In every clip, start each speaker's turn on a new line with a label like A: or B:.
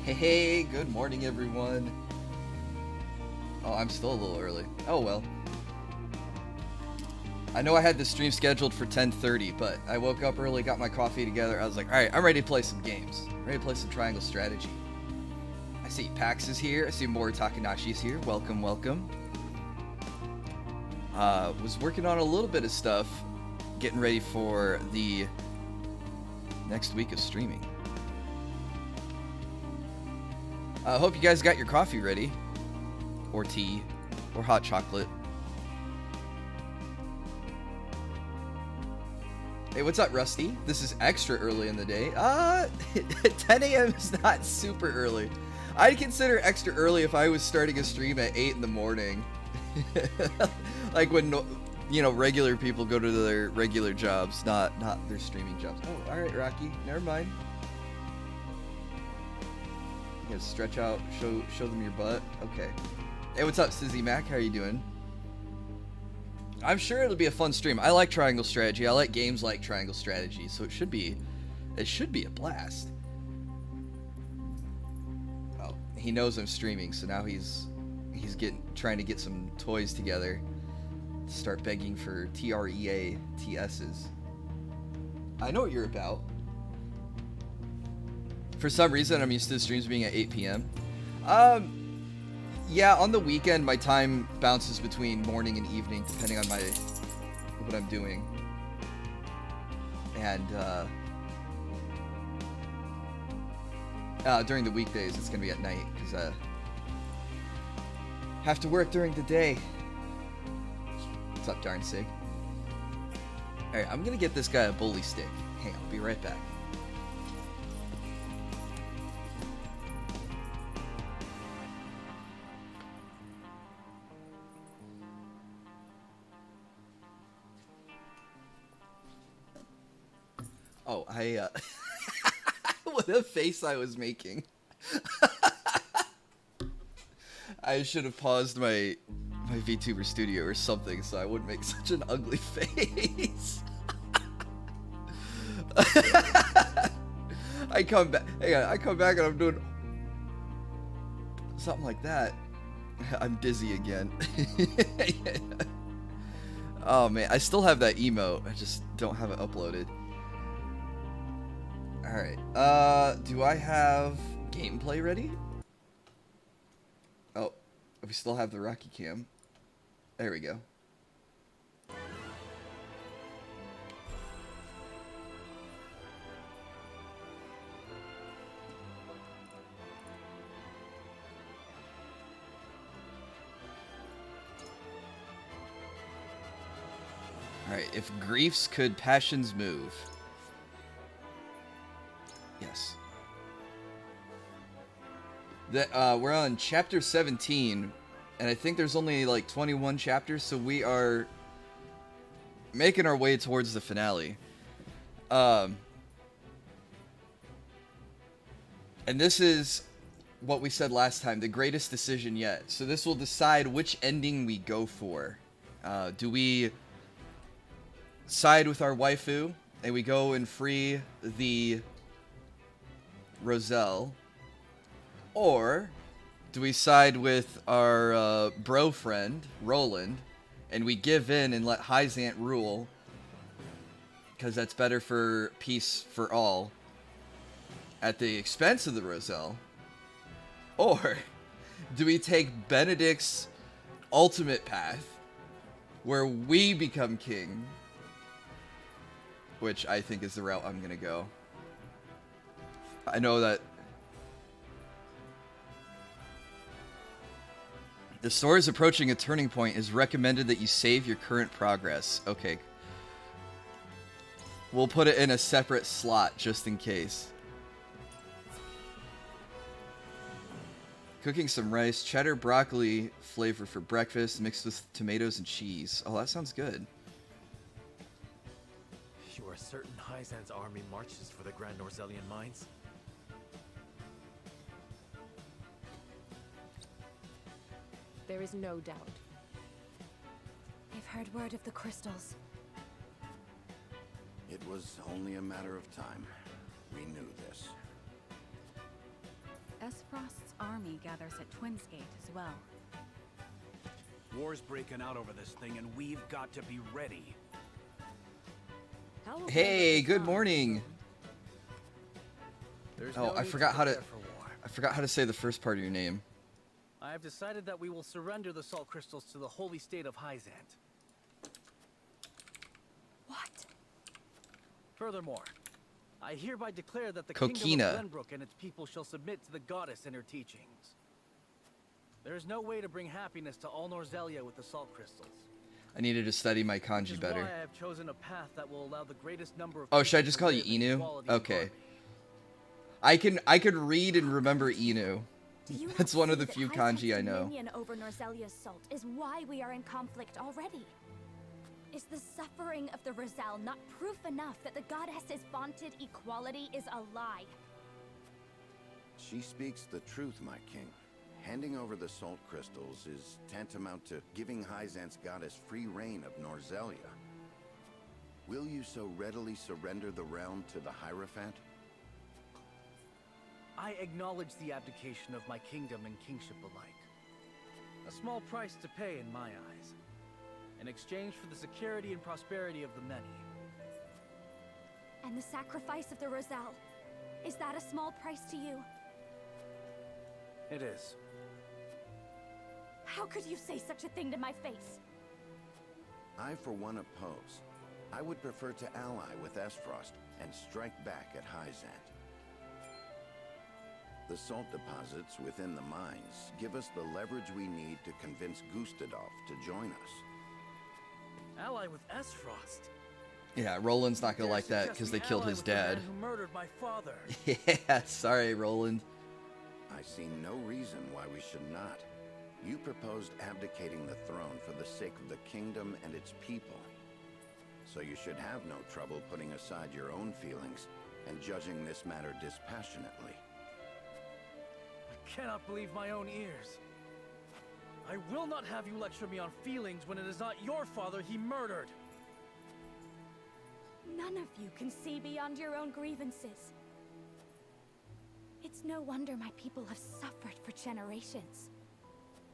A: Hey, good morning, everyone. Oh, I'm still a little early. Oh, well. I know I had this stream scheduled for 10:30, but I woke up early, got my coffee together. I was like, all right, I'm ready to play some games. I'm ready to play some Triangle Strategy. I see Pax is here. I see Mori Takanashi's here. Welcome, welcome. Was working on a little bit of stuff, getting ready for the next week of streaming. I hope you guys got your coffee ready, or tea, or hot chocolate. Hey, what's up, Rusty? This is extra early in the day. 10 a.m. is not super early. I'd consider extra early if I was starting a stream at 8 in the morning. Like when, you know, regular people go to their regular jobs, not their streaming jobs. Oh, alright, Rocky. Never mind. You gotta stretch out, show them your butt. Okay. Hey, what's up, Sizzy Mac? How are you doing? I'm sure it'll be a fun stream. I like Triangle Strategy. I like games like Triangle Strategy, so it should be a blast. Oh, he knows I'm streaming, so now he's trying to get some toys together to start begging for TREA TS's. I know what you're about. For some reason, I'm used to the streams being at 8 p.m. Yeah, on the weekend, my time bounces between morning and evening, depending on what I'm doing. And during the weekdays, it's gonna be at night because have to work during the day. What's up, darn sig? All right, I'm gonna get this guy a bully stick. Hang on, I'll be right back. Oh, what a face I was making. I should have paused my VTuber studio or something so I wouldn't make such an ugly face. I come back and I'm doing something like that. I'm dizzy again. Oh man, I still have that emote. I just don't have it uploaded. Alright, do I have gameplay ready? Oh, we still have the Rocky Cam. There we go. Alright, if griefs could passions move. That we're on chapter 17, and I think there's only like 21 chapters, so we are making our way towards the finale. And this is what we said last time, the greatest decision yet. So this will decide which ending we go for. Do we side with our waifu and we go and free the Roselle? Or do we side with our bro friend, Roland, and we give in and let Hyzant rule? Because that's better for peace for all at the expense of the Roselle. Or do we take Benedict's ultimate path where we become king? Which I think is the route I'm going to go. I know that the story is approaching a turning point. It is recommended that you save your current progress. Okay. We'll put it in a separate slot just in case. Cooking some rice, cheddar broccoli flavor for breakfast mixed with tomatoes and cheese. Oh, that sounds good.
B: You are certain Hyzant's army marches for the Grand Norzelian mines?
C: There is no doubt. They've heard word of the crystals.
D: It was only a matter of time. We knew this.
E: Esfrost's army gathers at Twinsgate as well.
F: War's breaking out over this thing, and we've got to be ready.
A: Hey, good morning.
B: There's
A: Oh,
B: no
A: I
B: need
A: forgot how to
B: prepare for war.
A: I forgot how to say the first part of your name.
G: I have decided that we will surrender the salt crystals to the holy state of Hyzant.
E: What?
G: Furthermore, I hereby declare that the
A: Coquina.
G: kingdom of Glenbrook and its people shall submit to the goddess and her teachings. There is no way to bring happiness to all Norzelia with the salt crystals.
A: I needed to study my
G: Which
A: kanji
G: is
A: better.
G: why I have chosen a path that will allow the greatest number of
A: Oh, should I
G: people
A: just
G: to
A: call you
G: live in
A: Inu?
G: equality and
A: Okay.
G: harmony.
A: I could read and remember Inu.
H: Do you
A: That's
H: not
A: one of
H: see
A: the
H: that
A: few
H: Hyzant's
A: kanji I know.
H: dominion over Norzelia's salt is why we are in conflict already. Is the suffering of the Roselle not proof enough that the goddess's vaunted equality is a lie?
D: She speaks the truth, my king. Handing over the salt crystals is tantamount to giving Hyzant's goddess free reign of Norzelia. Will you so readily surrender the realm to the Hierophant?
G: I acknowledge the abdication of my kingdom and kingship alike. A small price to pay in my eyes, in exchange for the security and prosperity of the many.
H: And the sacrifice of the Roselle, is that a small price to you?
G: It is.
H: How could you say such a thing to my face?
D: I, for one, oppose. I would prefer to ally with Esfrost and strike back at Hyzant. The salt deposits within the mines give us the leverage we need to convince Gustadolf to join us.
G: Ally with Esfrost.
A: Yeah, Roland's not gonna like that because they killed his dad.
G: Who murdered my father.
A: Yeah, sorry, Roland.
D: I see no reason why we should not. You proposed abdicating the throne for the sake of the kingdom and its people. So you should have no trouble putting aside your own feelings and judging this matter dispassionately.
G: I cannot believe my own ears. I will not have you lecture me on feelings when it is not your father he murdered.
H: None of you can see beyond your own grievances. It's no wonder my people have suffered for generations.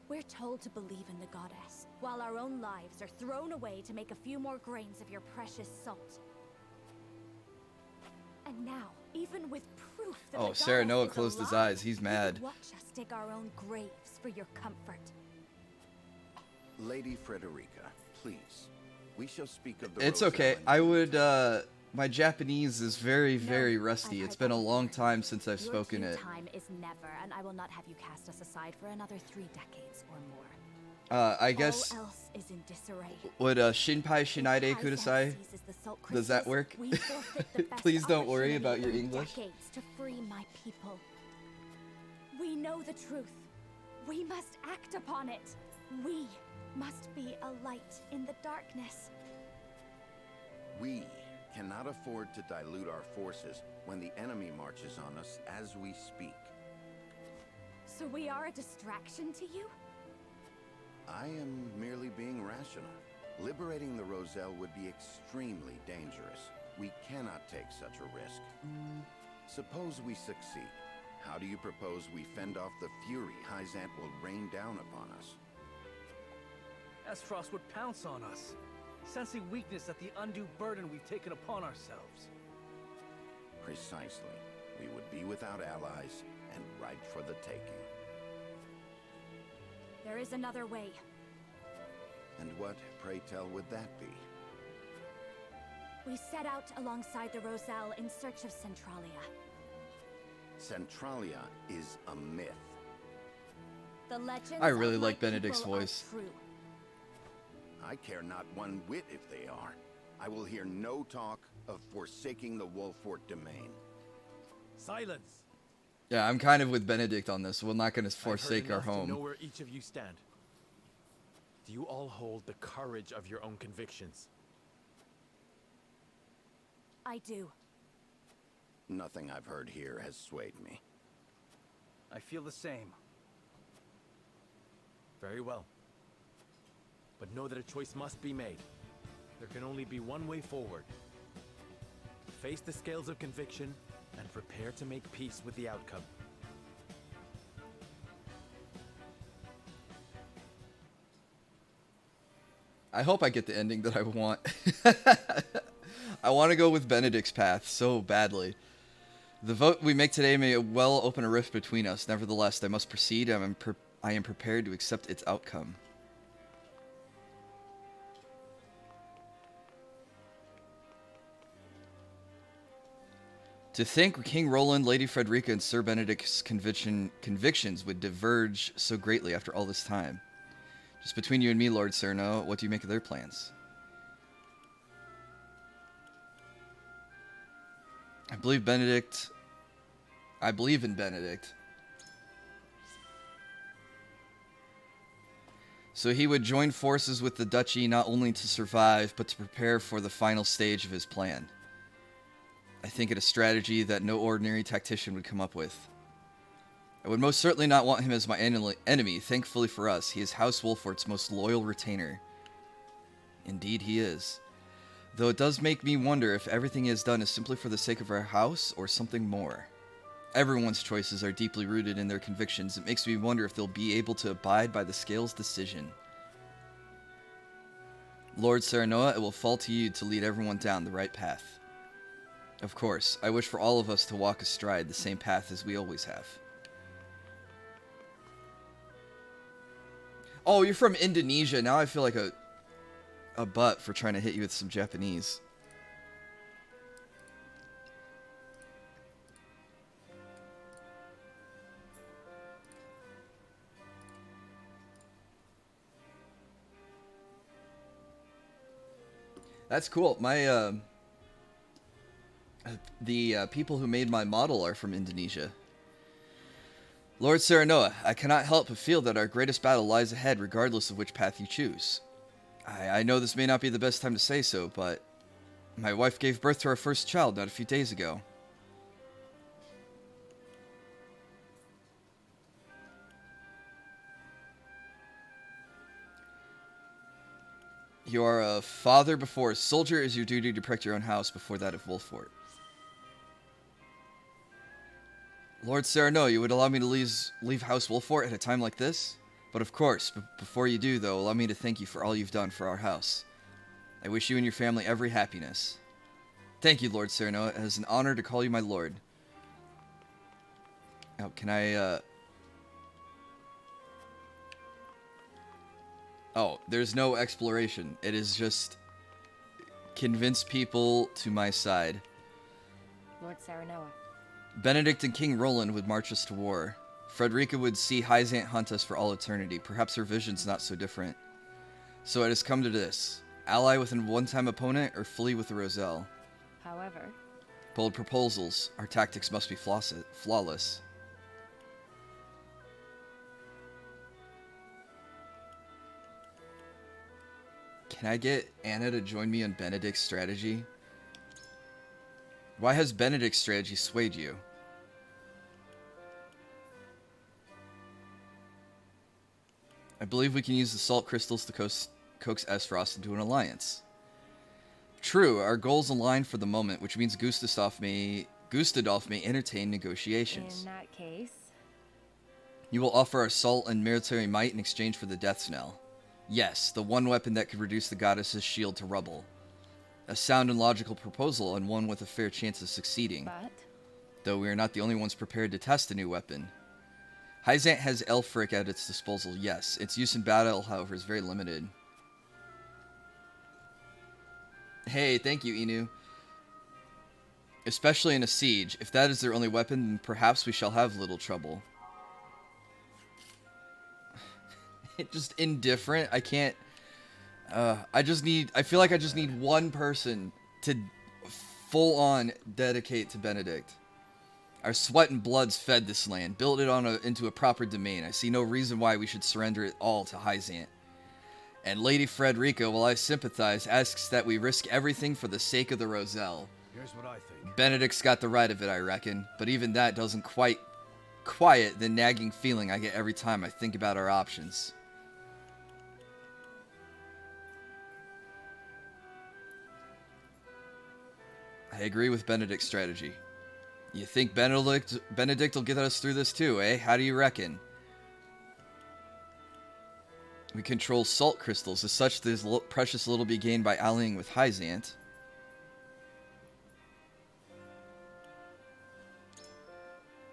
H: We're told to believe in the goddess, while our own lives are thrown away to make a few more grains of your precious salt. And now, even with proof that
A: Oh,
H: the
A: Sarah
H: goddess
A: Noah
H: is
A: closed his
H: alive,
A: eyes. He's
H: you
A: mad.
H: watch us dig our own graves for your comfort.
D: Lady Frederica, please. We shall speak of the
A: It's
D: Roselle
A: okay.
D: in
A: I
D: due
A: would,
D: time.
A: my Japanese is very, very rusty.
H: I've
A: It's
H: heard
A: been a
H: that
A: long
H: before.
A: time since I've
H: Your
A: spoken
H: due
A: it.
H: time is never, and I will not have you cast us aside for another 3 decades or more.
A: I guess,
H: All else is in disarray.
A: would Shinpai Shinaide
H: If Hyzant
A: Kudasai?
H: seizes the salt
A: Does that
H: crystals,
A: work?
H: we forfeit the best
A: Please don't worry about your
H: opportunity in
A: English.
H: decades to free my people. We know know the truth. We must act upon it. We must be a light in the darkness.
D: We cannot afford to dilute our forces when the enemy marches on us as we speak.
H: So we are a distraction to you?
D: I am merely being rational. Liberating the Roselle would be extremely dangerous. We cannot take such a risk. Suppose we succeed. How do you propose we fend off the fury Hyzant will rain down upon us?
G: Esfrost would pounce on us, sensing weakness at the undue burden we've taken upon ourselves.
D: Precisely. We would be without allies and ripe for the taking.
H: There is another way.
D: And what, pray tell, would that be?
H: We set out alongside the Roselle in search of Centralia.
D: Centralia is a myth.
H: The legends
A: I really
H: of my
A: like Benedict's
H: people are
A: voice.
H: true.
D: I care not one whit if they are. I will hear no talk of forsaking the Wolfort domain.
B: Silence!
A: Yeah, I'm kind of with Benedict on this. We're not going to
B: I've heard
A: forsake our
B: enough to know
A: home.
B: where each of you stand. Do you all hold the courage of your own convictions?
H: I do.
D: Nothing I've heard here has swayed me.
G: I feel the same.
B: Very well. But know that a choice must be made. There can only be one way forward. Face the scales of conviction and prepare to make peace with the outcome.
A: I hope I get the ending that I want. I want to go with Benedict's path so badly. The vote we make today may well open a rift between us. Nevertheless, I must proceed. I am prepared to accept its outcome. To think King Roland, Lady Frederica, and Sir Benedict's convictions would diverge so greatly after all this time. Just between you and me, Lord Cyrano, what do you make of their plans? I believe in Benedict. So he would join forces with the duchy not only to survive, but to prepare for the final stage of his plan. I think it a strategy that no ordinary tactician would come up with. I would most certainly not want him as my enemy. Thankfully for us, he is House Wolfort's most loyal retainer. Indeed he is. Though it does make me wonder if everything he has done is simply for the sake of our house or something more. Everyone's choices are deeply rooted in their convictions. It makes me wonder if they'll be able to abide by the Scale's decision. Lord Serenoa, it will fall to you to lead everyone down the right path. Of course, I wish for all of us to walk astride the same path as we always have. Oh, you're from Indonesia. Now I feel like a butt for trying to hit you with some Japanese. That's cool. My the people who made my model are from Indonesia. Lord Serenoa, I cannot help but feel that our greatest battle lies ahead regardless of which path you choose. I know this may not be the best time to say so, but my wife gave birth to our first child not a few days ago. You are a father before a soldier. It is your duty to protect your own house before that of Wolfort. Lord Serenoa, you would allow me to leave House Wolfort at a time like this? But of course, before you do, though, allow me to thank you for all you've done for our house. I wish you and your family every happiness. Thank you, Lord Serenoa. It is an honor to call you my lord. Now, can I, Oh, there's no exploration. It is just convince people to my side.
C: Lord Serenoa.
A: Benedict and King Roland would march us to war. Frederica would see Hyzant hunt us for all eternity. Perhaps her vision's not so different. So it has come to this. Ally with a one-time opponent or flee with the Roselle.
C: However,
A: Bold proposals. Our tactics must be flawless. Can I get Anna to join me on Benedict's strategy? Why has Benedict's strategy swayed you? I believe we can use the salt crystals to coax Esfrost into an alliance. True, our goals align for the moment, which means Gustadolf may entertain negotiations.
C: In that case,
A: You will offer our salt and military might in exchange for the death knell. Yes, the one weapon that could reduce the goddess's shield to rubble. A sound and logical proposal, and one with a fair chance of succeeding.
C: but
A: Though we are not the only ones prepared to test a new weapon. Hyzant has Elfric at its disposal, yes. Its use in battle, however, is very limited. Hey, thank you, Inu. Especially in a siege. If that is their only weapon, then perhaps we shall have little trouble. Just indifferent. I can't... I feel like I just need one person to full-on dedicate to Benedict. Our sweat and bloods fed this land, built it into a proper domain. I see no reason why we should surrender it all to Hyzant. And Lady Frederica, while I sympathize, asks that we risk everything for the sake of the Roselle.
F: Here's what I think.
A: Benedict's got the right of it, I reckon. But even that doesn't quite quiet the nagging feeling I get every time I think about our options. I agree with Benedict's strategy. You think Benedict will get us through this too, eh? How do you reckon? We control salt crystals. As such, there's precious little be gained by allying with Hyzant.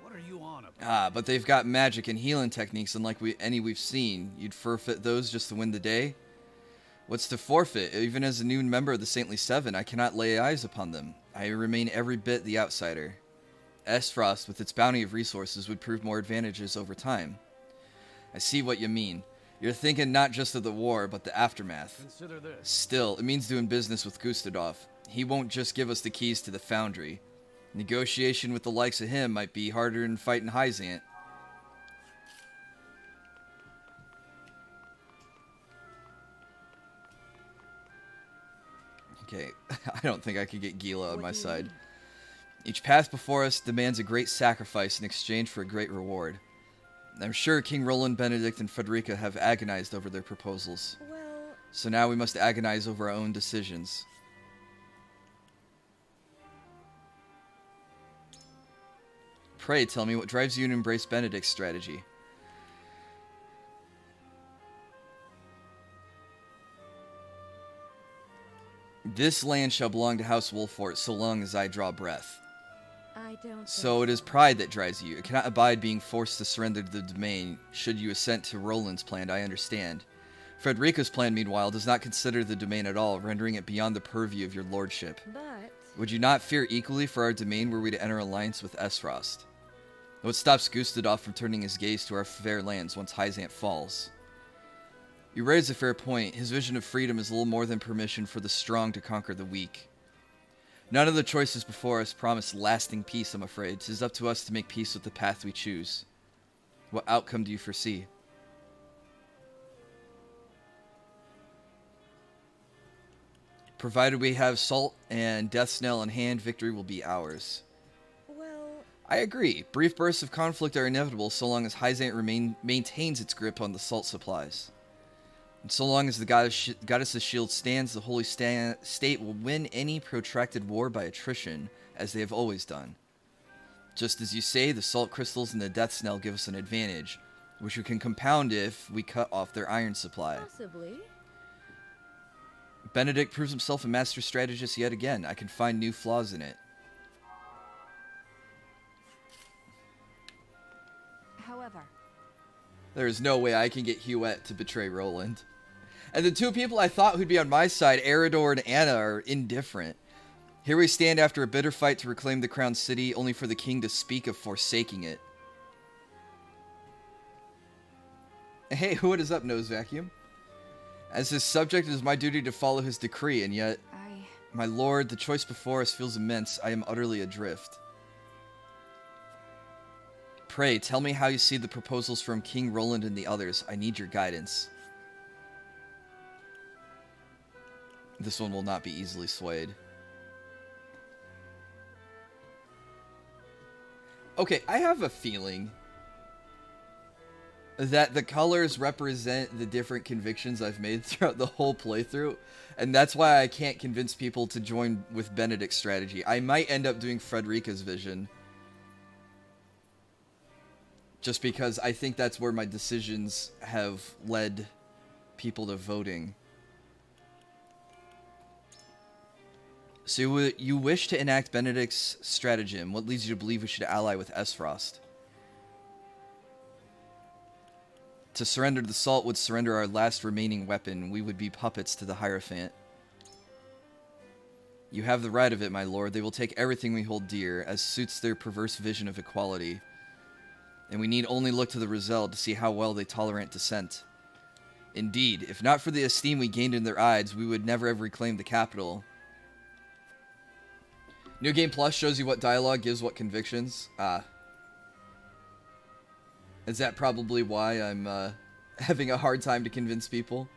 F: What are you on about?
A: Ah, but they've got magic and healing techniques unlike any we've seen. You'd forfeit those just to win the day? What's to forfeit? Even as a new member of the Saintly Seven, I cannot lay eyes upon them. I remain every bit the outsider. Esfrost, with its bounty of resources, would prove more advantages over time. I see what you mean. You're thinking not just of the war, but the aftermath.
F: Consider this.
A: Still, it means doing business with Gustadolf. He won't just give us the keys to the foundry. Negotiation with the likes of him might be harder than fighting Hyzant. Okay, I don't think I could get Gila on my side. Each path before us demands a great sacrifice in exchange for a great reward. I'm sure King Roland, Benedict, and Frederica have agonized over their proposals.
C: well,
A: So now we must agonize over our own decisions. Pray tell me what drives you to embrace Benedict's strategy. This land shall belong to House Wolfort so long as I draw breath.
C: I don't.
A: So it is pride that drives you. It cannot abide being forced to surrender the domain. Should you assent to Roland's plan, I understand. Frederica's plan, meanwhile, does not consider the domain at all, rendering it beyond the purview of your lordship.
C: But
A: Would you not fear equally for our domain were we to enter alliance with Esfrost? What stops Gustadolf from turning his gaze to our fair lands once Hyzant falls? You raise a fair point. His vision of freedom is little more than permission for the strong to conquer the weak. None of the choices before us promise lasting peace, I'm afraid. 'Tis up to us to make peace with the path we choose. What outcome do you foresee? Provided we have salt and death's knell in hand, victory will be ours.
C: well,
A: I agree. Brief bursts of conflict are inevitable so long as Hyzant maintains its grip on the salt supplies. And so long as the goddess's shield stands, the holy state will win any protracted war by attrition, as they have always done. Just as you say, the salt crystals and the death knell give us an advantage, which we can compound if we cut off their iron supply.
C: possibly.
A: Benedict proves himself a master strategist yet again. I can find new flaws in it.
E: However,
A: There is no way I can get Huette to betray Roland. And the two people I thought who'd be on my side, Eridor and Anna, are indifferent. Here we stand after a bitter fight to reclaim the crown city, only for the king to speak of forsaking it. Hey, what is up, Nose Vacuum? As his subject, it is my duty to follow his decree, and yet, my lord, the choice before us feels immense. I am utterly adrift. Pray, tell me how you see the proposals from King Roland and the others. I need your guidance. This one will not be easily swayed. Okay, I have a feeling that the colors represent the different convictions I've made throughout the whole playthrough, and that's why I can't convince people to join with Benedict's strategy. I might end up doing Frederica's vision, just because I think that's where my decisions have led people to voting. So you wish to enact Benedict's stratagem. What leads you to believe we should ally with Esfrost? To surrender the Salt would surrender our last remaining weapon. We would be puppets to the Hierophant. You have the right of it, my lord. They will take everything we hold dear, as suits their perverse vision of equality. And we need only look to the result to see how well they tolerate dissent. Indeed, if not for the esteem we gained in their eyes, we would never have reclaimed the capital. New Game Plus shows you what dialogue gives what convictions. Is that probably why I'm having a hard time to convince people?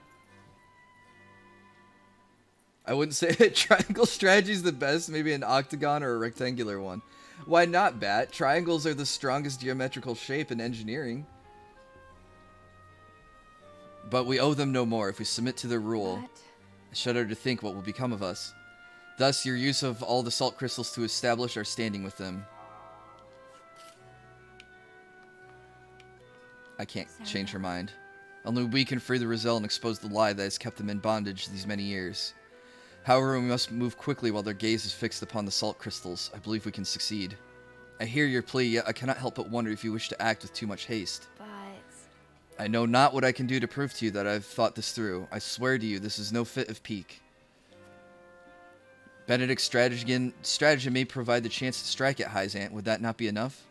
A: I wouldn't say a triangle strategy is the best, maybe an octagon or a rectangular one. Why not, Bat? Triangles are the strongest geometrical shape in engineering. But we owe them no more if we submit to their rule. I shudder to think what will become of us. Thus, your use of all the salt crystals to establish our standing with them. I can't change her mind. Only we can free the Roselle and expose the lie that has kept them in bondage these many years. However, we must move quickly while their gaze is fixed upon the salt crystals. I believe we can succeed. I hear your plea, yet I cannot help but wonder if you wish to act with too much haste.
H: But...
A: I know not what I can do to prove to you that I've thought this through. I swear to you, this is no fit of pique. Benedict's strategy may provide the chance to strike at Hyzant. Would that not be enough?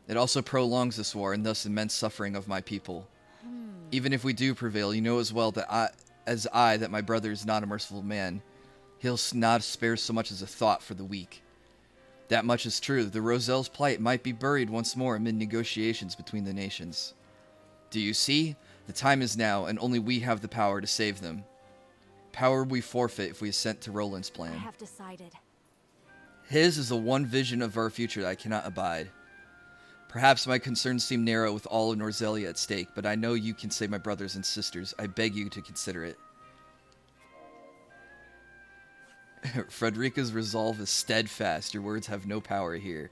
A: It also prolongs this war and thus immense suffering of my people. Even if we do prevail, you know as well that that my brother is not a merciful man. He'll not spare so much as a thought for the weak. That much is true. The Roselle's plight might be buried once more amid negotiations between the nations. Do you see? The time is now, and only we have the power to save them. Power we forfeit if we assent to Roland's plan.
H: I have decided.
A: His is the one vision of our future that I cannot abide. Perhaps my concerns seem narrow with all of Norzelia at stake, but I know you can save my brothers and sisters. I beg you to consider it. Frederica's resolve is steadfast. Your words have no power here.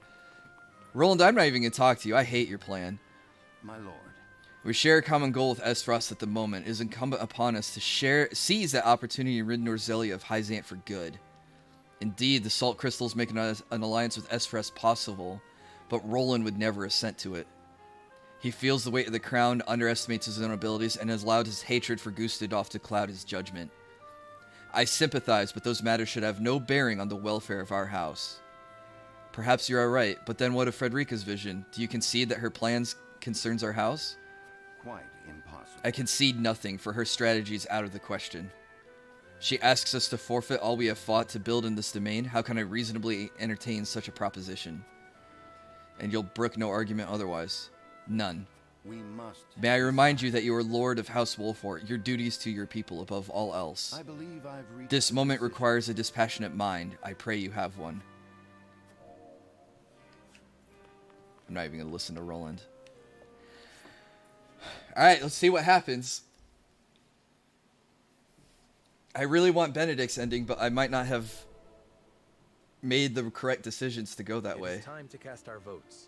A: Roland, I'm not even going to talk to you. I hate your plan.
D: My lord.
A: We share a common goal with Esfrost at the moment. It is incumbent upon us to seize that opportunity and rid Norzelia of Hyzant for good. Indeed, the salt crystals make an alliance with Esfrost possible, but Roland would never assent to it. He feels the weight of the crown, underestimates his own abilities, and has allowed his hatred for Gustadolf to cloud his judgment. I sympathize, but those matters should have no bearing on the welfare of our house. Perhaps you are right, but then what of Frederica's vision? Do you concede that her plans concerns our house?
D: Quite impossible.
A: I concede nothing, for her strategy is out of the question. She asks us to forfeit all we have fought to build in this domain. How can I reasonably entertain such a proposition? And you'll brook no argument otherwise. None.
D: We must.
A: May I remind you that you are Lord of House Wolfort, your duties to your people above all else.
D: I believe I've reached
A: This moment requires a dispassionate mind. I pray you have one. I'm not even going to listen to Roland. Alright, let's see what happens. I really want Benedict's ending, but I might not have made the correct decisions to go that way.
B: It's time to cast our votes.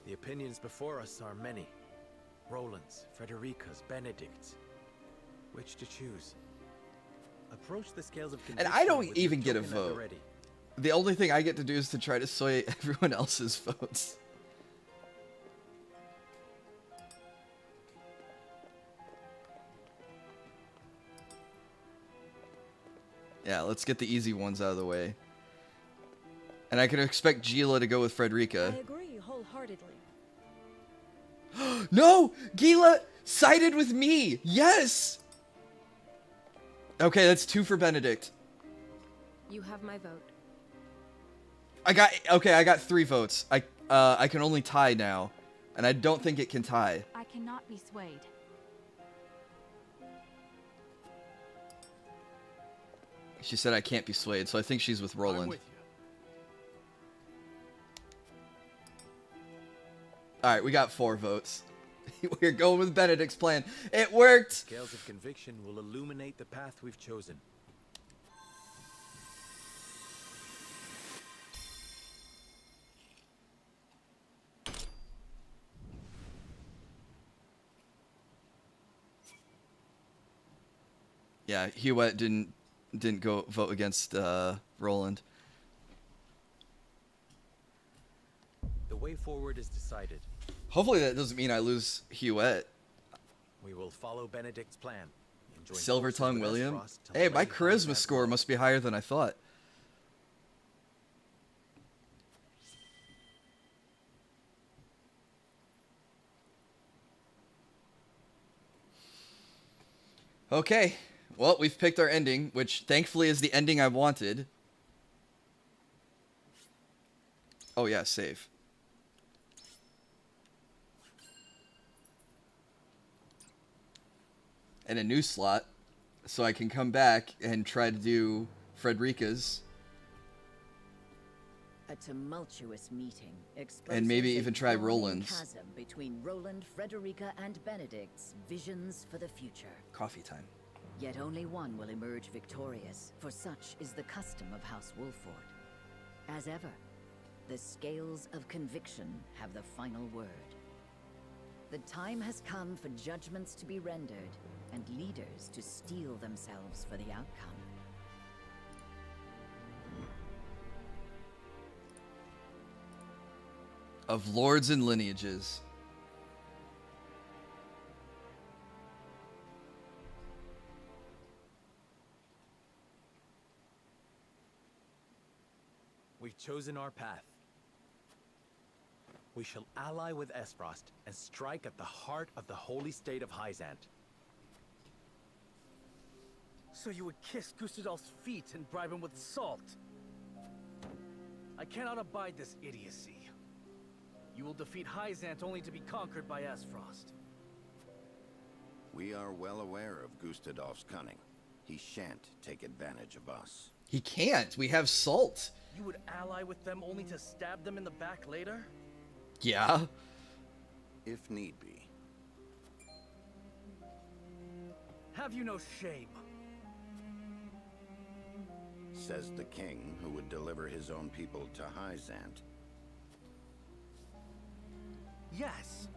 B: The opinions before us are many. Roland's, Frederica's, Benedict's. Which to choose? Approach the scales of conviction.
A: And I don't
B: with
A: even
B: your
A: get a
B: token at the
A: vote.
B: ready.
A: The only thing I get to do is to try to sway everyone else's votes. Yeah, let's get the easy ones out of the way. And I can expect Gila to go with Frederica.
C: I agree wholeheartedly.
A: No! Gila sided with me! Yes! Okay, that's 2 for Benedict.
C: You have my vote.
A: I got 3 votes. I can only tie now. And I don't think it can tie.
E: I cannot be swayed.
A: She said I can't be swayed, so I think she's with
F: I'm
A: Roland.
F: with you.
A: Alright, we got 4 votes. We're going with Benedict's plan. It worked!
B: Scales of conviction will illuminate the path we've chosen.
A: Yeah, Hewitt didn't go vote against Roland.
B: The way forward is decided.
A: Hopefully that doesn't mean I lose Hewitt.
B: We will follow Benedict's plan. and join
A: Silver
B: forces
A: Tongue
B: with
A: William.
B: Esfrost to
A: Hey, my
B: lay
A: charisma
B: Hyzad
A: score
B: low.
A: must be higher than I thought. Okay, well, we've picked our ending, which thankfully is the ending I wanted. Oh yeah, save. And a new slot, so I can come back and try to do Frederica's.
I: A tumultuous meeting,
A: And maybe
I: exposes a
A: even try
I: yawning
A: Roland's.
I: chasm between Roland, Frederica, and Benedict's visions for the future.
A: Coffee time.
I: Yet only one will emerge victorious, for such is the custom of House Wolford. As ever, the scales of conviction have the final word. The time has come for judgments to be rendered, and leaders to steel themselves for the outcome.
A: Of lords and lineages.
B: We've chosen our path. We shall ally with Esfrost and strike at the heart of the holy state of Hyzant.
G: So you would kiss Gustadolf's feet and bribe him with salt? I cannot abide this idiocy. You will defeat Hyzant only to be conquered by Esfrost.
D: We are well aware of Gustadolf's cunning. He shan't take advantage of us.
A: He can't. We have salt.
G: You would ally with them only to stab them in the back later?
A: Yeah.
D: If need be.
G: Have you no shame?
D: Says the king who would deliver his own people to Hyzant.
G: Yes,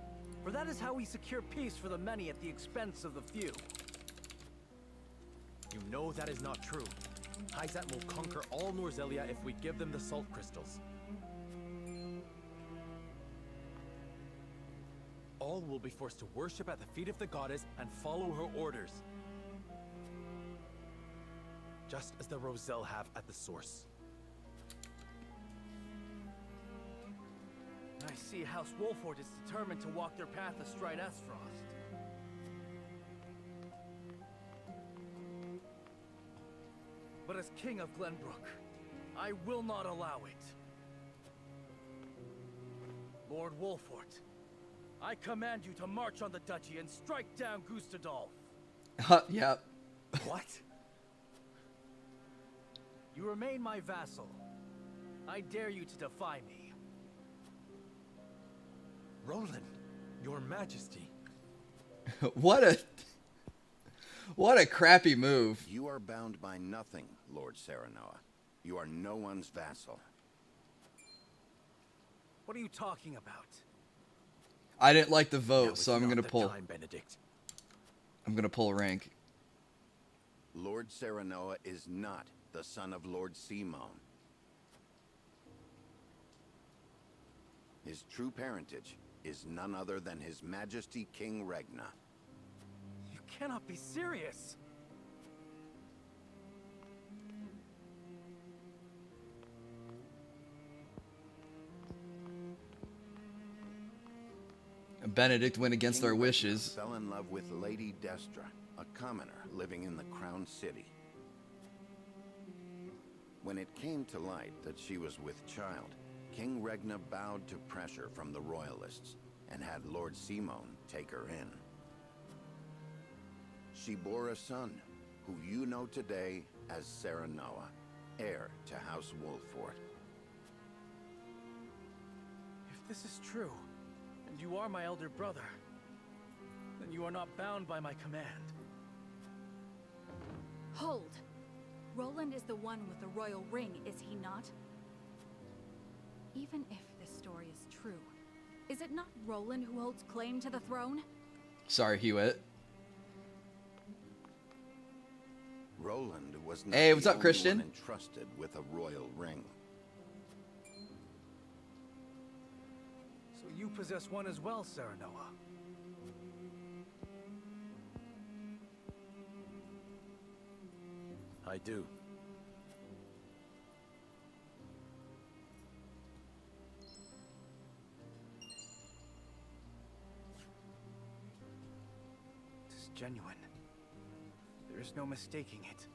G: for that is how we secure peace for the many at the expense of the few.
B: You know that is not true. Hyzant will conquer all Norzelia if we give them the salt crystals. All will be forced to worship at the feet of the goddess and follow her orders. Just as the Roselle have at the source.
G: I see House Wolford is determined to walk their path astride Esfrost. But as King of Glenbrook, I will not allow it. Lord Wolford, I command you to march on the duchy and strike down Gustadolf.
A: Yeah.
B: What?
G: You remain my vassal. I dare you to defy me.
B: Roland, your majesty.
A: What a crappy move.
D: You are bound by nothing, Lord Serenoa. You are no one's vassal.
G: What are you talking about?
A: I didn't like the
B: Now
A: vote,
B: is
A: so I'm
B: not
A: gonna
B: the
A: pull.
B: time, Benedict.
A: I'm gonna pull rank.
D: Lord Serenoa is not the son of Lord Simone. His true parentage is none other than His Majesty King Regna.
G: You cannot be serious.
A: Benedict went against
D: King
A: our
D: Regna
A: wishes.
D: fell in love with Lady Destra, a commoner living in the Crown City. When it came to light that she was with child, King Regna bowed to pressure from the royalists and had Lord Simone take her in. She bore a son, who you know today as Serenoa, heir to House Wolfort.
G: If this is true, and you are my elder brother, then you are not bound by my command.
E: Hold! Roland is the one with the royal ring, is he not? Even if this story is true, is it not Roland who holds claim to the throne?
A: Sorry, Hewitt.
D: Roland was not
A: Hey, what's
D: the
A: up,
D: only
A: Christian?
D: one entrusted with a royal ring.
G: So you possess one as well, Serenoa.
B: I do.
G: It is genuine. There is no mistaking it.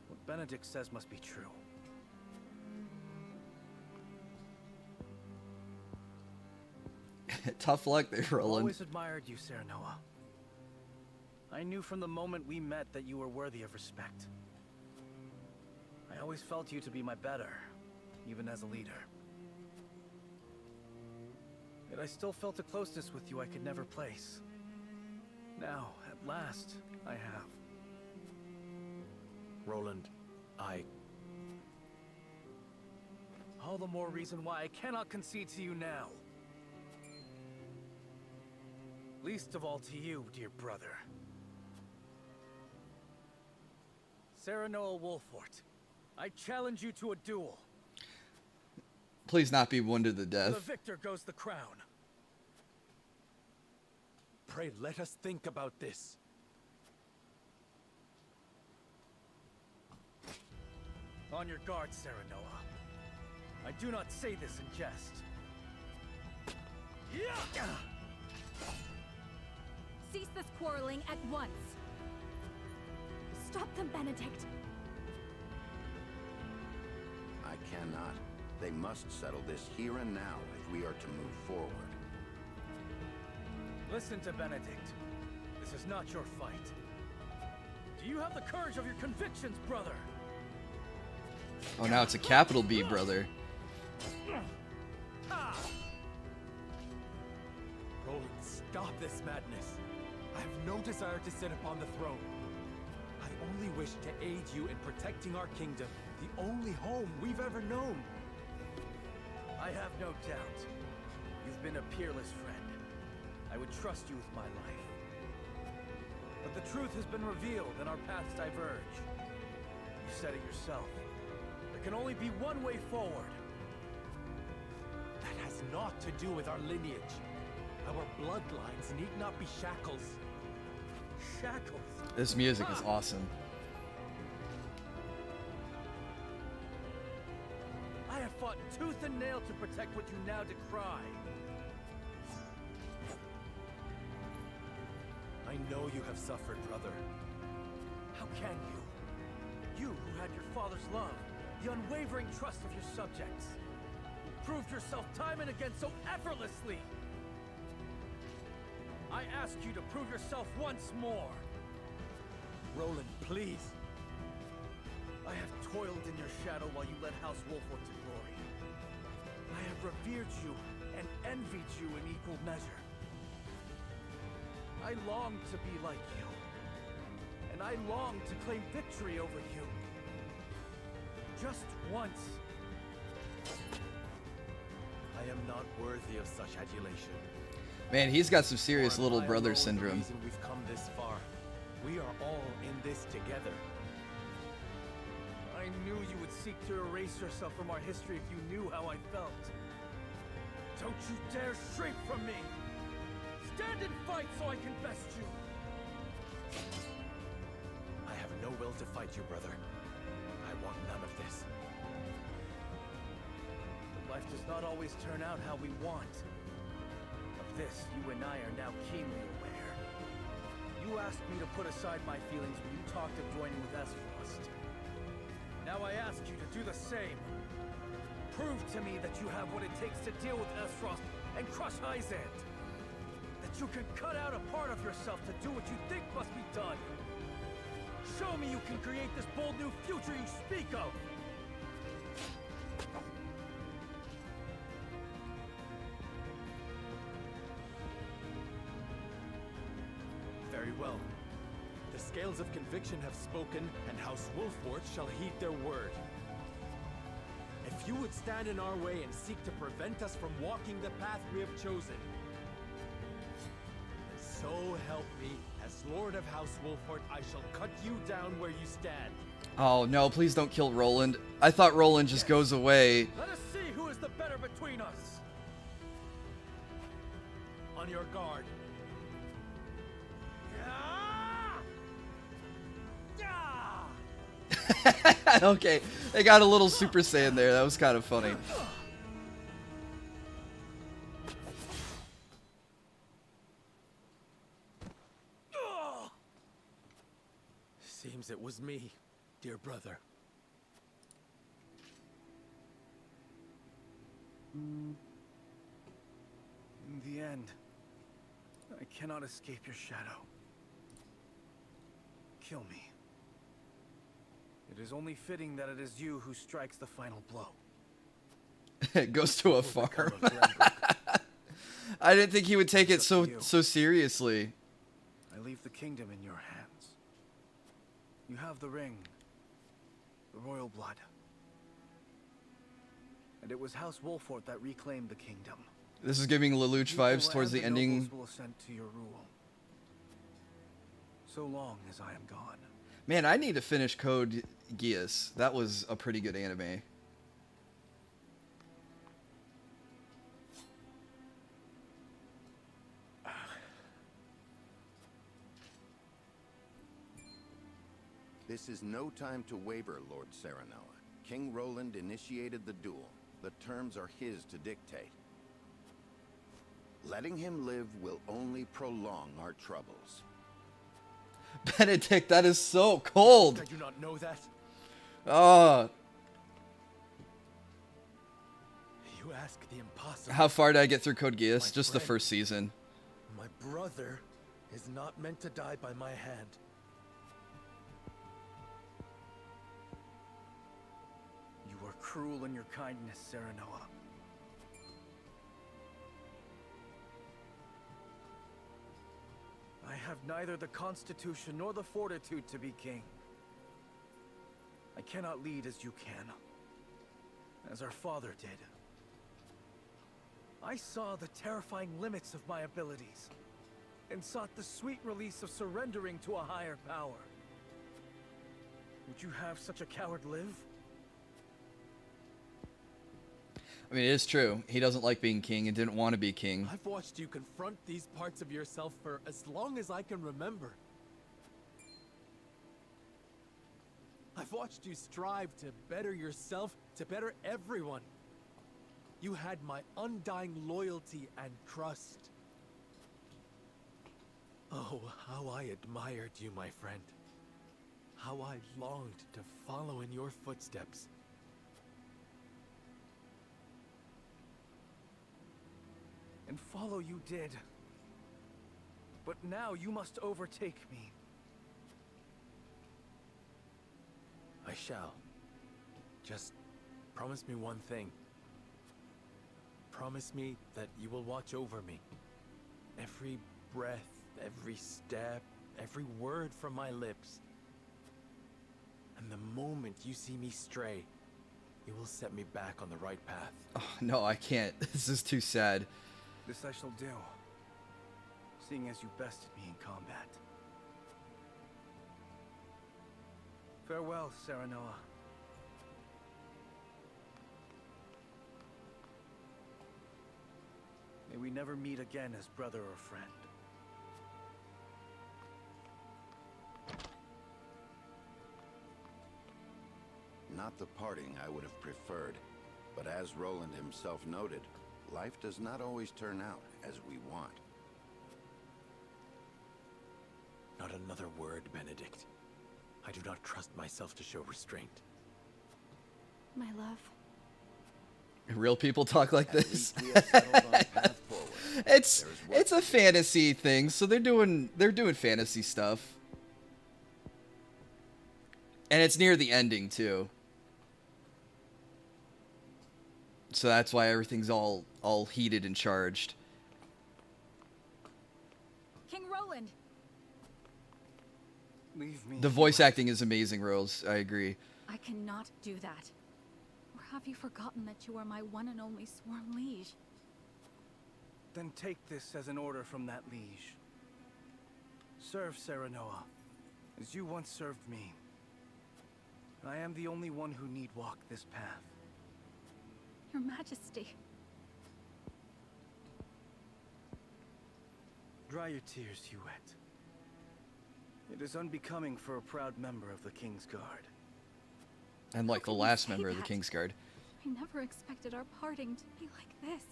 G: What Benedict says must be true.
A: Tough luck there,
G: I've
A: Roland.
G: always admired you, Serenoa. I knew from the moment we met that you were worthy of respect. I always felt you to be my better, even as a leader. Yet I still felt a closeness with you I could never place. Now, at last, I have.
B: Roland,
G: All the more reason why I cannot concede to you now. Least of all to you, dear brother. Serenoa Wolfort, I challenge you to a duel.
A: Please not be wounded to
G: To
A: death.
G: the victor goes the crown.
B: pray let us think about this.
G: On your guard, Serenoa. I do not say this in jest.
E: Cease this quarreling at once.
H: Stop them, Benedict.
D: I cannot. They must settle this here and now if we are to move forward.
G: Listen to Benedict. This is not your fight. Do you have the courage of your convictions, brother?
A: Oh, now it's a capital B, brother.
B: Roland, stop this madness. I have no desire to sit upon the throne. I only wish to aid you in protecting our kingdom, the only home we've ever known.
G: I have no doubt. You've been a peerless friend. I would trust you with my life. But the truth has been revealed and our paths diverge. You said it yourself. There can only be one way forward.
B: That has naught to do with our lineage. Our bloodlines need not be shackles.
G: Shackles?
A: This music is awesome.
G: I have fought tooth and nail to protect what you now decry.
B: I know you have suffered, brother.
G: How can you? You who had your father's love, the unwavering trust of your subjects. You proved yourself time and again so effortlessly. I ask you to prove yourself once more.
B: Roland, please.
G: I have toiled in your shadow while you led House Wolfort to glory. I have revered you and envied you in equal measure. I long to be like you. And I long to claim victory over you. Just once.
B: I am not worthy of such adulation.
A: Man, he's got some serious
B: For
A: little
B: I
A: brother
B: alone the
A: syndrome.
B: reason we've come this far. We are all in this together.
G: I knew you would seek to erase yourself from our history if you knew how I felt. Don't you dare shrink from me! Stand and fight so I can best you!
B: I have no will to fight you, brother. I want none of this.
G: But life does not always turn out how we want. Of this, you and I are now keenly aware. You asked me to put aside my feelings when you talked of joining with Esfrost. Now I ask you to do the same. Prove to me that you have what it takes to deal with Esfrost and crush Hyzant. That you can cut out a part of yourself to do what you think must be done. Show me you can create this bold new future you speak of!
B: Very well. The scales of conviction have spoken, and House Wolford shall heed their word. If you would stand in our way and seek to prevent us from walking the path we have chosen, then so help me, as Lord of House Wolford, I shall cut you down where you stand.
A: Oh no, please don't kill Roland. I thought Roland just goes away.
G: Let us see who is the better between us!
B: On your guard.
A: Okay, they got a little Super Saiyan there. That was kind of funny.
B: Seems it was me, dear brother.
G: In the end, I cannot escape your shadow. Kill me. It is only fitting that it is you who strikes the final blow.
A: It goes to a farm. I didn't think he would take it so seriously.
G: I leave the kingdom in your hands. You have the ring, the royal blood. And it was House Wolford that reclaimed the kingdom.
A: This is giving Lelouch vibes towards the ending.
G: Will assent to your rule. So long as I am gone.
A: Man, I need to finish Code Geass. That was a pretty good anime.
D: This is no time to waver, Lord Serenoa. King Roland initiated the duel. The terms are his to dictate. Letting him live will only prolong our troubles.
A: Benedict, that is so cold.
B: I do not know that.
A: Oh.
B: You ask the impossible.
A: How far did I get through Code Geass?
B: My
A: Just the
B: friend.
A: first season.
B: My brother is not meant to die by my hand.
G: You are cruel in your kindness, Serenoa. I have neither the constitution nor the fortitude to be king. I cannot lead as you can, as our father did. I saw the terrifying limits of my abilities, and sought the sweet release of surrendering to a higher power. Would you have such a coward live?
A: I mean, it is true. He doesn't like being king and didn't want to be king.
B: I've watched you confront these parts of yourself for as long as I can remember. I've watched you strive to better yourself, to better everyone. You had my undying loyalty and trust. Oh, how I admired you, my friend. How I longed to follow in your footsteps.
G: And follow you did. But now you must overtake me.
B: I shall. Just promise me one thing. Promise me that you will watch over me. Every breath, every step, every word from my lips. And the moment you see me stray, you will set me back on the right path.
A: Oh, no, I can't. This is too sad.
G: This I shall do, seeing as you bested me in combat. Farewell, Serenoa. May we never meet again as brother or friend.
D: Not the parting I would have preferred, but as Roland himself noted, life does not always turn out as we want.
B: Not another word, Benedict. I do not trust myself to show restraint.
H: My love.
A: Real people talk like
D: At
A: this.
D: least we have settled on a path forward.
A: It's a fantasy thing, so they're doing fantasy stuff. And it's near the ending, too. So that's why everything's all heated and charged.
E: King Roland!
G: Leave me.
A: The voice acting is amazing, Rose. I agree.
E: I cannot do that. Or have you forgotten that you are my one and only sworn liege?
G: Then take this as an order from that liege. Serve Serenoa, as you once served me. I am the only one who need walk this path.
E: Your Majesty.
G: Dry your tears, Huette. It is unbecoming for a proud member of the King's Guard.
A: And like the
E: How can you
A: last
E: say
A: member of the
E: that?
A: King's Guard.
E: I never expected our parting to be like this.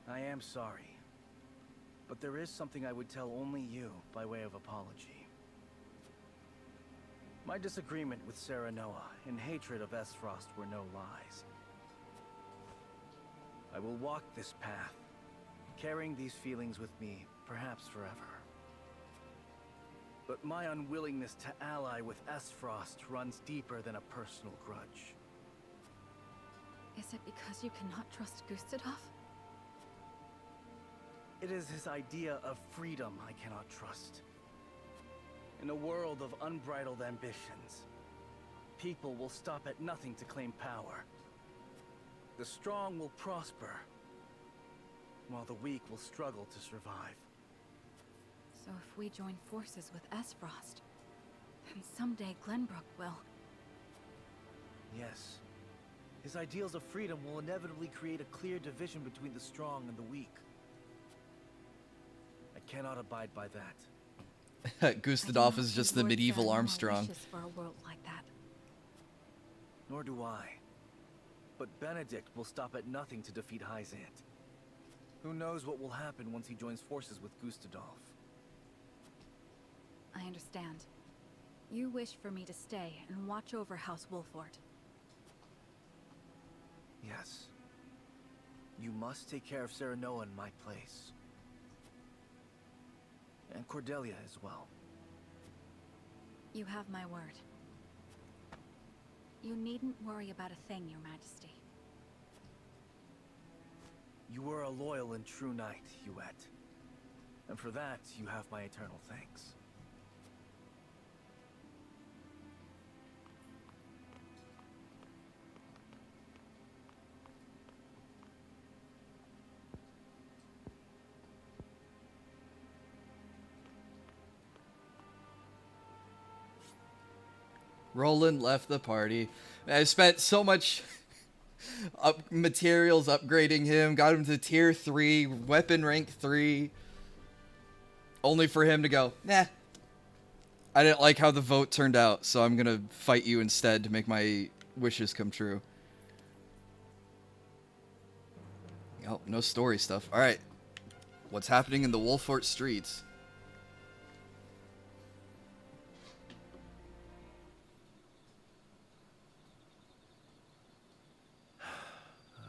G: I am sorry. But there is something I would tell only you by way of apology. My disagreement with Serenoa and hatred of Esfrost were no lies. I will walk this path, carrying these feelings with me, perhaps forever. But my unwillingness to ally with Esfrost runs deeper than a personal grudge.
E: Is it because you cannot trust Gustadov?
G: It is his idea of freedom I cannot trust. In a world of unbridled ambitions, people will stop at nothing to claim power. The strong will prosper, while the weak will struggle to survive.
E: So if we join forces with Esfrost, then someday Glenbrook will.
G: Yes. His ideals of freedom will inevitably create a clear division between the strong and the weak. I cannot abide by that.
A: Gustadov is just the medieval Armstrong.
E: For a world like that.
G: Nor do I. But Benedict will stop at nothing to defeat Hyzant. Who knows what will happen once he joins forces with Gustadolf?
E: I understand. You wish for me to stay and watch over House Wolfort.
G: Yes. You must take care of Serenoa in my place. And Cordelia as well.
E: You have my word. You needn't worry about a thing, Your Majesty.
G: You were a loyal and true knight, Huette. And for that, you have my eternal thanks.
A: Roland left the party. I spent so much materials upgrading him, got him to tier 3, weapon rank 3, only for him to go, nah. I didn't like how the vote turned out, so I'm gonna fight you instead to make my wishes come true. Oh, no story stuff. Alright. What's happening in the Wolfort streets?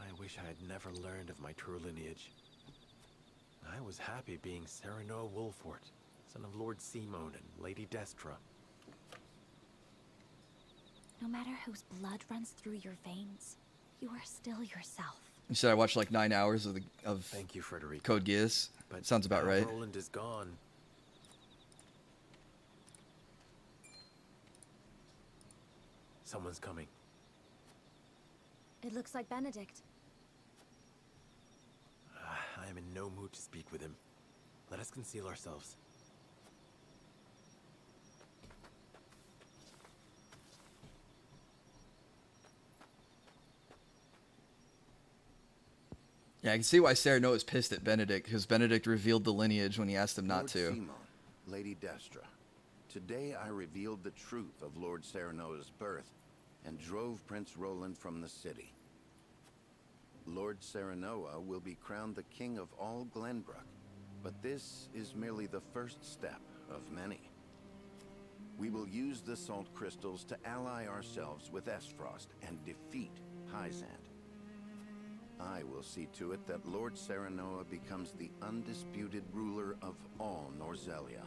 B: I wish I had never learned of my true lineage. I was happy being Serenoa Wolfort, son of Lord Simon and Lady Destra.
H: No matter whose blood runs through your veins, you are still yourself.
A: You said I watched like 9 hours of
B: Thank you, Frederica.
A: Code Geass.
B: But
A: sounds about
B: now
A: right.
B: Roland is gone. Someone's coming.
H: It looks like Benedict.
B: I am in no mood to speak with him. Let us conceal ourselves.
A: Yeah, I can see why Serenoa is pissed at Benedict, because Benedict revealed the lineage when he asked him not
D: Lord
A: to.
D: Simon, Lady Destra, today I revealed the truth of Lord Serenoa's birth and drove Prince Roland from the city. Lord Serenoa will be crowned the king of all Glenbrook, but this is merely the first step of many. We will use the salt crystals to ally ourselves with Esfrost and defeat Hyzant. I will see to it that Lord Serenoa becomes the undisputed ruler of all Norzelia.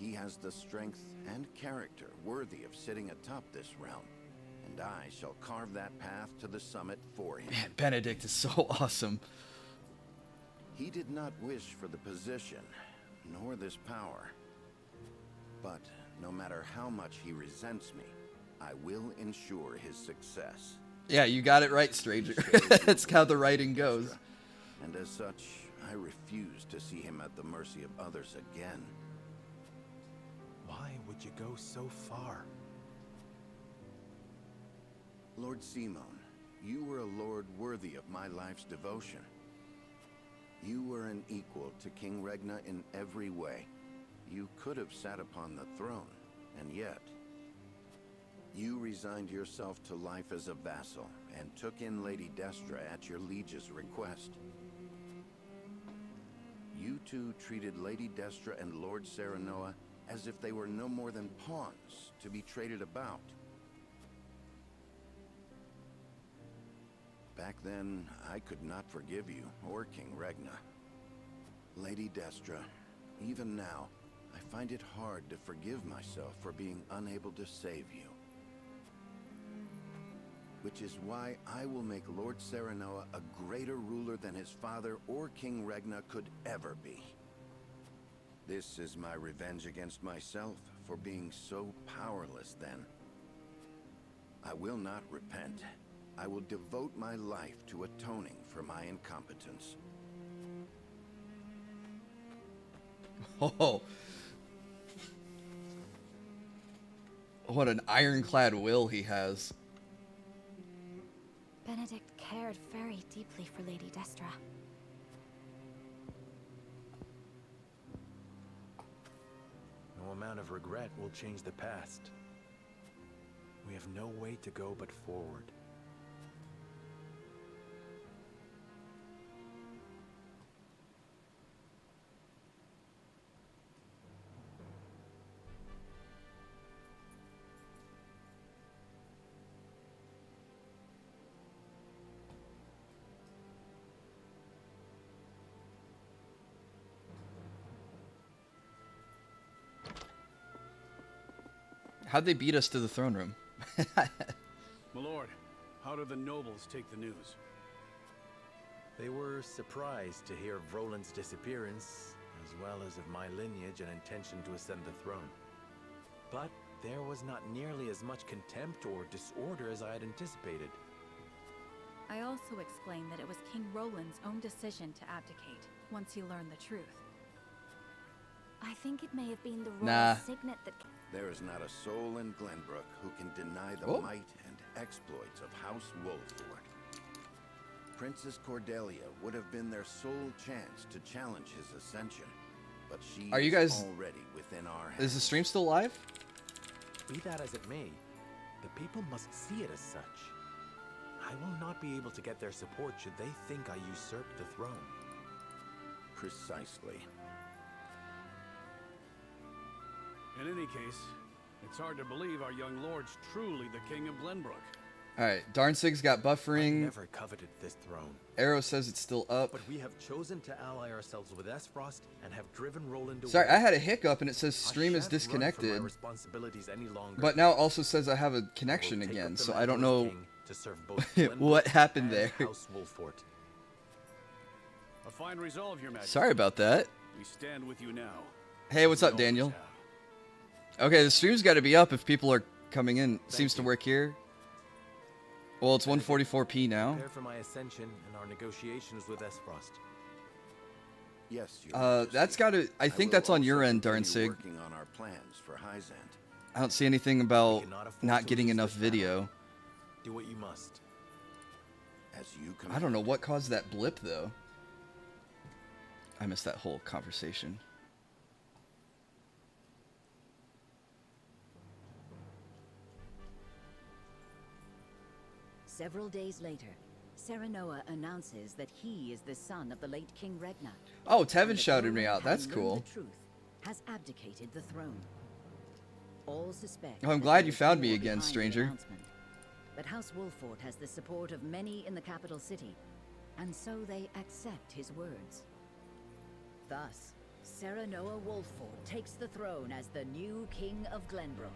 D: He has the strength and character worthy of sitting atop this realm, and I shall carve that path to the summit for him.
A: Man, Benedict is so awesome.
D: He did not wish for the position, nor this power. But no matter how much he resents me, I will ensure his success.
A: Yeah, you got it right, stranger. That's how the writing goes.
D: And as such, I refuse to see him at the mercy of others again.
B: Why would you go so far?
D: Lord Simon, you were a lord worthy of my life's devotion. You were an equal to King Regna in every way. You could have sat upon the throne, and yet you resigned yourself to life as a vassal and took in Lady Destra at your liege's request. You two treated Lady Destra and Lord Serenoa as if they were no more than pawns to be traded about. Back then, I could not forgive you or King Regna. Lady Destra, even now, I find it hard to forgive myself for being unable to save you. Which is why I will make Lord Serenoa a greater ruler than his father or King Regna could ever be. This is my revenge against myself for being so powerless then. I will not repent. I will devote my life to atoning for my incompetence.
A: Oh. What an ironclad will he has.
H: Benedict cared very deeply for Lady Destra.
B: No amount of regret will change the past. We have no way to go but forward.
A: How'd they beat us to the throne room?
F: My lord, how did the nobles take the news?
B: They were surprised to hear of Roland's disappearance, as well as of my lineage and intention to ascend the throne. But there was not nearly as much contempt or disorder as I had anticipated.
E: I also explained that it was King Roland's own decision to abdicate once he learned the truth.
H: I think it may have been the royal
A: Nah.
H: signet that...
D: There is not a soul in Glenbrook who can deny the
A: Oh.
D: might and exploits of House Wolford. Princess Cordelia would have been their sole chance to challenge his ascension, but she
A: Are you
D: is
A: guys-
D: already within our hands.
A: Is the stream still live?
B: Be that as it may, the people must see it as such. I will not be able to get their support should they think I usurped the throne.
D: Precisely.
F: In any case, it's hard to believe our young lord's truly the king of Glenbrook.
A: Alright, Darnsig's got
B: I
A: buffering.
B: never coveted this throne,
A: Arrow says it's still up.
B: but we have chosen to ally ourselves with Esfrost and have driven Roland away.
A: Sorry, I had a hiccup and it says
B: I
A: stream is
B: shan't run from my
A: disconnected.
B: responsibilities any longer.
A: But now it also says I have a
B: I will
A: connection
B: take up
A: again,
B: the
A: so I
B: mantle
A: don't
B: of
A: know
B: king to serve both
A: what
B: Glenbrook
A: happened
B: and
A: there.
B: House Wolford.
F: A fine resolve, your majesty.
A: Sorry about that.
F: We stand with you now.
A: Hey, what's
F: We
A: up,
F: always
A: Daniel?
F: have.
A: Okay, the stream's got to be up if people are coming in. Seems to
B: you.
A: work here. Well, it's 144p now.
B: Prepare for my ascension and our negotiations with Esfrost.
D: Yes, Your Majesty.
A: That's got to. I think
D: will
A: that's on your
D: also
A: end,
D: continue
A: Darnsig.
D: working on our plans for Hyzant.
A: I don't see anything about
B: cannot afford
A: not
B: to
A: getting
B: lose
A: enough
B: this battle.
A: video.
B: Do what you must.
D: As you
A: I don't know what caused that blip though. I missed that whole conversation.
I: Several days later, Serenoa announces that he is the son of the late King Regna.
A: Oh,
I: and
A: Tevin
I: that
A: shouted me
I: Roland,
A: out. That's
I: having learned
A: cool.
I: The truth, has abdicated the throne. All suspect.
A: Oh, I'm
I: that
A: glad
I: there
A: you
I: is
A: found
I: more
A: me again,
I: behind the
A: stranger.
I: announcement. But House Wolford has the support of many in the capital city, and so they accept his words. Thus, Serenoa Wolfford takes the throne as the new King of Glenbrook.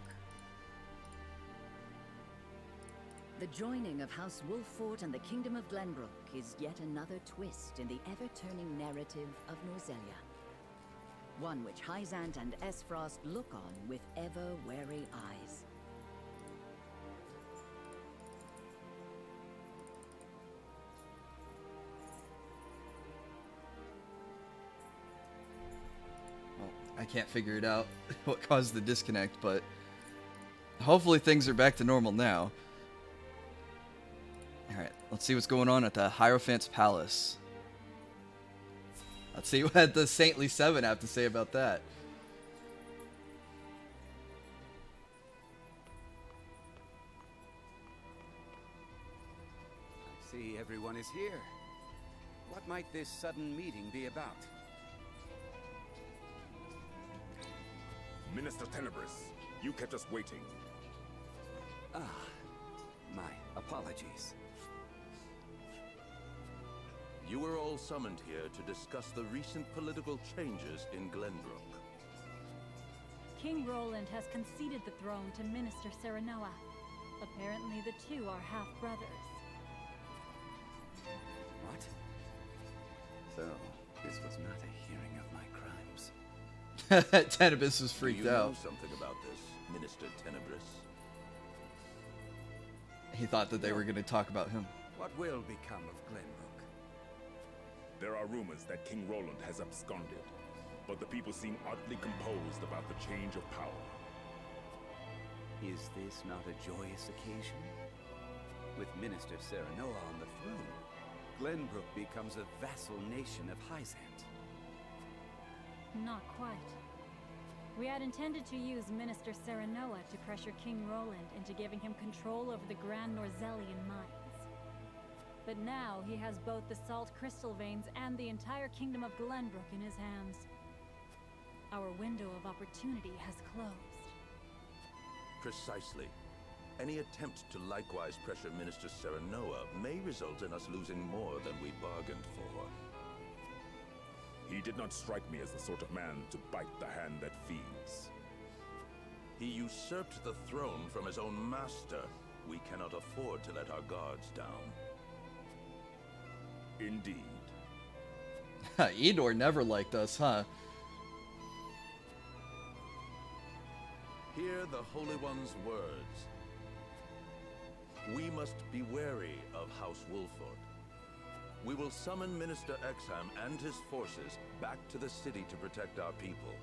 I: The joining of House Wolfford and the Kingdom of Glenbrook is yet another twist in the ever-turning narrative of Norzelia. One which Hyzant and Esfrost look on with ever-wary eyes.
A: Well, I can't figure it out what caused the disconnect, but hopefully things are back to normal now. Alright, let's see what's going on at the Hierophant's Palace. Let's see what the Saintly Seven have to say about that.
J: I see everyone is here. What might this sudden meeting be about?
K: Minister Tenebris, you kept us waiting.
J: Ah, my apologies.
L: You were all summoned here to discuss the recent political changes in Glenbrook.
E: King Roland has conceded the throne to Minister Serenoa. Apparently the two are half-brothers.
J: What? So, this was not a hearing of my crimes.
A: Tenebris was freaked
L: Do you
A: out.
L: know something about this, Minister Tenebris?
A: He thought that they were going to talk about him.
J: What will become of Glenbrook?
K: There are rumors that King Roland has absconded, but the people seem oddly composed about the change of power.
J: Is this not a joyous occasion? With Minister Serenoa on the throne, Glenbrook becomes a vassal nation of Hyzant.
E: Not quite. We had intended to use Minister Serenoa to pressure King Roland into giving him control over the Grand Norzelian mines. But now he has both the salt crystal veins and the entire kingdom of Glenbrook in his hands. Our window of opportunity has closed.
L: Precisely. Any attempt to likewise pressure Minister Serenoa may result in us losing more than we bargained for.
K: He did not strike me as the sort of man to bite the hand that feeds.
L: He usurped the throne from his own master. We cannot afford to let our guards down.
K: Indeed.
A: Edor never liked us, huh?
L: Hear the Holy One's words. We must be wary of House Wolfford. We will summon Minister Exham and his forces back to the city to protect our people.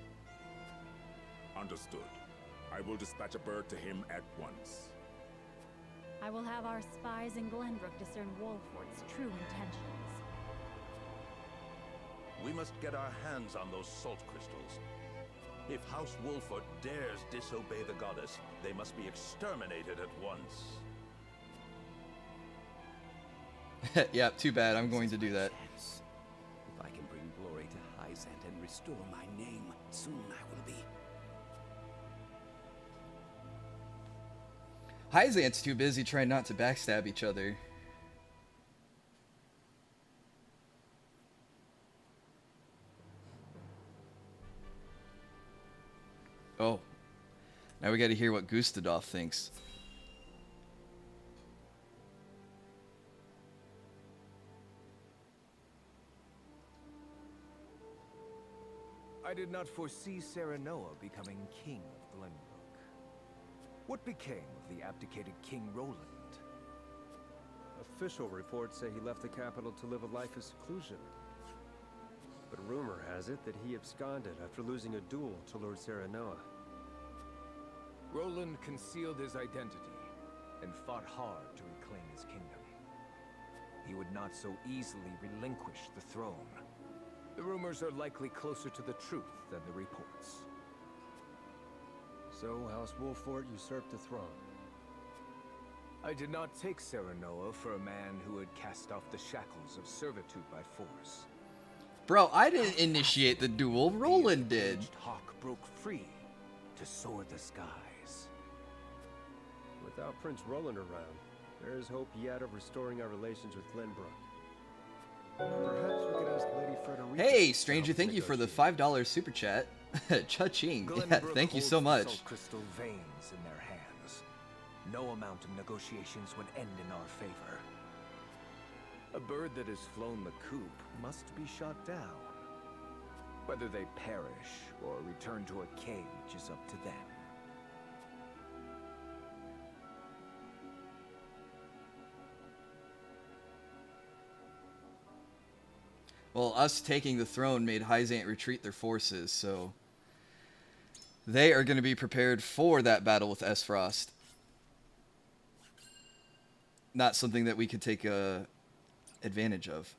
K: Understood. I will dispatch a bird to him at once.
E: I will have our spies in Glenbrook discern Wolfford's true intentions.
L: We must get our hands on those salt crystals. If House Wolfford dares disobey the goddess, they must be exterminated at once.
A: Yeah, too bad. I'm going to do that.
J: If I can bring glory to Hyzant and restore my name, soon I will be.
A: Hyzant's too busy trying not to backstab each other. Oh. Now we gotta hear what Gustadolf thinks.
M: I did not foresee Serenoa becoming king of Glenbrook. What became of the abdicated King Roland?
N: Official reports say he left the capital to live a life of seclusion. But rumor has it that he absconded after losing a duel to Lord Serenoa.
M: Roland concealed his identity and fought hard to reclaim his kingdom. He would not so easily relinquish the throne. The rumors are likely closer to the truth than the reports.
N: So House Wolfford usurped the throne.
M: I did not take Serenoa for a man who had cast off the shackles of servitude by force.
A: Bro, I didn't initiate the duel. Roland did.
M: Hawk broke free to soar the skies.
N: Without Prince Roland around, there is hope yet of restoring our relations with Glenbrook. Perhaps we could ask Lady Frederica.
A: Hey, stranger, thank you for the $5 super chat. Cha-ching. Yeah, thank you so much.
M: Salt crystal veins in their hands. No amount of negotiations would end in our favor. A bird that has flown the coop must be shot down. Whether they perish or return to a cage is up to them.
A: Well, us taking the throne made Hyzant retreat their forces, so they are going to be prepared for that battle with Esfrost. Not something that we could take advantage of.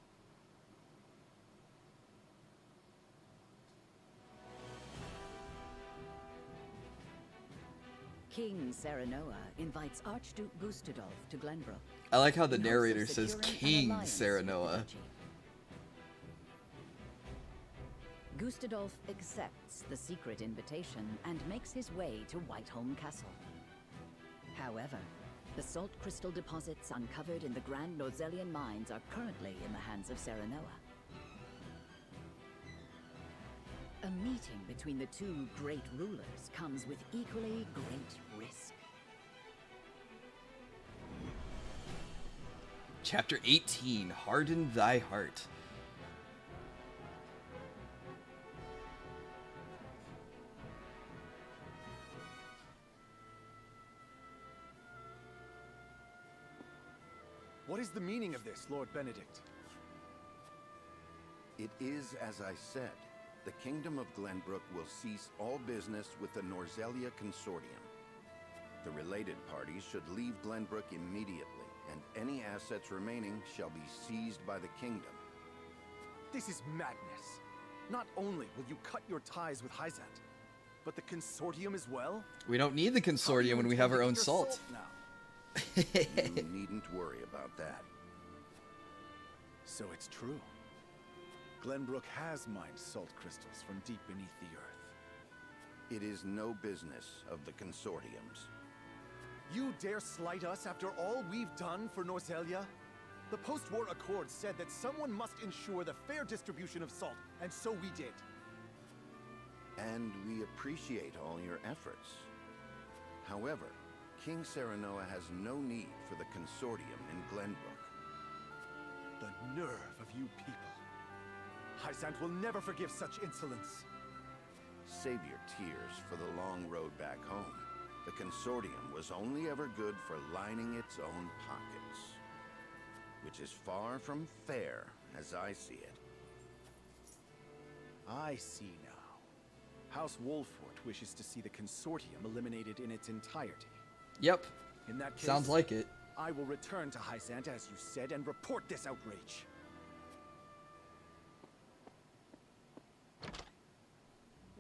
I: King Serenoa invites Archduke Gustadolf to Glenbrook.
A: I like how the
I: in hopes of
A: narrator says
I: securing an
A: King
I: alliance with the
A: Serenoa.
I: duchy. Gustadolf accepts the secret invitation and makes his way to Whiteholm Castle. However, the salt crystal deposits uncovered in the Grand Norzelian mines are currently in the hands of Serenoa. A meeting between the two great rulers comes with equally great risk.
A: Chapter 18, Harden Thy Heart.
B: What is the meaning of this, Lord Benedict?
D: It is as I said. The Kingdom of Glenbrook will cease all business with the Norzelia Consortium. The related parties should leave Glenbrook immediately, and any assets remaining shall be seized by the Kingdom.
B: This is madness. Not only will you cut your ties with Hyzant, but the Consortium as well?
A: We don't need the Consortium when we have our own salt.
B: Now.
D: You needn't worry about that.
B: So it's true. Glenbrook has mined salt crystals from deep beneath the earth.
D: It is no business of the Consortium's.
B: You dare slight us after all we've done for Norzelia? The post-war accord said that someone must ensure the fair distribution of salt, and so we did.
D: And we appreciate all your efforts. However, King Serenoa has no need for the Consortium in Glenbrook.
B: The nerve of you people. Hyzant will never forgive such insolence.
D: Save your tears for the long road back home. The Consortium was only ever good for lining its own pockets. Which is far from fair, as I see it.
B: I see now. House Wolfort wishes to see the Consortium eliminated in its entirety.
A: Yep.
B: In that case,
A: sounds like it.
B: I will return to Hyzant, as you said, and report this outrage.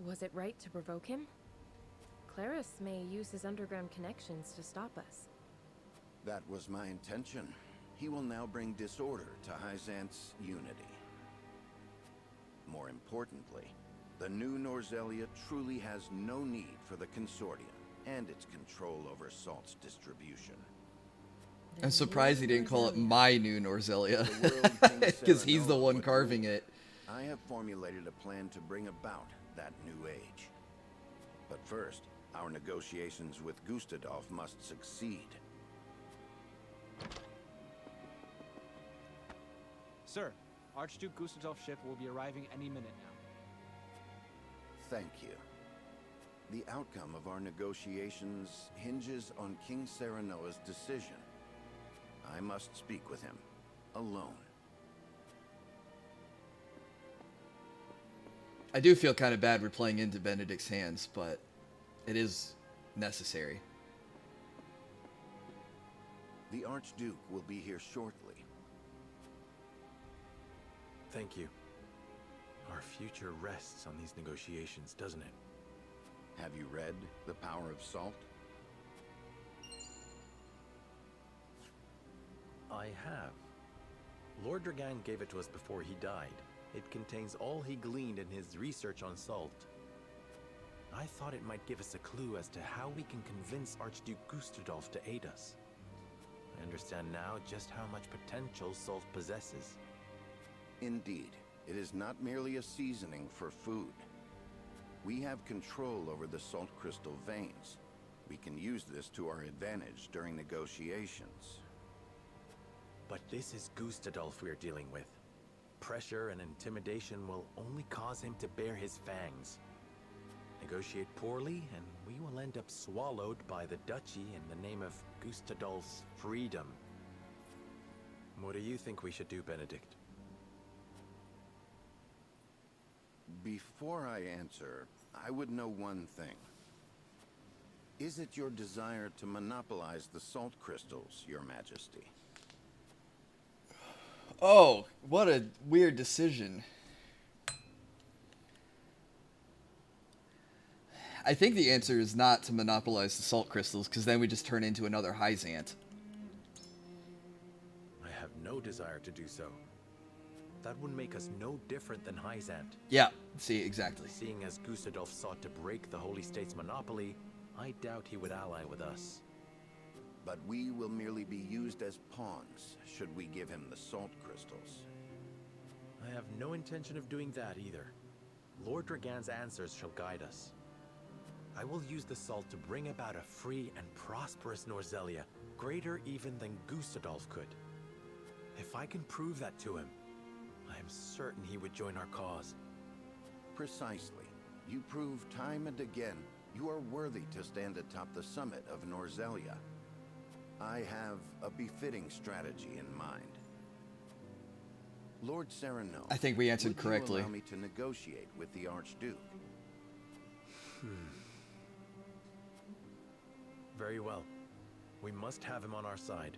C: Was it right to provoke him? Claris may use his underground connections to stop us.
D: That was my intention. He will now bring disorder to Hyzant's unity. More importantly, the new Norzelia truly has no need for the Consortium and its control over salt's distribution.
A: I'm surprised he didn't call it my new Norzelia, because he's the one carving it.
D: I have formulated a plan to bring about that new age. But first, our negotiations with Gustadolf must succeed.
O: Sir, Archduke Gustadolf's ship will be arriving any minute now.
D: Thank you. The outcome of our negotiations hinges on King Serenoa's decision. I must speak with him, alone.
A: I do feel kind of bad we're playing into Benedict's hands, but it is necessary.
D: The Archduke will be here shortly.
B: Thank you. Our future rests on these negotiations, doesn't it?
D: Have you read The Power of Salt?
B: I have. Lord Dragan gave it to us before he died. It contains all he gleaned in his research on salt. I thought it might give us a clue as to how we can convince Archduke Gustadolf to aid us. I understand now just how much potential salt possesses.
D: Indeed, it is not merely a seasoning for food. We have control over the salt crystal veins. We can use this to our advantage during negotiations.
B: But this is Gustadolf we're dealing with. Pressure and intimidation will only cause him to bare his fangs. Negotiate poorly, and we will end up swallowed by the duchy in the name of Gustadolf's freedom. What do you think we should do, Benedict?
D: Before I answer, I would know one thing. Is it your desire to monopolize the salt crystals, Your Majesty?
A: Oh, what a weird decision. I think the answer is not to monopolize the salt crystals, because then we just turn into another Hyzant.
B: I have no desire to do so. That would make us no different than Hyzant.
A: Yeah, see, exactly.
B: Seeing as Gustadolf sought to break the Holy State's monopoly, I doubt he would ally with us.
D: But we will merely be used as pawns, should we give him the salt crystals.
B: I have no intention of doing that either. Lord Dragan's answers shall guide us. I will use the salt to bring about a free and prosperous Norzelia, greater even than Gustadolf could. If I can prove that to him, I am certain he would join our cause.
D: Precisely. You prove time and again you are worthy to stand atop the summit of Norzelia. I have a befitting strategy in mind. Lord Sereno,
A: I think we answered correctly.
D: Would you allow me to negotiate with the Archduke?
B: Very well. We must have him on our side.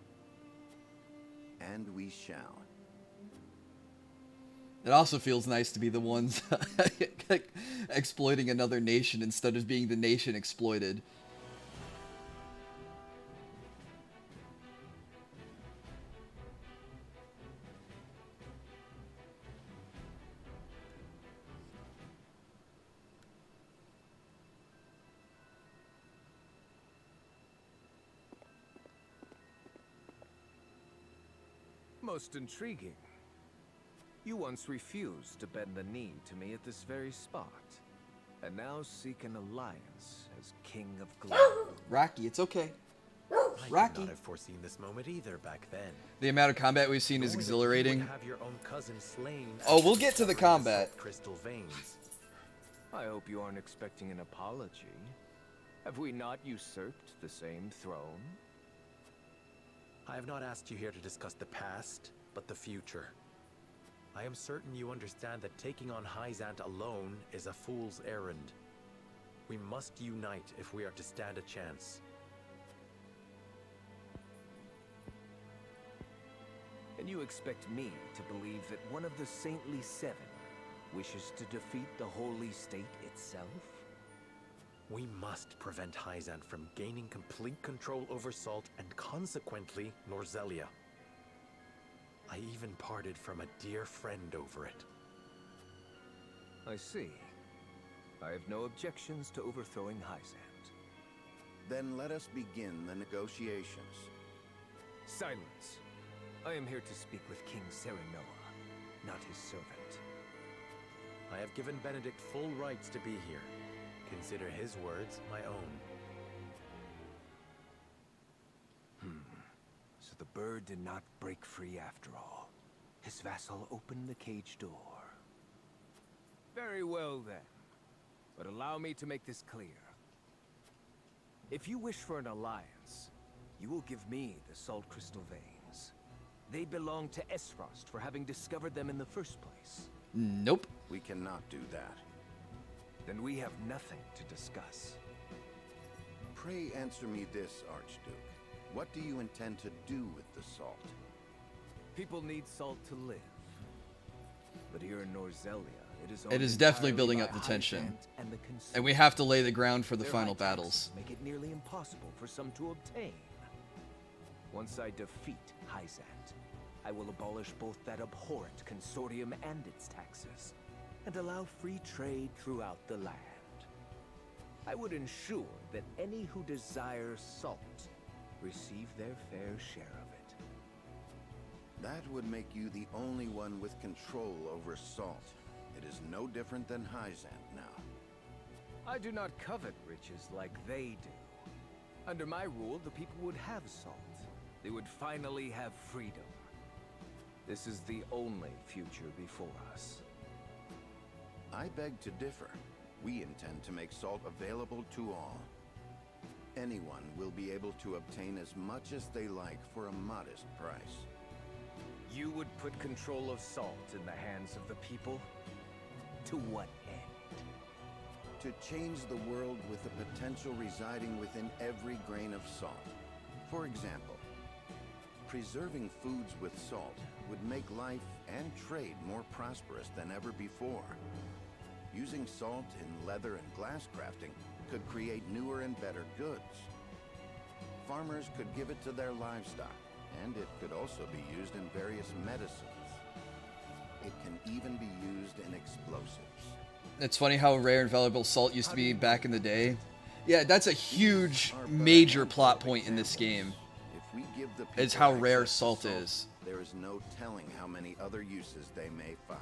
D: And we shall.
A: It also feels nice to be the ones exploiting another nation instead of being the nation exploited.
M: Most intriguing. You once refused to bend the knee to me at this very spot, and now seek an alliance as King of Gloom.
A: Rocky, it's okay.
B: I
A: Rocky.
B: could not have foreseen this moment either back then.
A: The amount of combat we've seen is
B: Knowing that
A: exhilarating.
B: you would have your own cousin slain
A: Oh,
B: as
A: we'll
B: you
A: get to the
B: discovered
A: combat.
B: salt crystal veins.
M: I hope you aren't expecting an apology. Have we not usurped the same throne?
B: I have not asked you here to discuss the past, but the future. I am certain you understand that taking on Hyzant alone is a fool's errand. We must unite if we are to stand a chance.
M: And you expect me to believe that one of the Saintly Seven wishes to defeat the Holy State itself?
B: We must prevent Hyzant from gaining complete control over Salt and consequently Norzelia. I even parted from a dear friend over it.
M: I see. I have no objections to overthrowing Hyzant.
D: Then let us begin the negotiations.
M: Silence. I am here to speak with King Serenoa, not his servant.
B: I have given Benedict full rights to be here. Consider his words my own.
M: So the bird did not break free after all. His vassal opened the cage door. Very well then. But allow me to make this clear. If you wish for an alliance, you will give me the salt crystal veins. They belong to Esfrost for having discovered them in the first place.
A: Nope.
D: We cannot do that.
M: Then we have nothing to discuss.
D: Pray answer me this, Archduke. What do you intend to do with the salt?
M: People need salt to live. But here in Norzelia,
A: It is definitely building up the tension. And we have to lay the ground for the final battles.
M: Make it nearly impossible for some to obtain. Once I defeat Hyzant, I will abolish both that abhorrent consortium and its taxes, and allow free trade throughout the land. I would ensure that any who desire salt receive their fair share of it.
D: That would make you the only one with control over salt. It is no different than Hyzant now.
M: I do not covet riches like they do. Under my rule, the people would have salt. They would finally have freedom. This is the only future before us.
D: I beg to differ. We intend to make salt available to all. Anyone will be able to obtain as much as they like for a modest price.
M: You would put control of salt in the hands of the people? To what end?
D: To change the world with the potential residing within every grain of salt. For example, preserving foods with salt would make life and trade more prosperous than ever before. Using salt in leather and glass crafting could create newer and better goods. Farmers could give it to their livestock, and it could also be used in various medicines. It can even be used in explosives.
A: It's funny how rare and valuable salt used to be back in the day. Yeah, that's a huge, major plot point in this game. It's how rare salt is.
D: There is no telling how many other uses they may find.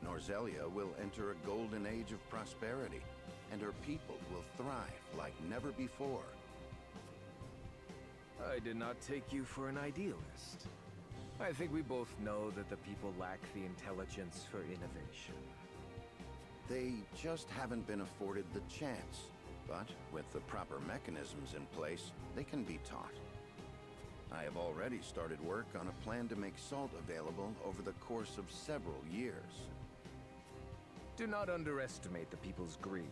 D: Norzelia will enter a golden age of prosperity, and her people will thrive like never before.
M: I did not take you for an idealist. I think we both know that the people lack the intelligence for innovation.
D: They just haven't been afforded the chance, but with the proper mechanisms in place, they can be taught. I have already started work on a plan to make salt available over the course of several years.
M: Do not underestimate the people's greed.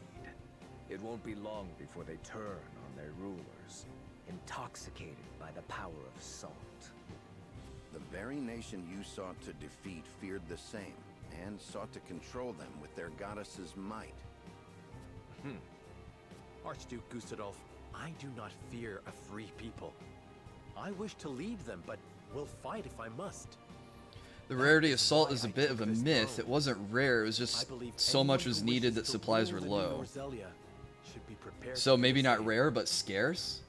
M: It won't be long before they turn on their rulers, intoxicated by the power of salt.
D: The very nation you sought to defeat feared the same, and sought to control them with their goddess's might.
B: Archduke Gustadolf, I do not fear a free people. I wish to lead them, but will fight if I must.
A: The rarity of salt is a bit of a myth. It wasn't rare, it was just so much was needed that supplies were low. So maybe not rare, but scarce?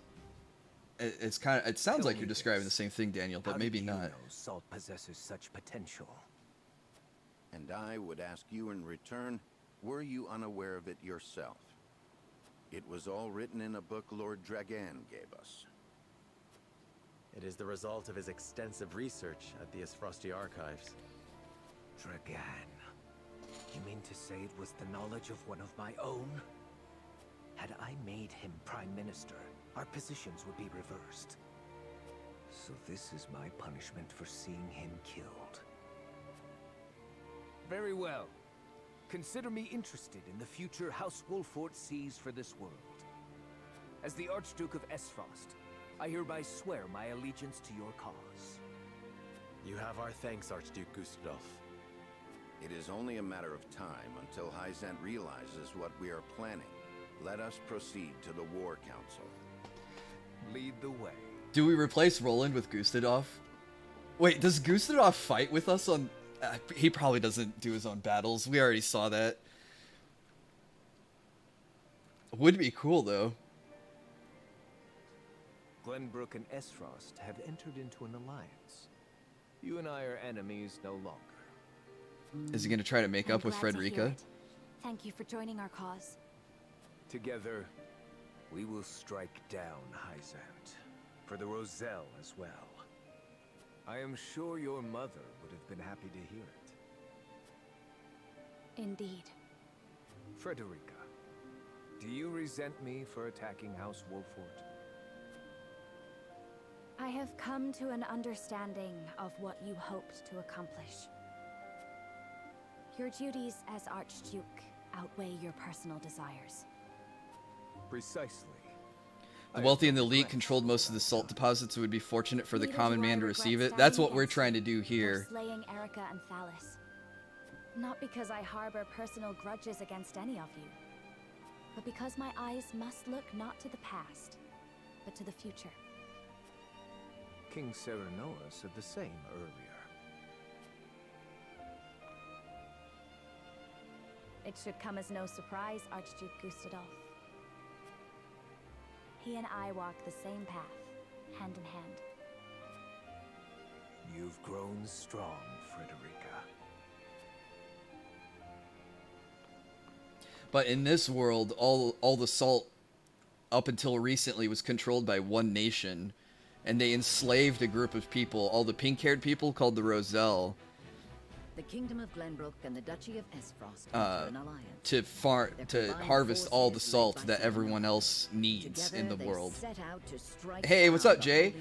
A: It's kind of, it sounds like you're describing the same thing, Daniel, but maybe not.
M: Salt possesses such potential.
D: And I would ask you in return, were you unaware of it yourself? It was all written in a book Lord Dragan gave us.
B: It is the result of his extensive research at the Frosty Archives.
M: Dragan. You mean to say it was the knowledge of one of my own? Had I made him Prime Minister, our positions would be reversed. So this is my punishment for seeing him killed. Very well. Consider me interested in the future House Wolfort sees for this world. As the Archduke of Esfrost, I hereby swear my allegiance to your cause.
B: You have our thanks, Archduke Gustadolf.
D: It is only a matter of time until Hyzant realizes what we are planning. Let us proceed to the War Council.
M: Lead the way.
A: Do we replace Roland with Gustadolf? Wait, does Gustadolf fight with us on... he probably doesn't do his own battles. We already saw that. Would be cool, though.
M: Glenbrook and Esfrost have entered into an alliance. You and I are enemies no longer.
A: Is he going to try to make up with Frederica?
H: Thank you for joining our cause.
M: Together, we will strike down Hyzant. For the Roselle as well. I am sure your mother would have been happy to hear it.
H: Indeed.
M: Frederica, do you resent me for attacking House Wolfort?
H: I have come to an understanding of what you hoped to accomplish. Your duties as Archduke outweigh your personal desires.
M: Precisely.
A: The wealthy and the elite controlled most of the salt deposits. It would be fortunate for the common man to receive it. That's what we're trying to do here.
H: Slaying Erica and Thalis. Not because I harbor personal grudges against any of you, but because my eyes must look not to the past, but to the future.
M: King Serenoa said the same earlier.
H: It should come as no surprise, Archduke Gustadolf. He and I walk the same path, hand in hand.
M: You've grown strong, Frederica.
A: But in this world, all the salt up until recently was controlled by one nation, and they enslaved a group of people, all the pink-haired people called the Roselle,
I: The Kingdom of Glenbrook and the Duchy of Esfrost enter an alliance.
A: to harvest all the salt that everyone else needs in the world. Hey, what's up, Jay?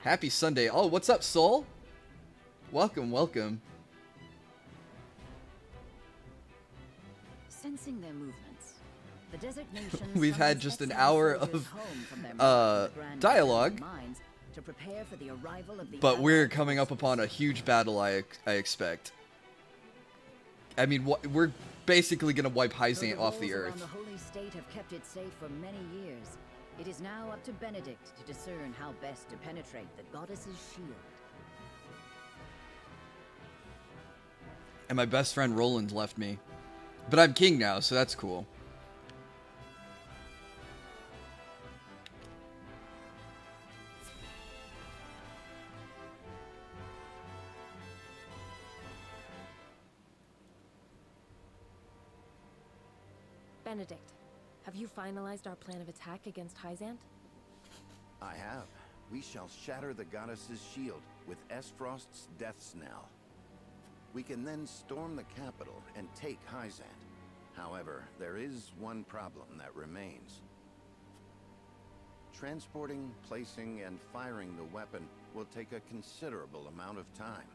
A: Happy Sunday. Oh, what's up, Soul? Welcome, welcome.
I: Sensing their movements, the desert nations
A: We've had just an hour of dialogue,
I: to prepare for the arrival of the
A: but we're coming up upon a huge battle, I expect. I mean, we're basically gonna wipe Hyzant off the earth.
I: The holy state have kept it safe for many years. It is now up to Benedict to discern how best to penetrate the goddess's shield.
A: And my best friend Roland left me. But I'm king now, so that's cool.
C: Benedict, have you finalized our plan of attack against Hyzant?
D: I have. We shall shatter the goddess's shield with Esfrost's death knell. We can then storm the capital and take Hyzant. However, there is one problem that remains. Transporting, placing, and firing the weapon will take a considerable amount of time.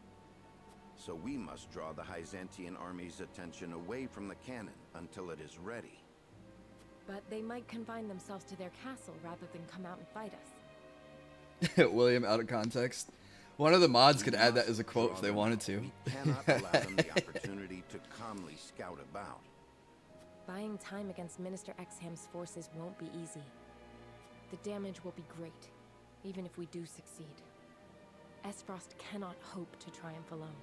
D: So we must draw the Hyzantian army's attention away from the cannon until it is ready.
C: But they might confine themselves to their castle rather than come out and fight us.
A: William, out of context. One of the mods could add that as a quote if they wanted to.
D: We cannot allow them the opportunity to calmly scout about.
C: Buying time against Minister Exham's forces won't be easy. The damage will be great, even if we do succeed. Esfrost cannot hope to triumph alone.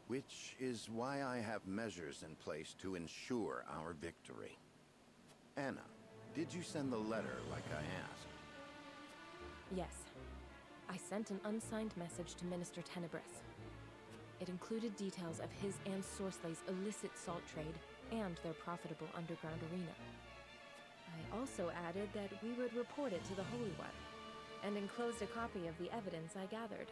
D: Which is why I have measures in place to ensure our victory. Anna, did you send the letter like I asked?
C: Yes. I sent an unsigned message to Minister Tenebris. It included details of his and Sorceley's illicit salt trade and their profitable underground arena. I also added that we would report it to the Holy One, and enclosed a copy of the evidence I gathered.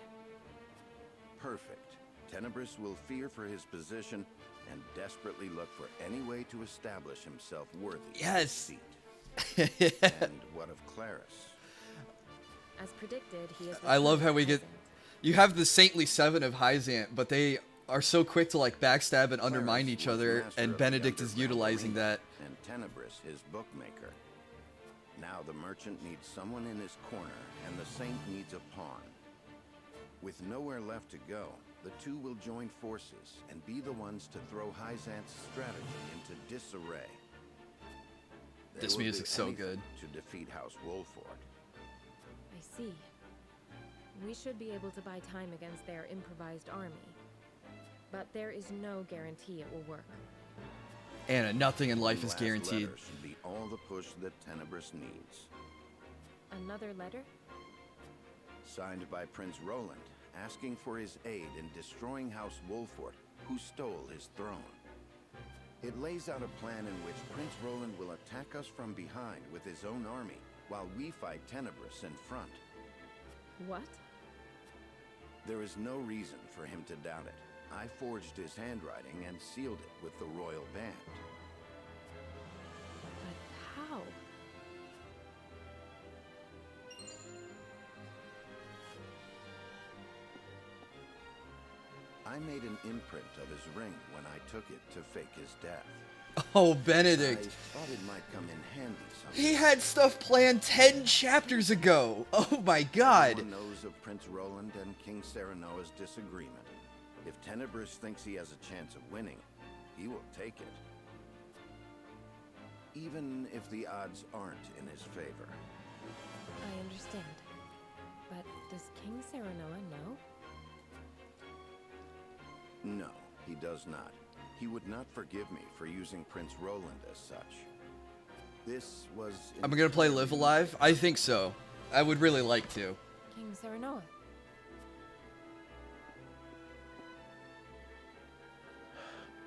D: Perfect. Tenebris will fear for his position and desperately look for any way to establish himself worthy of his seat. And what of Claris?
C: As predicted, he is...
A: I love how we get... You have the Saintly Seven of Hyzant, but they are so quick to like backstab and undermine each other, and Benedict is utilizing that.
D: And Tenebris, his bookmaker. Now the merchant needs someone in his corner, and the saint needs a pawn. With nowhere left to go, the two will join forces and be the ones to throw Hyzant's strategy into disarray.
A: This music's so good.
D: To defeat House Wolford.
C: I see. We should be able to buy time against their improvised army. But there is no guarantee it will work.
A: Anna, nothing in life is
D: Last
A: guaranteed.
D: letter should be all the push that Tenebris needs.
C: Another letter?
D: Signed by Prince Roland, asking for his aid in destroying House Wolford, who stole his throne. It lays out a plan in which Prince Roland will attack us from behind with his own army, while we fight Tenebris in front.
C: What?
D: There is no reason for him to doubt it. I forged his handwriting and sealed it with the royal band.
C: But how?
D: I made an imprint of his ring when I took it to fake his death.
A: Oh, Benedict.
D: I thought it might come in handy someday.
A: He had stuff planned 10 chapters ago. Oh my god.
D: Everyone knows of Prince Roland and King Serenoa's disagreement. If Tenebris thinks he has a chance of winning, he will take it. Even if the odds aren't in his favor.
C: I understand. But does King Serenoa know?
D: No, he does not. He would not forgive me for using Prince Roland as such. This was...
A: I'm gonna play Live Alive? I think so. I would really like to.
C: King Serenoa.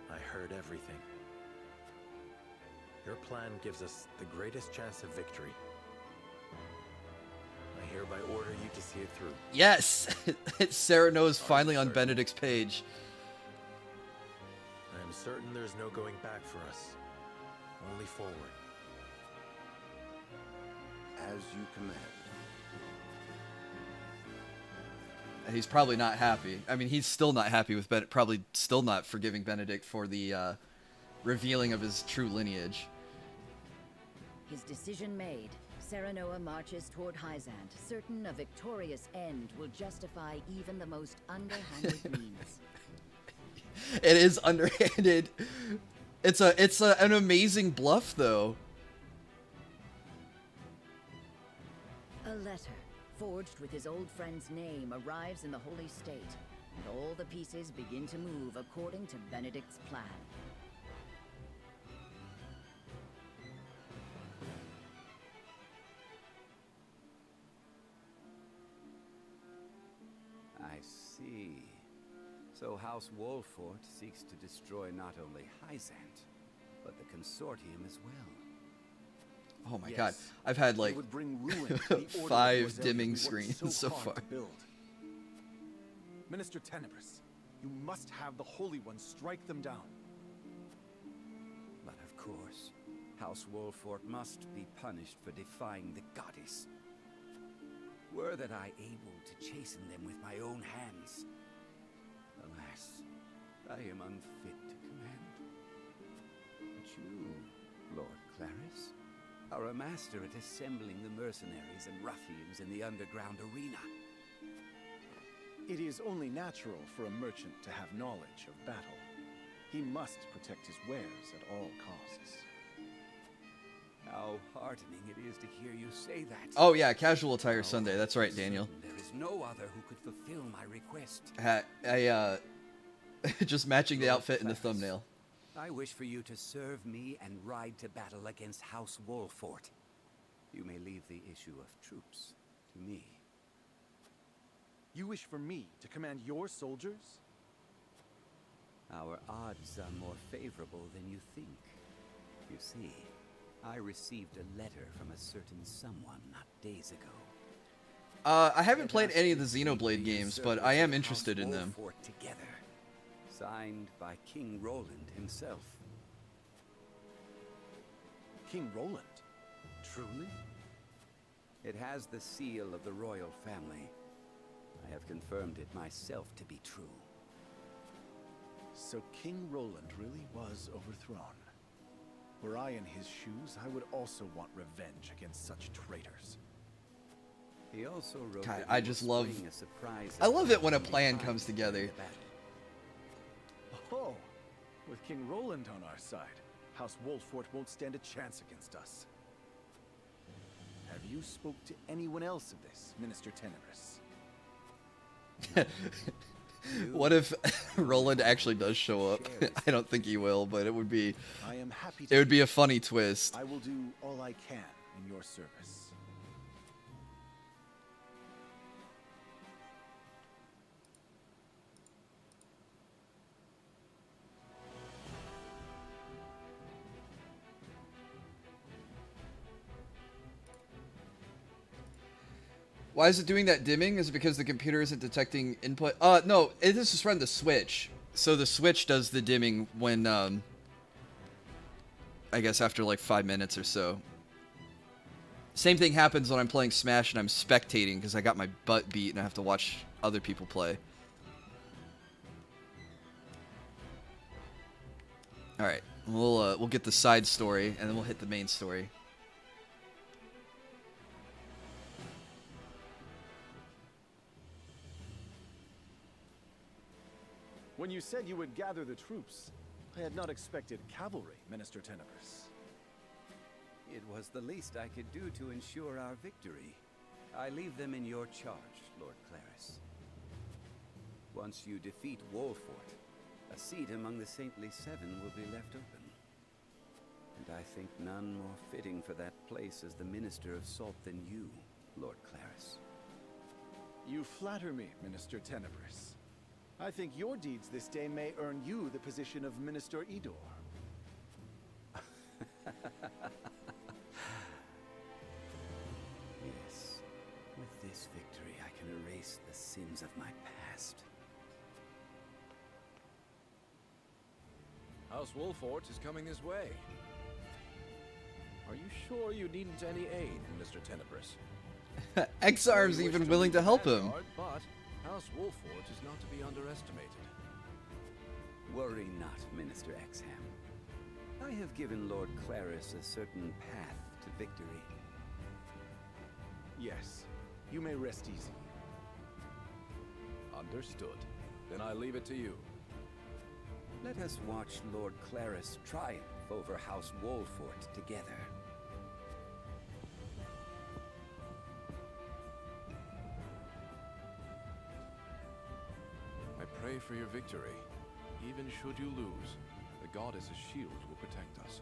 B: I heard everything. Your plan gives us the greatest chance of victory. I hereby order you to see it through.
A: Yes! Serenoa's finally on Benedict's page.
B: I am certain there's no going back for us. Only forward.
D: As you command.
A: He's probably not happy. I mean, he's still not happy with Benedict. Probably still not forgiving Benedict for the revealing of his true lineage.
I: His decision made, Serenoa marches toward Hyzant, certain a victorious end will justify even the most underhanded means.
A: It is underhanded. It's an amazing bluff, though.
I: A letter, forged with his old friend's name, arrives in the Holy State, and all the pieces begin to move according to Benedict's plan.
J: I see. So House Wolfort seeks to destroy not only Hyzant, but the consortium as well.
A: Oh my god. I've had like 5 dimming screens so far.
P: Minister Tenebris, you must have the Holy One strike them down.
J: But of course, House Wolfort must be punished for defying the goddess. Were that I able to chasten them with my own hands. Alas, I am unfit to command. But you, Lord Claris, are a master at assembling the mercenaries and ruffians in the underground arena.
P: It is only natural for a merchant to have knowledge of battle. He must protect his wares at all costs.
J: How heartening it is to hear you say that.
A: Oh yeah, casual attire Sunday. That's right, Daniel.
J: There is no other who could fulfill my request.
A: Just matching the outfit in the thumbnail.
J: I wish for you to serve me and ride to battle against House Wolfort. You may leave the issue of troops to me.
P: You wish for me to command your soldiers?
J: Our odds are more favorable than you think. You see, I received a letter from a certain someone not days ago.
A: I haven't played any of the Xenoblade games, but I am interested in them.
J: Together, signed by King Roland himself.
P: King Roland? Truly?
J: It has the seal of the royal family. I have confirmed it myself to be true.
P: So King Roland really was overthrown. Were I in his shoes, I would also want revenge against such traitors.
J: He also wrote
A: God,
J: that
A: I
J: he
A: just
J: will
A: love...
J: spring a surprise
A: I love it when a
J: attack
A: plan
J: in the
A: comes together.
P: Oh, with King Roland on our side, House Wolfort won't stand a chance against us. Have you spoke to anyone else of this, Minister Tenebris?
A: What if Roland actually does show up? I don't think he will, but it would be...
P: I am happy
A: it would be a funny twist.
P: I will do all I can in your service.
A: Why is it doing that dimming? Is it because the computer isn't detecting input? No, it is just running the Switch. So the Switch does the dimming when, I guess after like 5 minutes or so. Same thing happens when I'm playing Smash and I'm spectating because I got my butt beat and I have to watch other people play. Alright, we'll get the side story and then we'll hit the main story.
P: When you said you would gather the troops, I had not expected cavalry, Minister Tenebris.
J: It was the least I could do to ensure our victory. I leave them in your charge, Lord Claris. Once you defeat Wolfort, a seat among the Saintly Seven will be left open. And I think none more fitting for that place as the Minister of Salt than you, Lord Claris.
P: You flatter me, Minister Tenebris. I think your deeds this day may earn you the position of Minister Idor.
J: Yes. With this victory, I can erase the sins of my past.
Q: House Wolfort is coming this way. Are you sure you needn't any aid, Mr. Tenebris?
A: X-Arm's even willing to help him.
Q: But House Wolfort is not to be underestimated.
J: Worry not, Minister Exham. I have given Lord Claris a certain path to victory.
P: Yes, you may rest easy.
Q: Understood. Then I leave it to you.
J: Let us watch Lord Claris triumph over House Wolfort together.
Q: I pray for your victory. Even should you lose, the goddess's shield will protect us.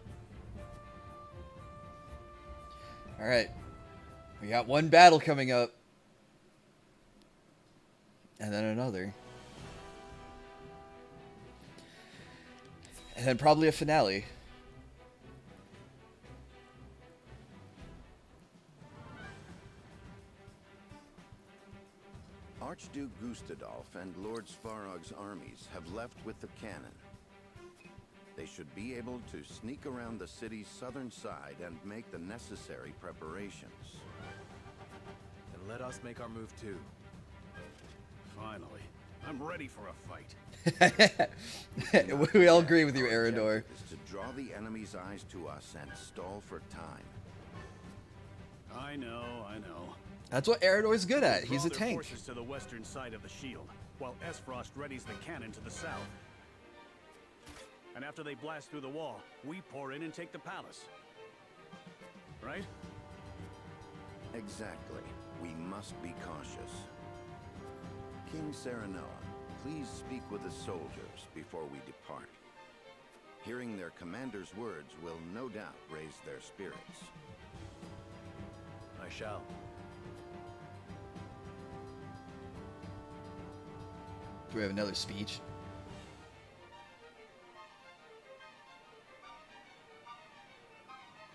A: Alright. We got one battle coming up. And then another. And then probably a finale.
D: Archduke Gustadolf and Lord Svarog's armies have left with the cannon. They should be able to sneak around the city's southern side and make the necessary preparations.
B: Then let us make our move too.
F: Finally, I'm ready for a fight.
A: We all agree with you, Arador.
D: Is to draw the enemy's eyes to us and stall for time.
F: I know.
A: That's what Arador's good at. He's a
F: Draw their
A: tank.
F: forces to the western side of the shield, while Esfrost readies the cannon to the south. And after they blast through the wall, we pour in and take the palace. Right?
D: Exactly. We must be cautious. King Serenoa, please speak with the soldiers before we depart. Hearing their commander's words will no doubt raise their spirits.
B: I shall.
A: Do we have another speech?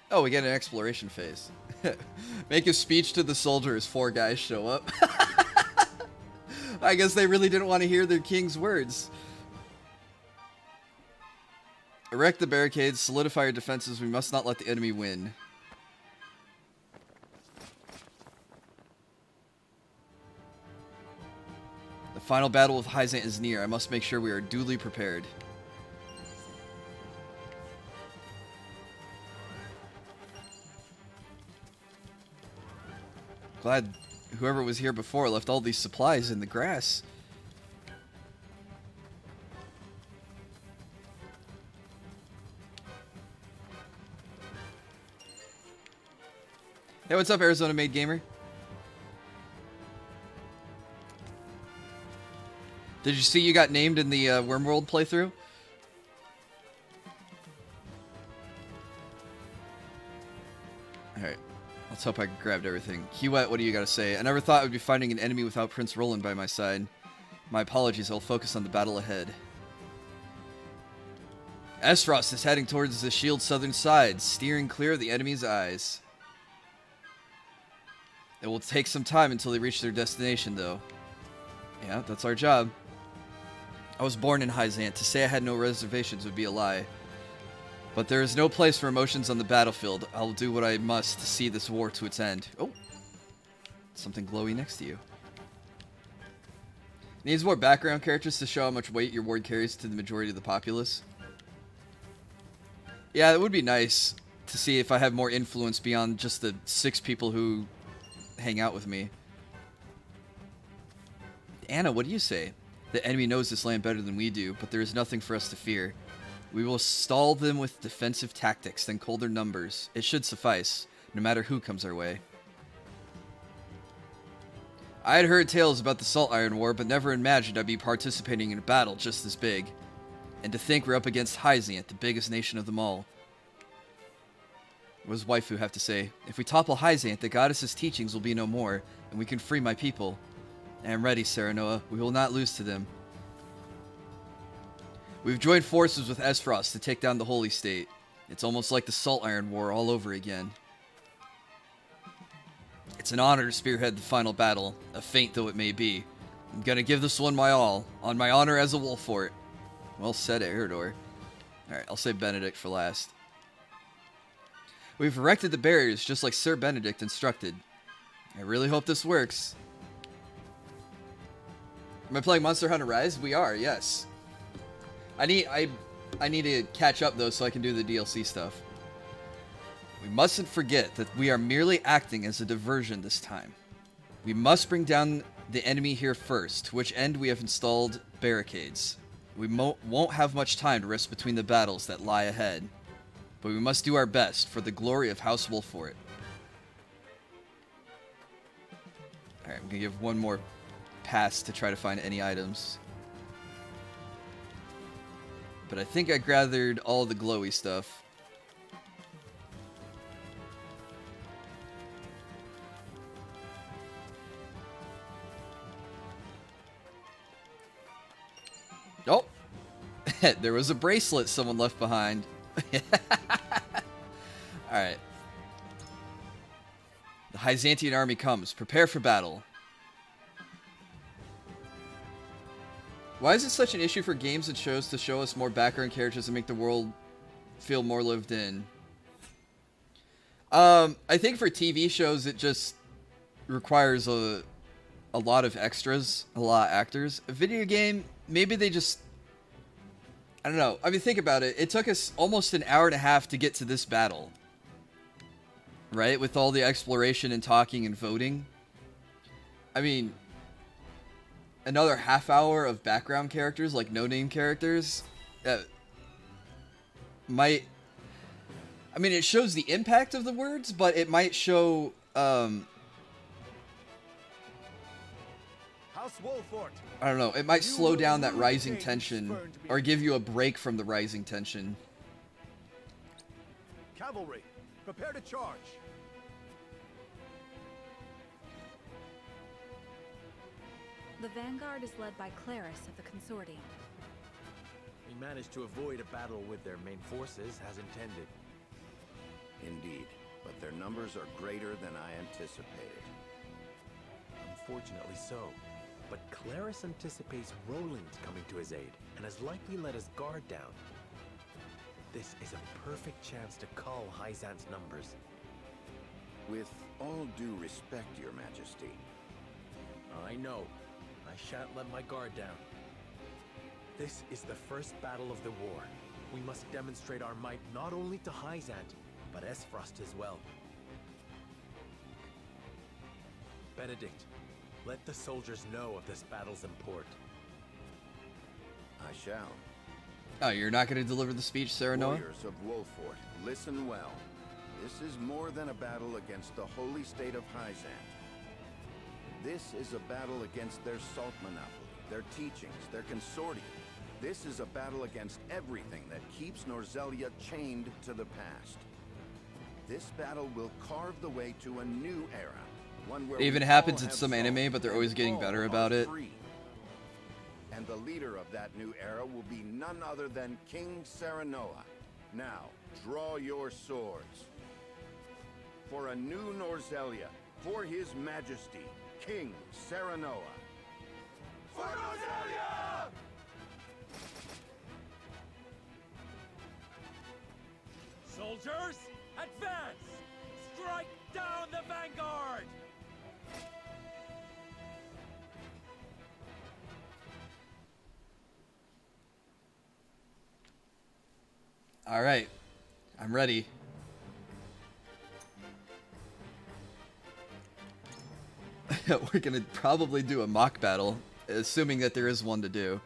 A: Oh, we get an exploration phase. Make a speech to the soldiers. 4 guys show up. I guess they really didn't want to hear their king's words. Erect the barricades, solidify our defenses. We must not let the enemy win. The final battle with Hyzant is near. I must make sure we are duly prepared. Glad whoever was here before left all these supplies in the grass. Hey, what's up, Arizona Made Gamer? Did you see you got named in the Wormworld playthrough? Alright. Let's hope I grabbed everything. Hewett, what do you got to say? I never thought I would be fighting an enemy without Prince Roland by my side. My apologies, I'll focus on the battle ahead. Esfrost is heading towards the shield's southern side, steering clear of the enemy's eyes. It will take some time until they reach their destination, though. Yeah, that's our job. I was born in Hyzant. To say I had no reservations would be a lie. But there is no place for emotions on the battlefield. I'll do what I must to see this war to its end. Oh. Something glowy next to you. Needs more background characters to show how much weight your ward carries to the majority of the populace. Yeah, it would be nice to see if I have more influence beyond just the 6 people who hang out with me. Anna, what do you say? The enemy knows this land better than we do, but there is nothing for us to fear. We will stall them with defensive tactics, then cull their numbers. It should suffice, no matter who comes our way. I had heard tales about the Salt Iron War, but never imagined I'd be participating in a battle just this big. And to think we're up against Hyzant, the biggest nation of them all. What does Waifu have to say? If we topple Hyzant, the goddess's teachings will be no more, and we can free my people. I am ready, Serenoa. We will not lose to them. We've joined forces with Esfrost to take down the Holy State. It's almost like the Salt Iron War all over again. It's an honor to spearhead the final battle, a feint though it may be. I'm gonna give this one my all, on my honor as a Wolfort. Well said, Eridor. Alright, I'll say Benedict for last. We've erected the barriers just like Sir Benedict instructed. I really hope this works. Am I playing Monster Hunter Rise? We are, yes. I need to catch up though so I can do the DLC stuff. We mustn't forget that we are merely acting as a diversion this time. We must bring down the enemy here first, to which end we have installed barricades. We won't have much time to rest between the battles that lie ahead, but we must do our best for the glory of House Wolfort. Alright, I'm gonna give one more pass to try to find any items. But I think I gathered all the glowy stuff. Oh! There was a bracelet someone left behind. Alright. The Byzantine army comes. Prepare for battle. Why is it such an issue for games and shows to show us more background characters and make the world feel more lived in? I think for TV shows it just requires a lot of extras, a lot of actors. A video game, maybe they just... I don't know. I mean, think about it. It took us almost an hour and a half to get to this battle. Right? With all the exploration and talking and voting. I mean... Another half hour of background characters, like no-name characters, might... I mean, it shows the impact of the words, but it might show,
F: House Wolfort.
A: I don't know, it might slow down that rising tension, or give you a break from the rising tension.
F: Cavalry, prepare to charge.
H: The vanguard is led by Claris of the Consortium.
B: We managed to avoid a battle with their main forces as intended.
D: Indeed, but their numbers are greater than I anticipated.
B: Unfortunately so. But Claris anticipates Roland coming to his aid, and has likely let his guard down. This is a perfect chance to cull Hyzant's numbers.
D: With all due respect, Your Majesty.
B: I know. I shan't let my guard down. This is the first battle of the war. We must demonstrate our might not only to Hyzant, but Esfrost as well. Benedict, let the soldiers know of this battle's import.
D: I shall.
A: Oh, you're not going to deliver the speech, Serenoa?
D: Warriors of Wolfort, listen well. This is more than a battle against the holy state of Hyzant. This is a battle against their salt monopoly, their teachings, their consortium. This is a battle against everything that keeps Norzelia chained to the past. This battle will carve the way to a new era, one where
A: It even
D: we
A: happens
D: all
A: in
D: have
A: some
D: salt
A: anime, but they're always
D: and
A: getting
D: all
A: better
D: are
A: about it.
D: free. And the leader of that new era will be none other than King Serenoa. Now, draw your swords. For a new Norzelia, for His Majesty, King Serenoa. For Norzelia!
B: Soldiers, advance! Strike down the vanguard!
A: Alright. I'm ready. We're gonna probably do a mock battle, assuming that there is one to do.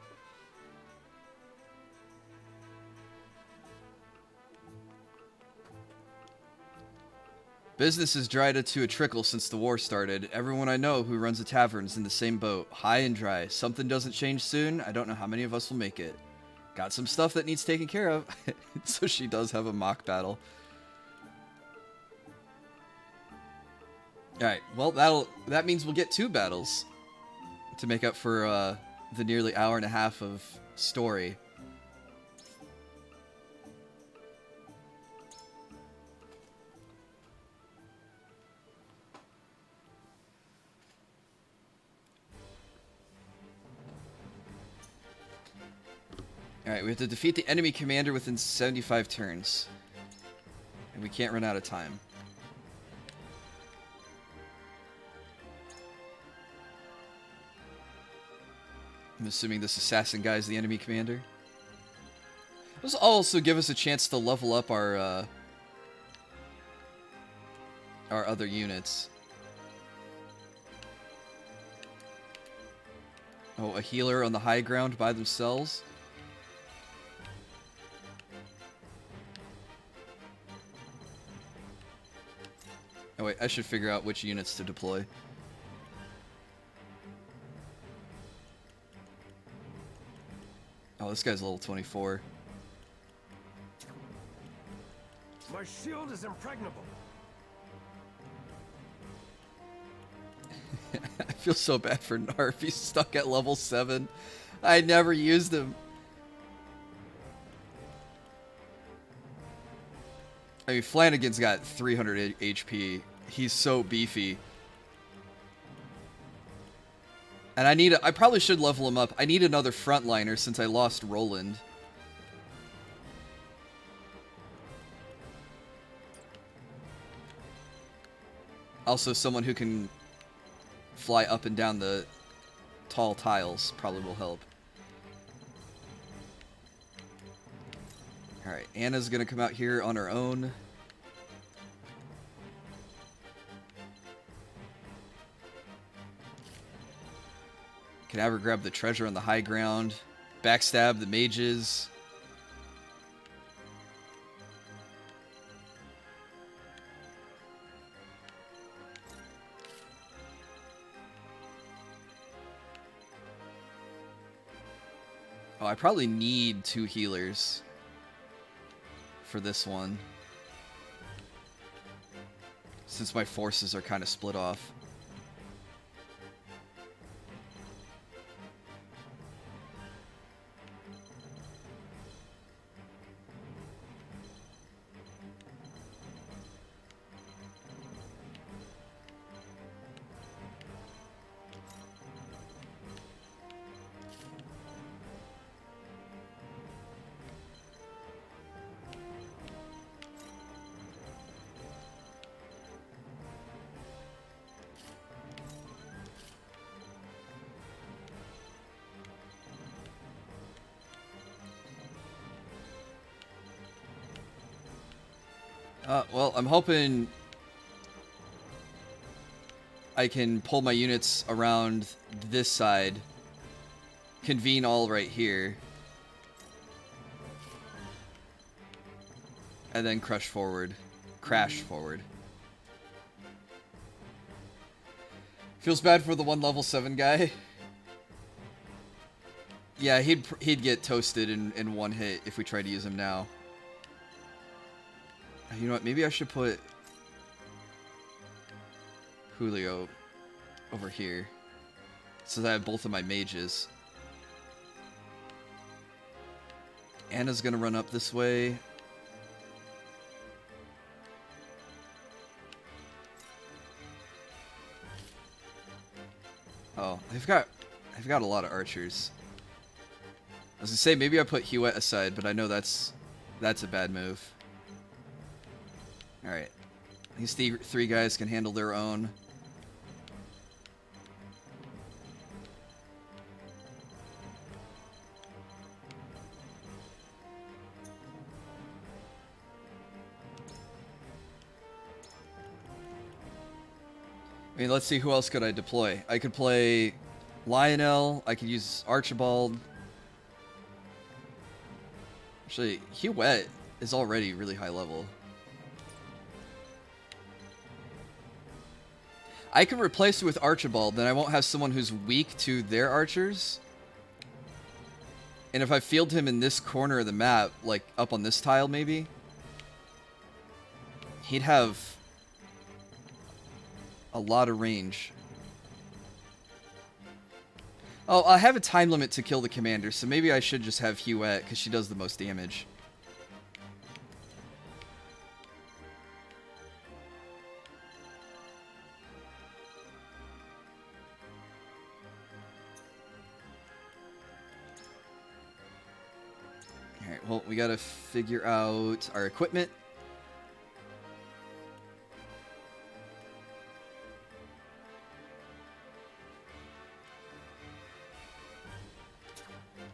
A: Business has dried to a trickle since the war started. Everyone I know who runs a tavern is in the same boat, high and dry. Something doesn't change soon, I don't know how many of us will make it. Got some stuff that needs taken care of. So she does have a mock battle. Alright, well that means we'll get 2 battles. to make up for the nearly hour and a half of story. Alright, we have to defeat the enemy commander within 75 turns. And we can't run out of time. I'm assuming this assassin guy is the enemy commander. This will also give us a chance to level up our other units. Oh, a healer on the high ground by themselves. Oh wait, I should figure out which units to deploy. Oh, this guy's level 24.
N: My shield is impregnable.
A: I feel so bad for Narf. He's stuck at level 7. I never used him. I mean, Flanagan's got 300 HP. He's so beefy. And I probably should level him up. I need another frontliner since I lost Roland. Also, someone who can fly up and down the tall tiles probably will help. Alright, Anna's gonna come out here on her own. Can have her grab the treasure on the high ground. Backstab the mages. Oh, I probably need 2 healers for this one, since my forces are kind of split off. Well, I'm hoping I can pull my units around this side, convene all right here, and then crash forward. Feels bad for the one level 7 guy. Yeah, he'd get toasted in one hit if we tried to use him now. You know what, maybe I should put Julio over here, so that I have both of my mages. Anna's gonna run up this way. Oh, they've got a lot of archers. I was gonna say maybe I put Huette aside, but I know that's a bad move. Alright. These 3 guys can handle their own. I mean, let's see, who else could I deploy? I could play Lionel. I could use Archibald. Actually, Huette is already really high level. I can replace it with Archibald, then I won't have someone who's weak to their archers. And if I field him in this corner of the map, like up on this tile maybe, he'd have a lot of range. Oh, I have a time limit to kill the commander, so maybe I should just have Huette, because she does the most damage. Alright, well, we gotta figure out our equipment.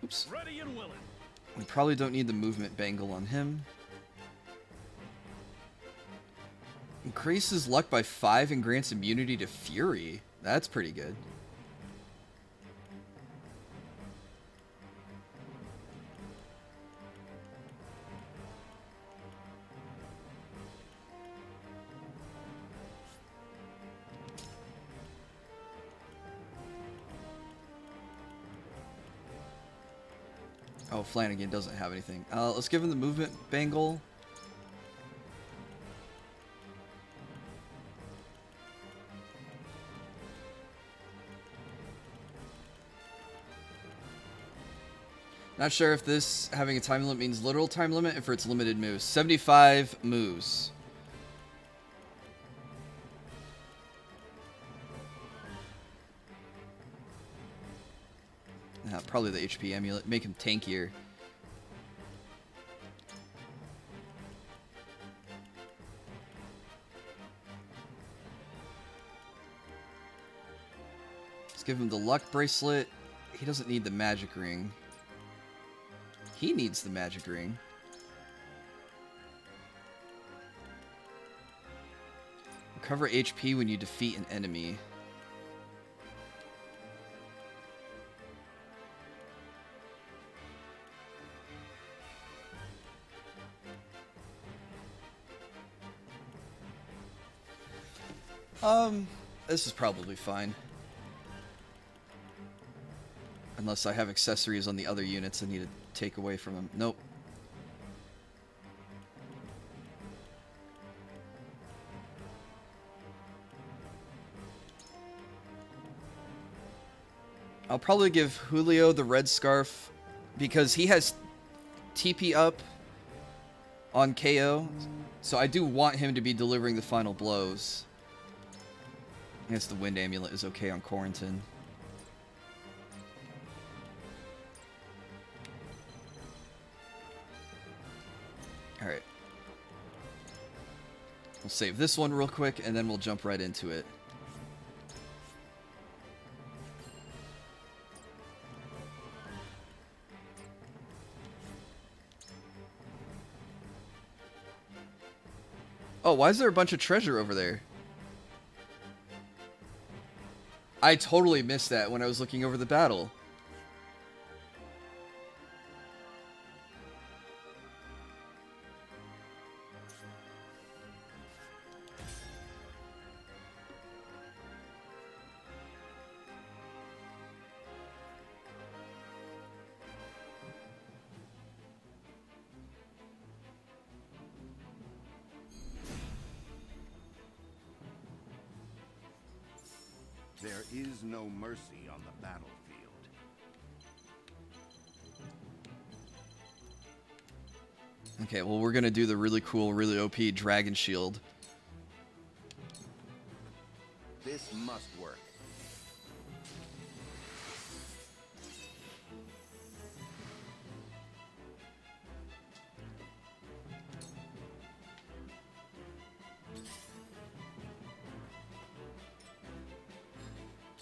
A: Oops.
F: Ready and willing.
A: We probably don't need the movement bangle on him. Increases luck by 5 and grants immunity to fury. That's pretty good. Oh, Flanagan doesn't have anything. Let's give him the movement bangle. Not sure if this having a time limit means literal time limit, if it's limited moves. 75 moves. Probably the HP amulet. Make him tankier. Let's give him the luck bracelet. He doesn't need the magic ring. He needs the magic ring. Recover HP when you defeat an enemy. This is probably fine. Unless I have accessories on the other units I need to take away from him. Nope. I'll probably give Julio the red scarf because he has TP up on KO. So I do want him to be delivering the final blows. I guess the wind amulet is okay on Quarantine. Alright. We'll save this one real quick, and then we'll jump right into it. Oh, why is there a bunch of treasure over there? I totally missed that when I was looking over the battle.
D: There is no mercy on the battlefield.
A: Okay, well, we're gonna do the really cool, really OP Dragon Shield.
D: This must work.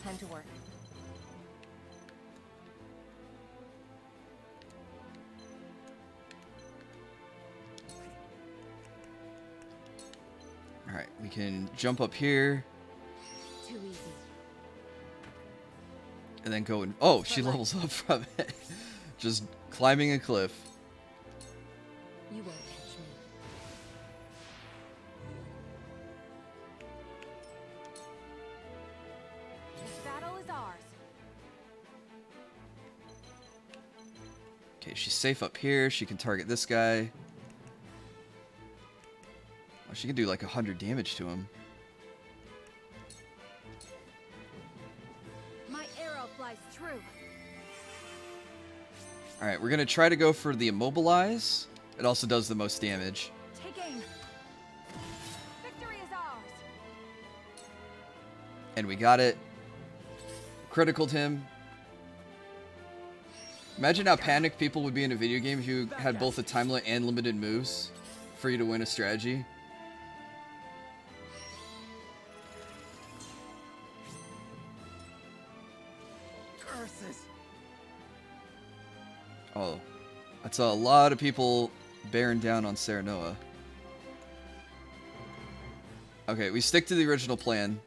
C: Time to work.
A: Alright, we can jump up here.
C: Too easy.
A: And then go and... Oh, she levels up from it. Just climbing a cliff.
C: You won't catch me.
H: This battle is ours.
A: Okay, she's safe up here. She can target this guy. Oh, she can do like 100 damage to him.
H: My arrow flies true.
A: Alright, we're going to try to go for the immobilize. It also does the most damage.
H: Take aim. Victory is ours.
A: And we got it. Criticaled him. Imagine how panicked people would be in a video game if you had both a time limit and limited moves for you to win a strategy.
G: Curses.
A: Oh, that's a lot of people bearing down on Serenoa. Okay, we stick to the original plan.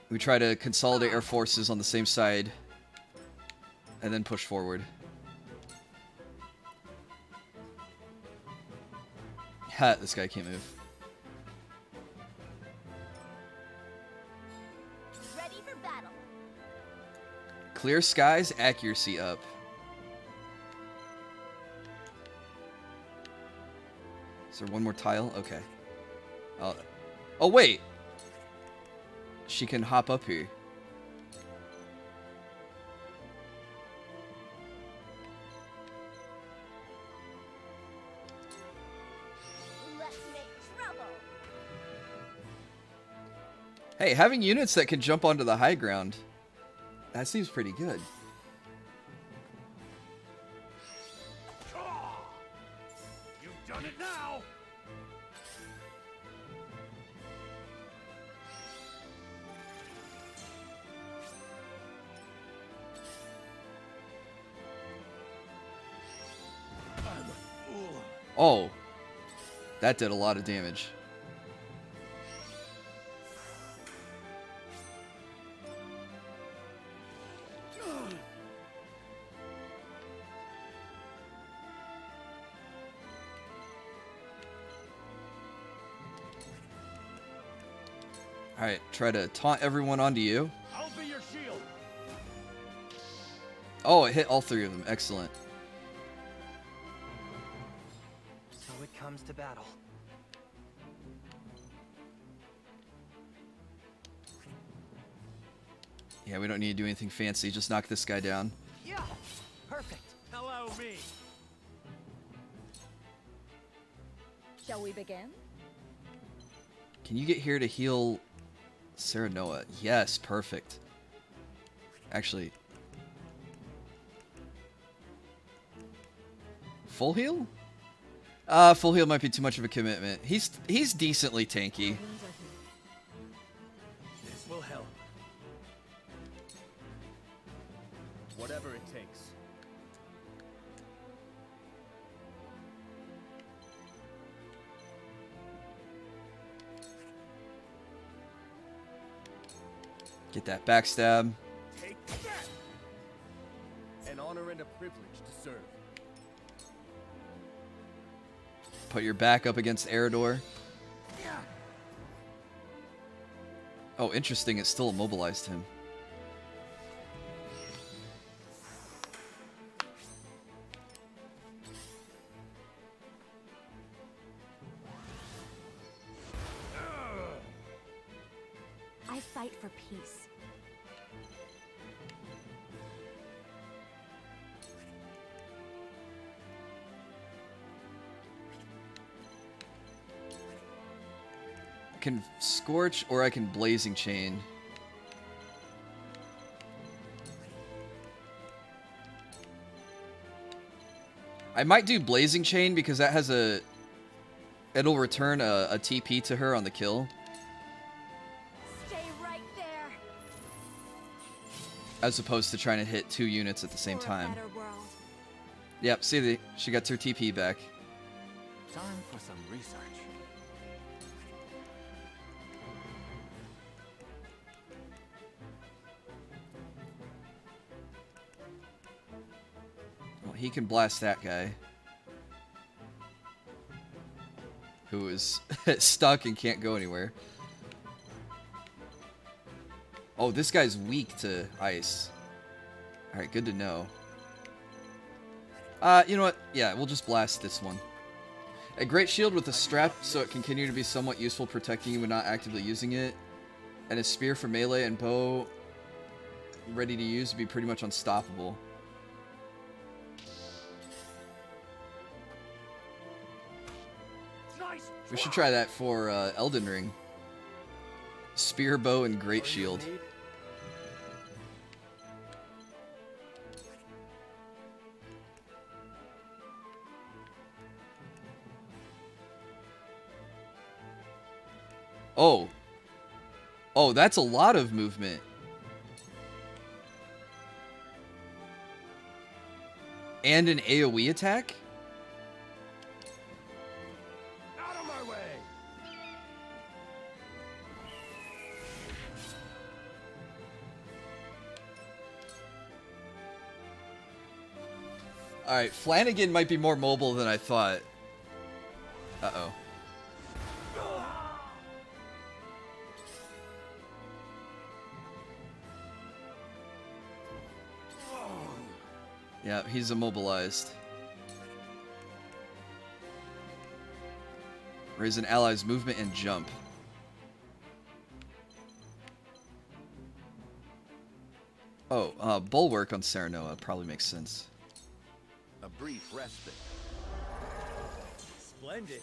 A: We try to consolidate our forces on the same side and then push forward. Ha, this guy can't move.
H: Ready for battle.
A: Clear skies, accuracy up. Is there one more tile? Okay. Oh, wait! She can hop up here.
H: Let's make trouble.
A: Hey, having units that can jump onto the high ground, that seems pretty good.
F: You've done it now!
A: Oh, that did a lot of damage. Alright, try to taunt everyone onto you.
F: I'll be your shield.
A: Oh, it hit all three of them. Excellent.
G: So it comes to battle.
A: Yeah, we don't need to do anything fancy. Just knock this guy down.
G: Yeah, perfect.
F: Hello, me.
H: Shall we begin?
A: Can you get here to heal Serenoa? Yes, perfect. Actually, full heal? Full heal might be too much of a commitment. He's decently tanky.
G: This will help. Whatever it takes.
A: Get that backstab.
G: Take that! An honor and a privilege to serve.
A: Put your back up against Eridor. Oh, interesting. It still immobilized him.
H: I fight for peace.
A: I can Scorch or I can Blazing Chain. I might do Blazing Chain because that has a... It'll return a TP to her on the kill.
H: Stay right there.
A: As opposed to trying to hit 2 units at the same
H: For a
A: time.
H: better world.
A: Yep, see, she got her TP back.
B: Time for some research.
A: Well, he can blast that guy. Who is stuck and can't go anywhere. Oh, this guy's weak to ice. Alright, good to know. You know what? Yeah, we'll just blast this one. A great shield with a strap so it can continue to be somewhat useful protecting you when not actively using it. And a spear for melee and bow ready to use would be pretty much unstoppable. We should try that for Elden Ring. Spear, bow, and great shield. Oh. Oh, that's a lot of movement. And an AoE attack?
L: Out of my way!
A: Alright, Flanagan might be more mobile than I thought. Uh-oh. Yeah, he's immobilized. Raise an ally's movement and jump. Oh, Bulwark on Serenoa probably makes sense.
L: A brief respite.
G: Splendid.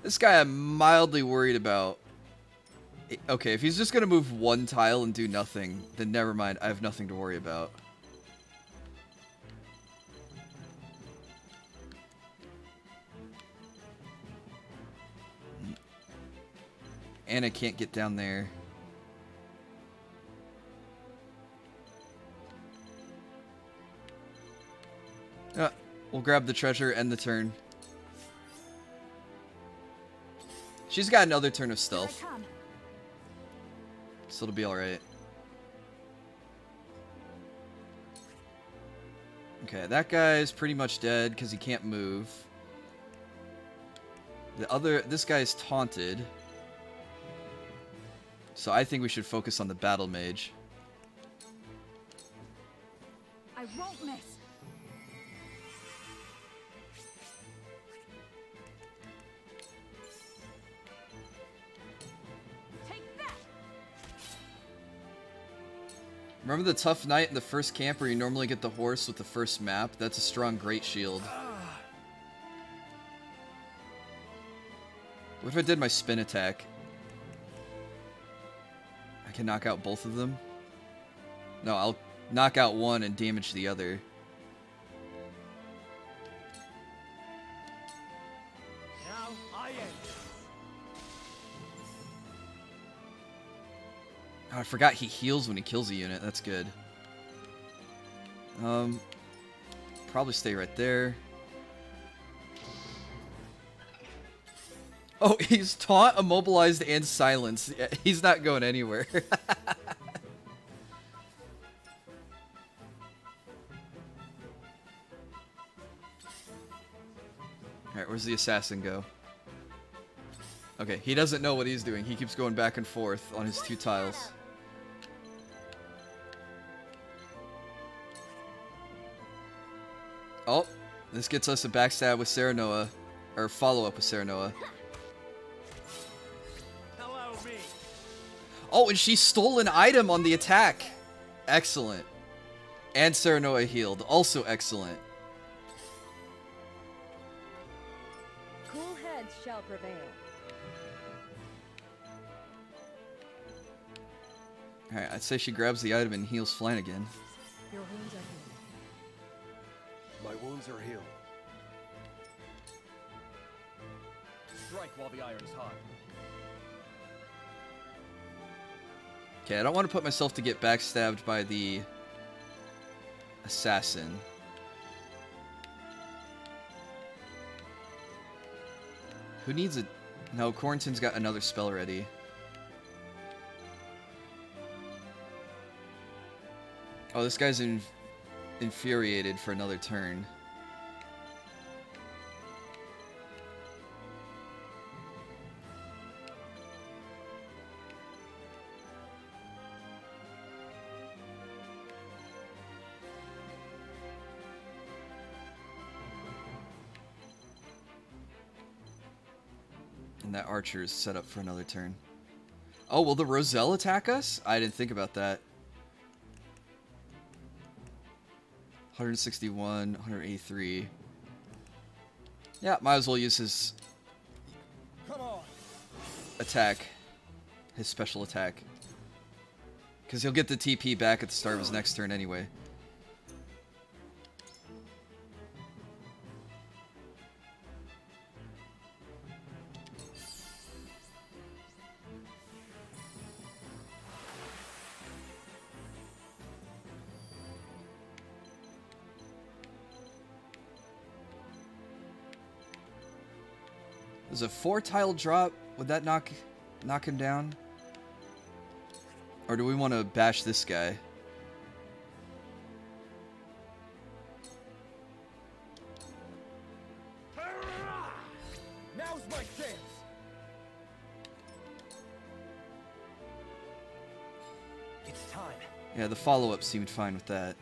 A: This guy I'm mildly worried about. Okay, if he's just gonna move one tile and do nothing, then never mind, I have nothing to worry about. Anna can't get down there. We'll grab the treasure and the turn. She's got another turn of stealth, so it'll be alright. Okay, that guy's pretty much dead because he can't move. This guy's taunted. So I think we should focus on the battle mage.
H: I won't miss.
A: Remember the tough night in the first camp where you normally get the horse with the first map? That's a strong great shield. What if I did my spin attack? I can knock out both of them? No, I'll knock out one and damage the other.
G: Now I end.
A: Oh, I forgot he heals when he kills a unit. That's good. Probably stay right there. Oh, he's taunt, immobilized, and silenced. Yeah, he's not going anywhere. Alright, where's the assassin go? Okay, he doesn't know what he's doing. He keeps going back and forth on his two tiles. Oh, this gets us a backstab with Serenoa. Or follow-up with Serenoa. Oh, and she stole an item on the attack. Excellent. And Serenoa healed. Also excellent.
R: Cool heads shall prevail.
A: Alright, I'd say she grabs the item and heals Flanagan.
R: Your wounds are healed.
N: My wounds are healed.
G: Strike while the iron's hot.
A: Okay, I don't want to put myself to get backstabbed by the assassin. Who needs a... No, Quarantine's got another spell ready. Oh, this guy's infuriated for another turn. And that archer is set up for another turn. Oh, will the Roselle attack us? I didn't think about that. 161, 183. Yeah, might as well use his attack. His special attack. Because he'll get the TP back at the start of his next turn anyway. There's a 4-tile drop. Would that knock him down? Or do we want to bash this guy?
G: Now's my chance. It's time.
A: Yeah, the follow-up seemed fine with that.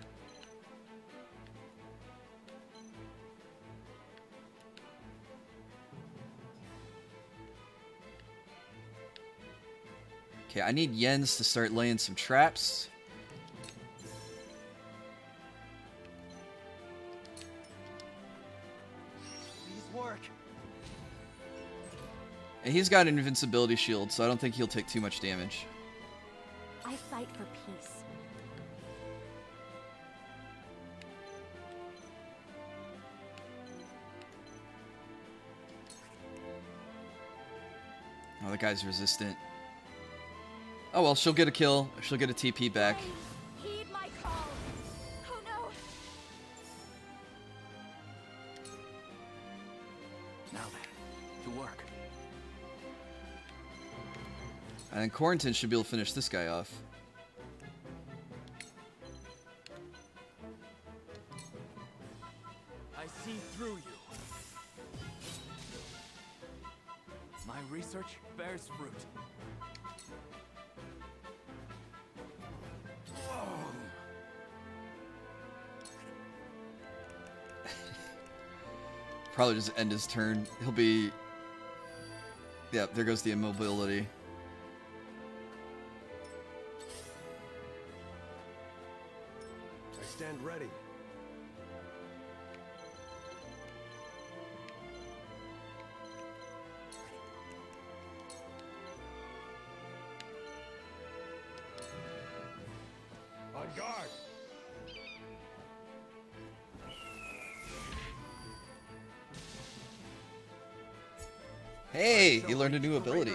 A: Okay, I need Jens to start laying some traps.
G: Please work.
A: And he's got an invincibility shield, so I don't think he'll take too much damage.
H: I fight for peace.
A: Oh, the guy's resistant. Oh well, she'll get a kill. She'll get a TP back.
H: Heed my call. Oh no.
G: Now then, to work.
A: And then Quarantine should be able to finish this guy off.
B: I see through you. My research bears fruit.
A: Probably just end his turn. He'll be... Yeah, there goes the immobility.
N: I stand ready.
L: On guard!
A: Hey, you learned a new ability.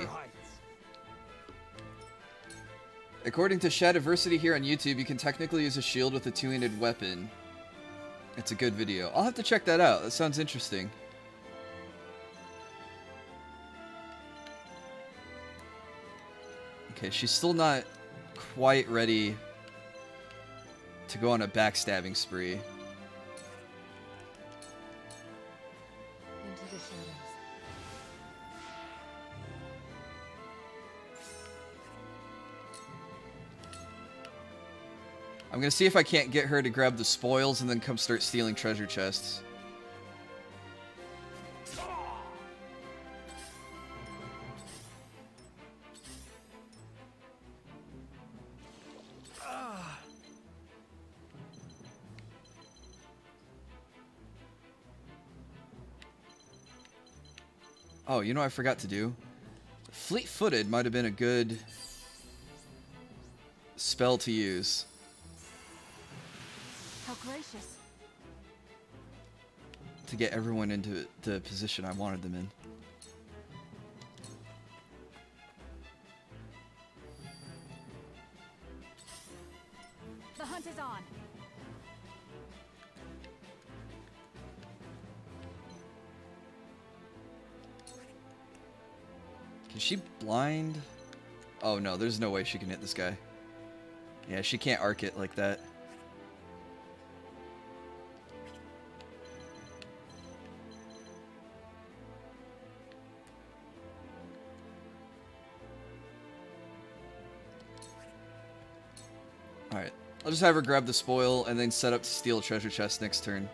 A: According to Shadiversity here on YouTube, you can technically use a shield with a two-handed weapon. It's a good video. I'll have to check that out. That sounds interesting. Okay, she's still not quite ready to go on a backstabbing spree.
C: Into the shadows.
A: I'm gonna see if I can't get her to grab the spoils and then come start stealing treasure chests. Oh, you know what I forgot to do? Fleet-footed might have been a good spell to use.
H: How gracious.
A: To get everyone into the position I wanted them in.
H: The hunt is on.
A: Can she blind? Oh no, there's no way she can hit this guy. Yeah, she can't arc it like that. Alright, I'll just have her grab the spoil and then set up to steal a treasure chest next turn.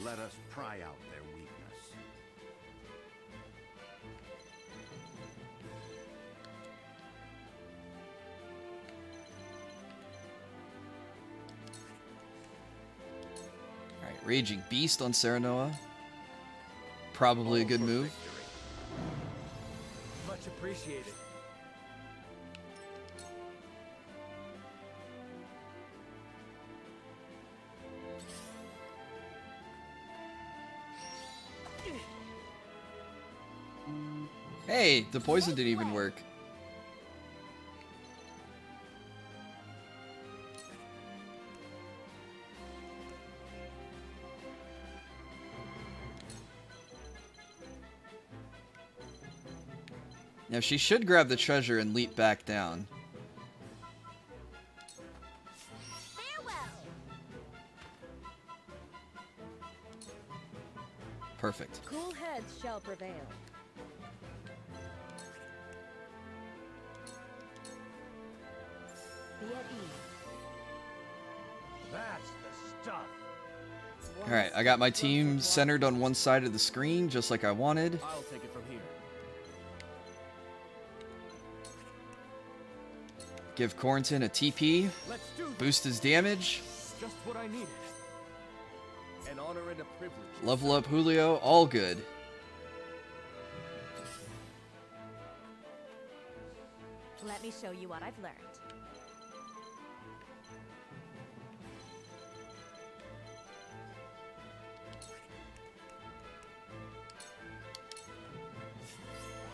D: Let us pry out their weakness.
A: Alright, Raging Beast on Serenoa. Probably a good move.
B: Much appreciated.
A: Hey, the poison didn't even work. Now she should grab the treasure and leap back down. Perfect.
R: Cool heads shall prevail. Be at ease.
F: That's the stuff.
A: Alright, I got my team centered on one side of the screen, just like I wanted.
P: I'll take it from here.
A: Give Corrington a TP. Boost his damage.
P: Just what I needed. An honor and a privilege.
A: Level up Julio. All good.
H: Let me show you what I've learned.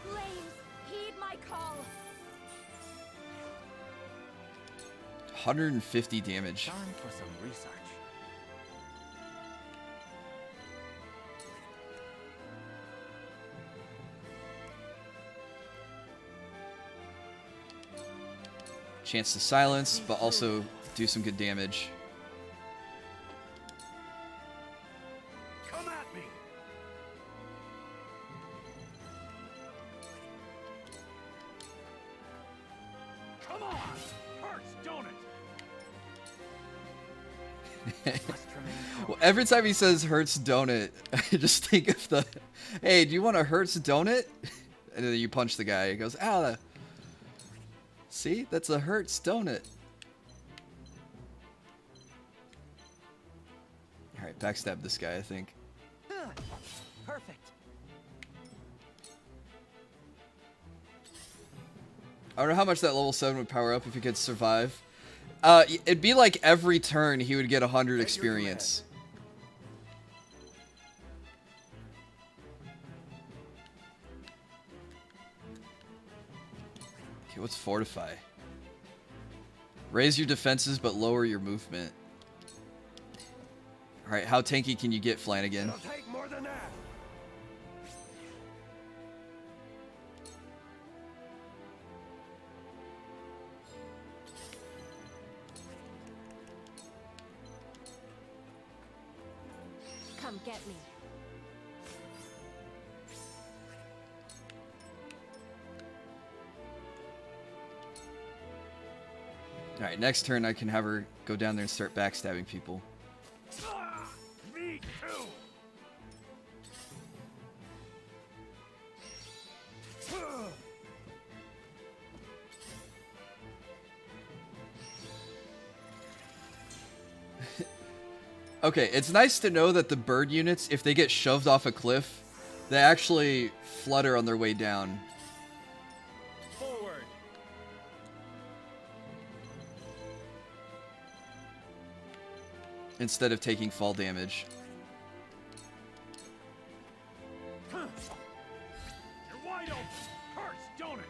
H: Flames, heed my call.
A: 150 damage.
B: Time for some research.
A: Chance to silence, but also do some good damage.
F: Come at me. Come on. Hurts, don't it?
A: Well, every time he says Hertz donut, I just think of the, hey, do you want a Hertz donut? And then you punch the guy. He goes, ow. See? That's a Hertz donut. Alright, backstab this guy, I think.
G: Perfect.
A: I don't know how much that level 7 would power up if he could survive. It'd be like every turn he would get 100 experience. Okay, what's Fortify? Raise your defenses but lower your movement. Alright, how tanky can you get, Flanagan?
L: It'll take more than that.
C: Come get me.
A: Alright, next turn I can have her go down there and start backstabbing people.
F: Me too.
A: Okay, it's nice to know that the bird units, if they get shoved off a cliff, they actually flutter on their way down.
B: Forward.
A: Instead of taking fall damage.
F: You're wide open. Hurts, don't it?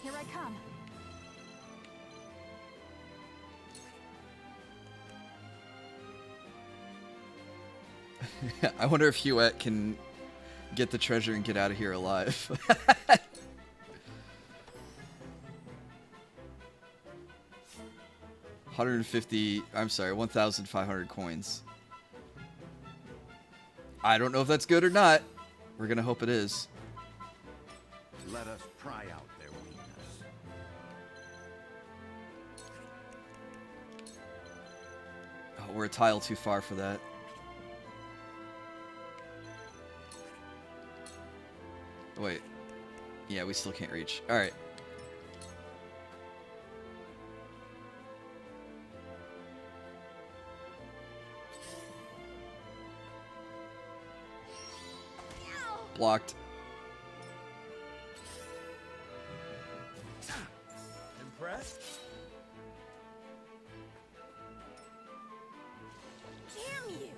H: Here I come.
A: I wonder if Huette can get the treasure and get out of here alive. I'm sorry, 1,500 coins. I don't know if that's good or not. We're gonna hope it is.
D: Let us pry out their weakness.
A: Oh, we're a tile too far for that. Wait. Yeah, we still can't reach. Alright. Blocked.
G: Impressed?
H: Damn you!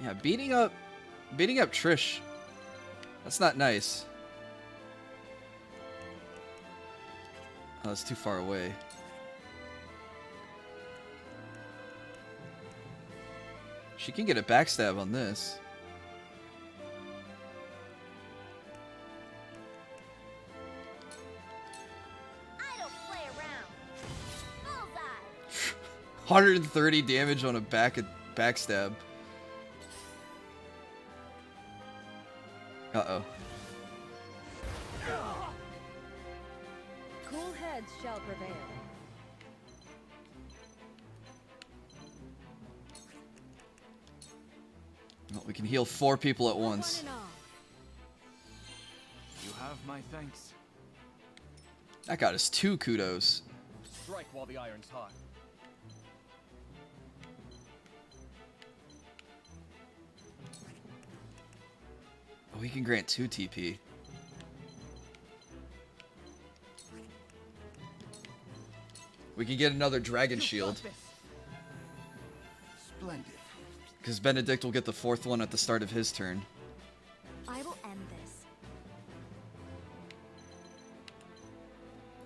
A: Yeah, beating up Trish. That's not nice. Oh, that's too far away. She can get a backstab on this.
H: I don't play around. Bullseye!
A: 130 damage on a backstab. Uh-oh.
R: Cool heads shall prevail.
A: Well, we can heal 4 people at once.
P: You have my thanks.
A: That got us 2 kudos.
P: Strike while the iron's hot.
A: Oh, we can grant 2 TP. We can get another dragon shield.
D: Splendid.
A: Because Benedict will get the 4th one at the start of his turn.
H: I will end this.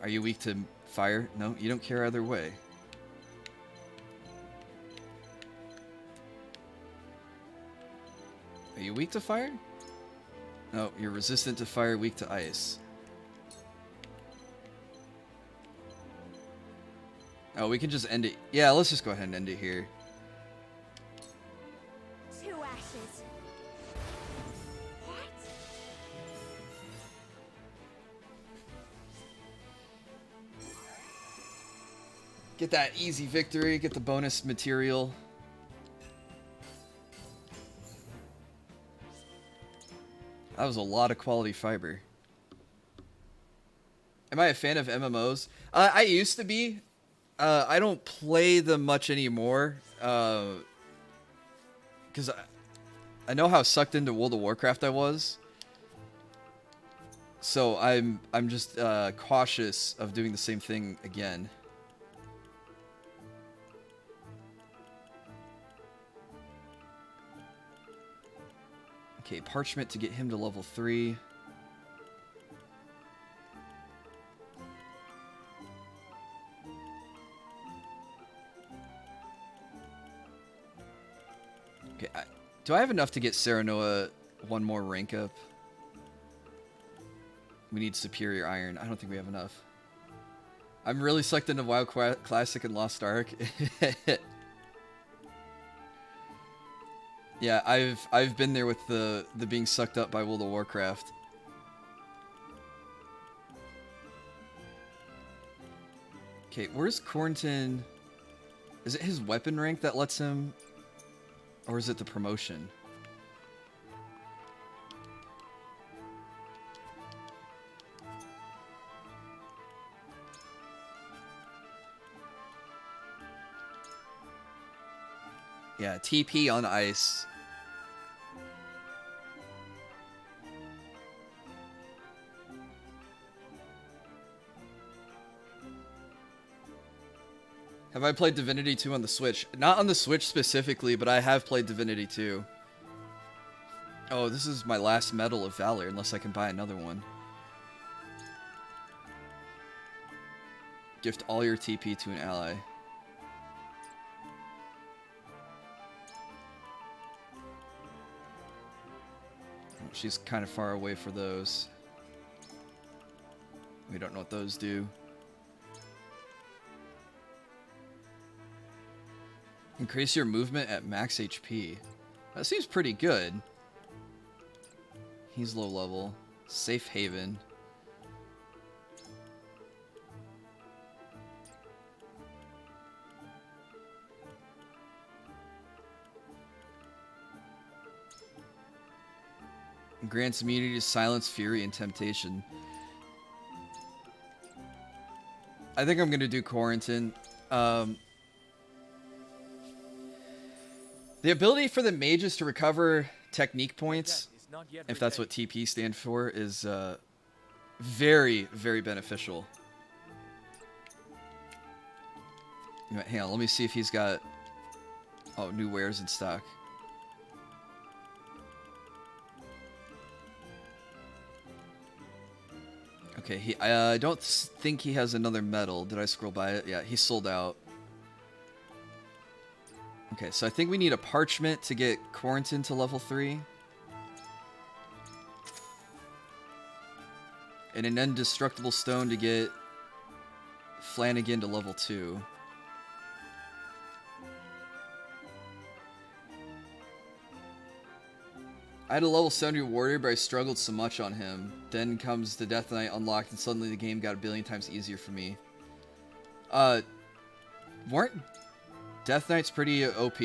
A: Are you weak to fire? No, you don't care either way. Are you weak to fire? No, you're resistant to fire, weak to ice. Oh, we can just end it. Yeah, let's just go ahead and end it here.
H: 2 ashes. What?
A: Get that easy victory, get the bonus material. That was a lot of quality fiber. Am I a fan of MMOs? I used to be. I don't play them much anymore. Because I know how sucked into World of Warcraft I was. So I'm just cautious of doing the same thing again. Okay, parchment to get him to level 3. Okay, do I have enough to get Serenoa 1 more rank up? We need superior iron. I don't think we have enough. I'm really sucked into WoW Classic and Lost Ark. Yeah, I've been there with the being sucked up by World of Warcraft. Okay, where's Cornton? Is it his weapon rank that lets him, or is it the promotion? Yeah, TP on ice. Have I played Divinity 2 on the Switch? Not on the Switch specifically, but I have played Divinity 2. Oh, this is my last Medal of Valor, unless I can buy another one. Gift all your TP to an ally. Oh, she's kind of far away for those. We don't know what those do. Increase your movement at max HP. That seems pretty good. He's low level. Safe haven. Grants immunity to silence, fury, and temptation. I think I'm gonna do Quarantine. The ability for the mages to recover technique points, if that's what TP stands for, is very, very beneficial. Hang on, let me see if he's got new wares in stock. Okay, I don't think he has another medal. Did I scroll by it? Yeah, he sold out. Okay, so I think we need a parchment to get Quarantine to level 3. And an indestructible stone to get Flanagan to level 2. I had a level 70 warrior, but I struggled so much on him. Then comes the Death Knight unlocked, and suddenly the game got a billion times easier for me. Weren't Death Knights pretty OP?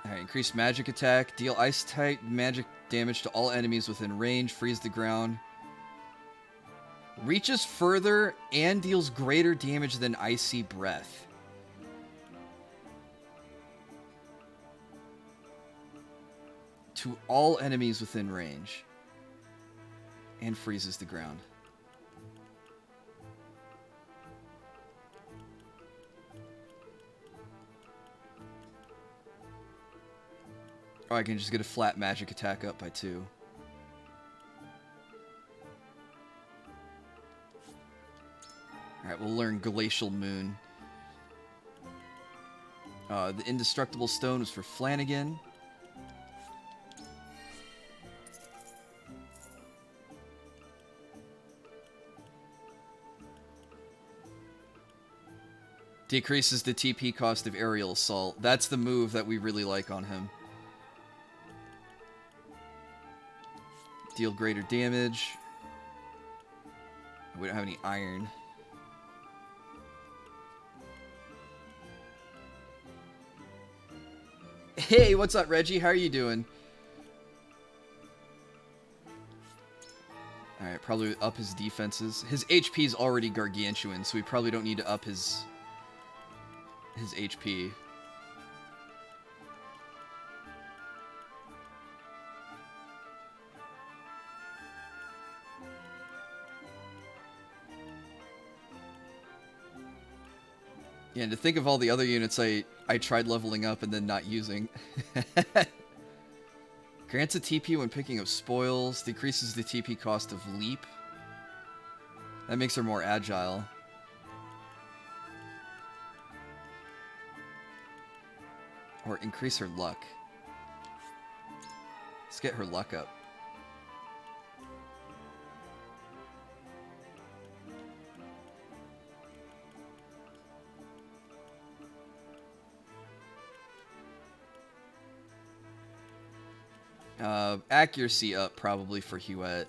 A: Alright, increase magic attack, deal ice-type magic damage to all enemies within range, freeze the ground. Reaches further and deals greater damage than icy breath. To all enemies within range. And freezes the ground. Or I can just get a flat magic attack up by 2. Alright, we'll learn Glacial Moon. The Indestructible Stone was for Flanagan. Decreases the TP cost of aerial assault. That's the move that we really like on him. Deal greater damage. We don't have any iron. Hey, what's up, Reggie? How are you doing? Alright, probably up his defenses. His HP is already gargantuan, so we probably don't need to up his HP. Yeah, and to think of all the other units I tried leveling up and then not using. Grants a TP when picking up spoils, decreases the TP cost of leap. That makes her more agile. Or increase her luck. Let's get her luck up. Accuracy up probably for Huette.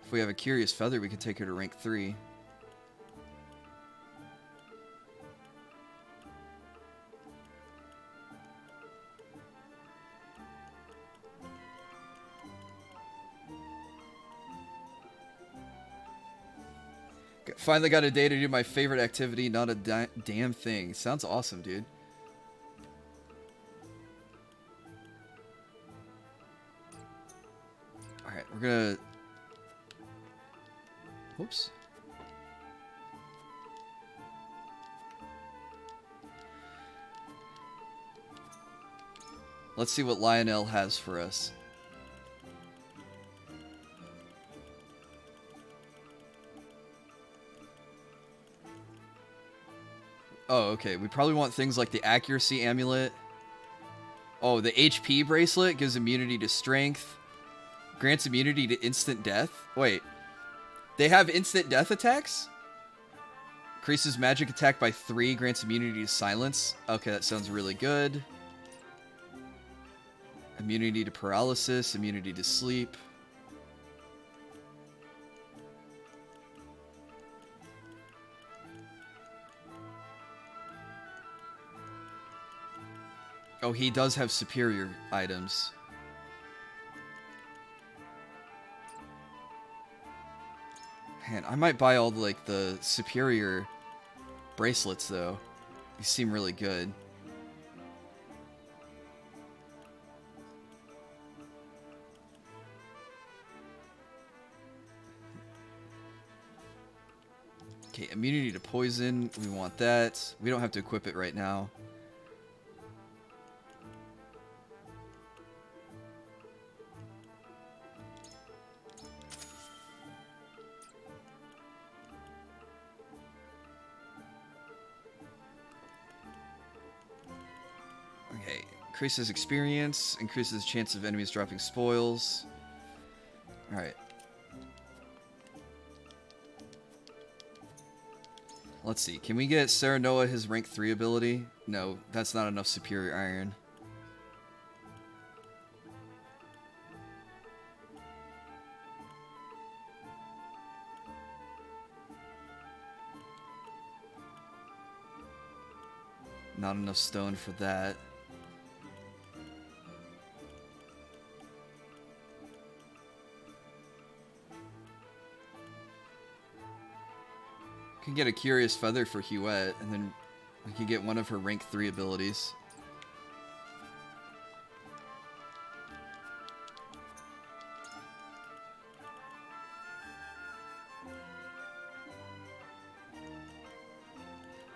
A: If we have a Curious Feather, we could take her to rank 3. Finally got a day to do my favorite activity, not a damn thing. Sounds awesome, dude. Alright, we're gonna... Whoops. Let's see what Lionel has for us. Oh, okay. We probably want things like the Accuracy Amulet. Oh, the HP Bracelet gives immunity to Strength. Grants immunity to instant death. Wait. They have instant death attacks? Increases magic attack by 3, grants immunity to silence. Okay, that sounds really good. Immunity to paralysis, immunity to sleep. Oh, he does have superior items. Man, I might buy all like the superior bracelets though. These seem really good. Okay, immunity to poison. We want that. We don't have to equip it right now. Okay, increases experience, increases chance of enemies dropping spoils. Alright. Let's see, can we get Serenoa his rank 3 ability? No, that's not enough superior iron. Not enough stone for that. Can get a Curious Feather for Huette, and then we can get one of her rank 3 abilities.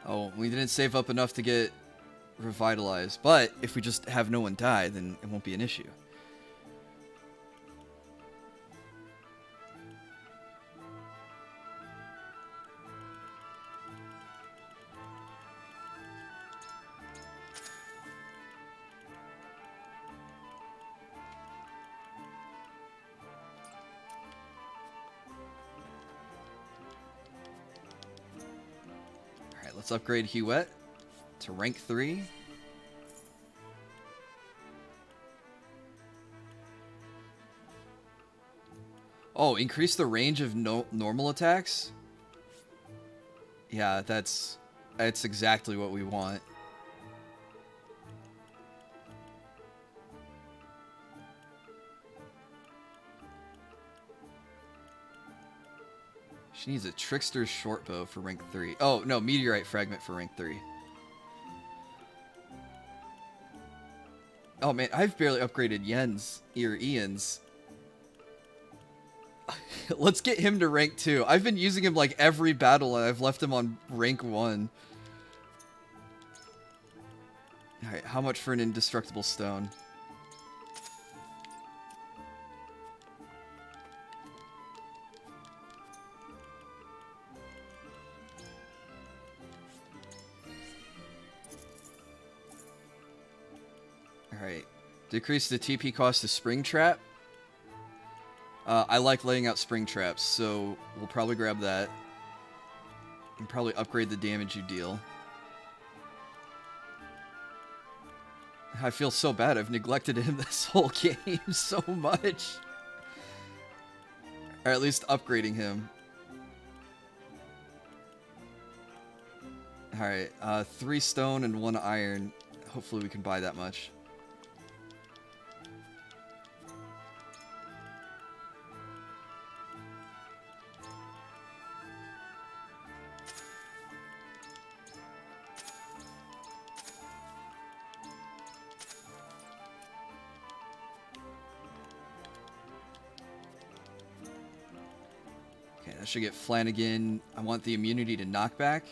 A: Oh, we didn't save up enough to get revitalized, but if we just have no one die, then it won't be an issue. Let's upgrade Huette to rank 3. Oh, increase the range of normal attacks? Yeah, that's exactly what we want. She needs a Trickster's Shortbow for rank 3. Oh, no, Meteorite Fragment for rank 3. Oh, man, I've barely upgraded Ian's. Let's get him to rank 2. I've been using him like every battle, and I've left him on rank 1. Alright, how much for an indestructible stone? Alright. Decrease the TP cost to Spring Trap. I like laying out Spring Traps, so we'll probably grab that. And probably upgrade the damage you deal. I feel so bad. I've neglected him this whole game so much. Or at least upgrading him. Alright, 3 stone and 1 iron. Hopefully we can buy that much. Okay, that should get Flanagan. I want the immunity to knockback.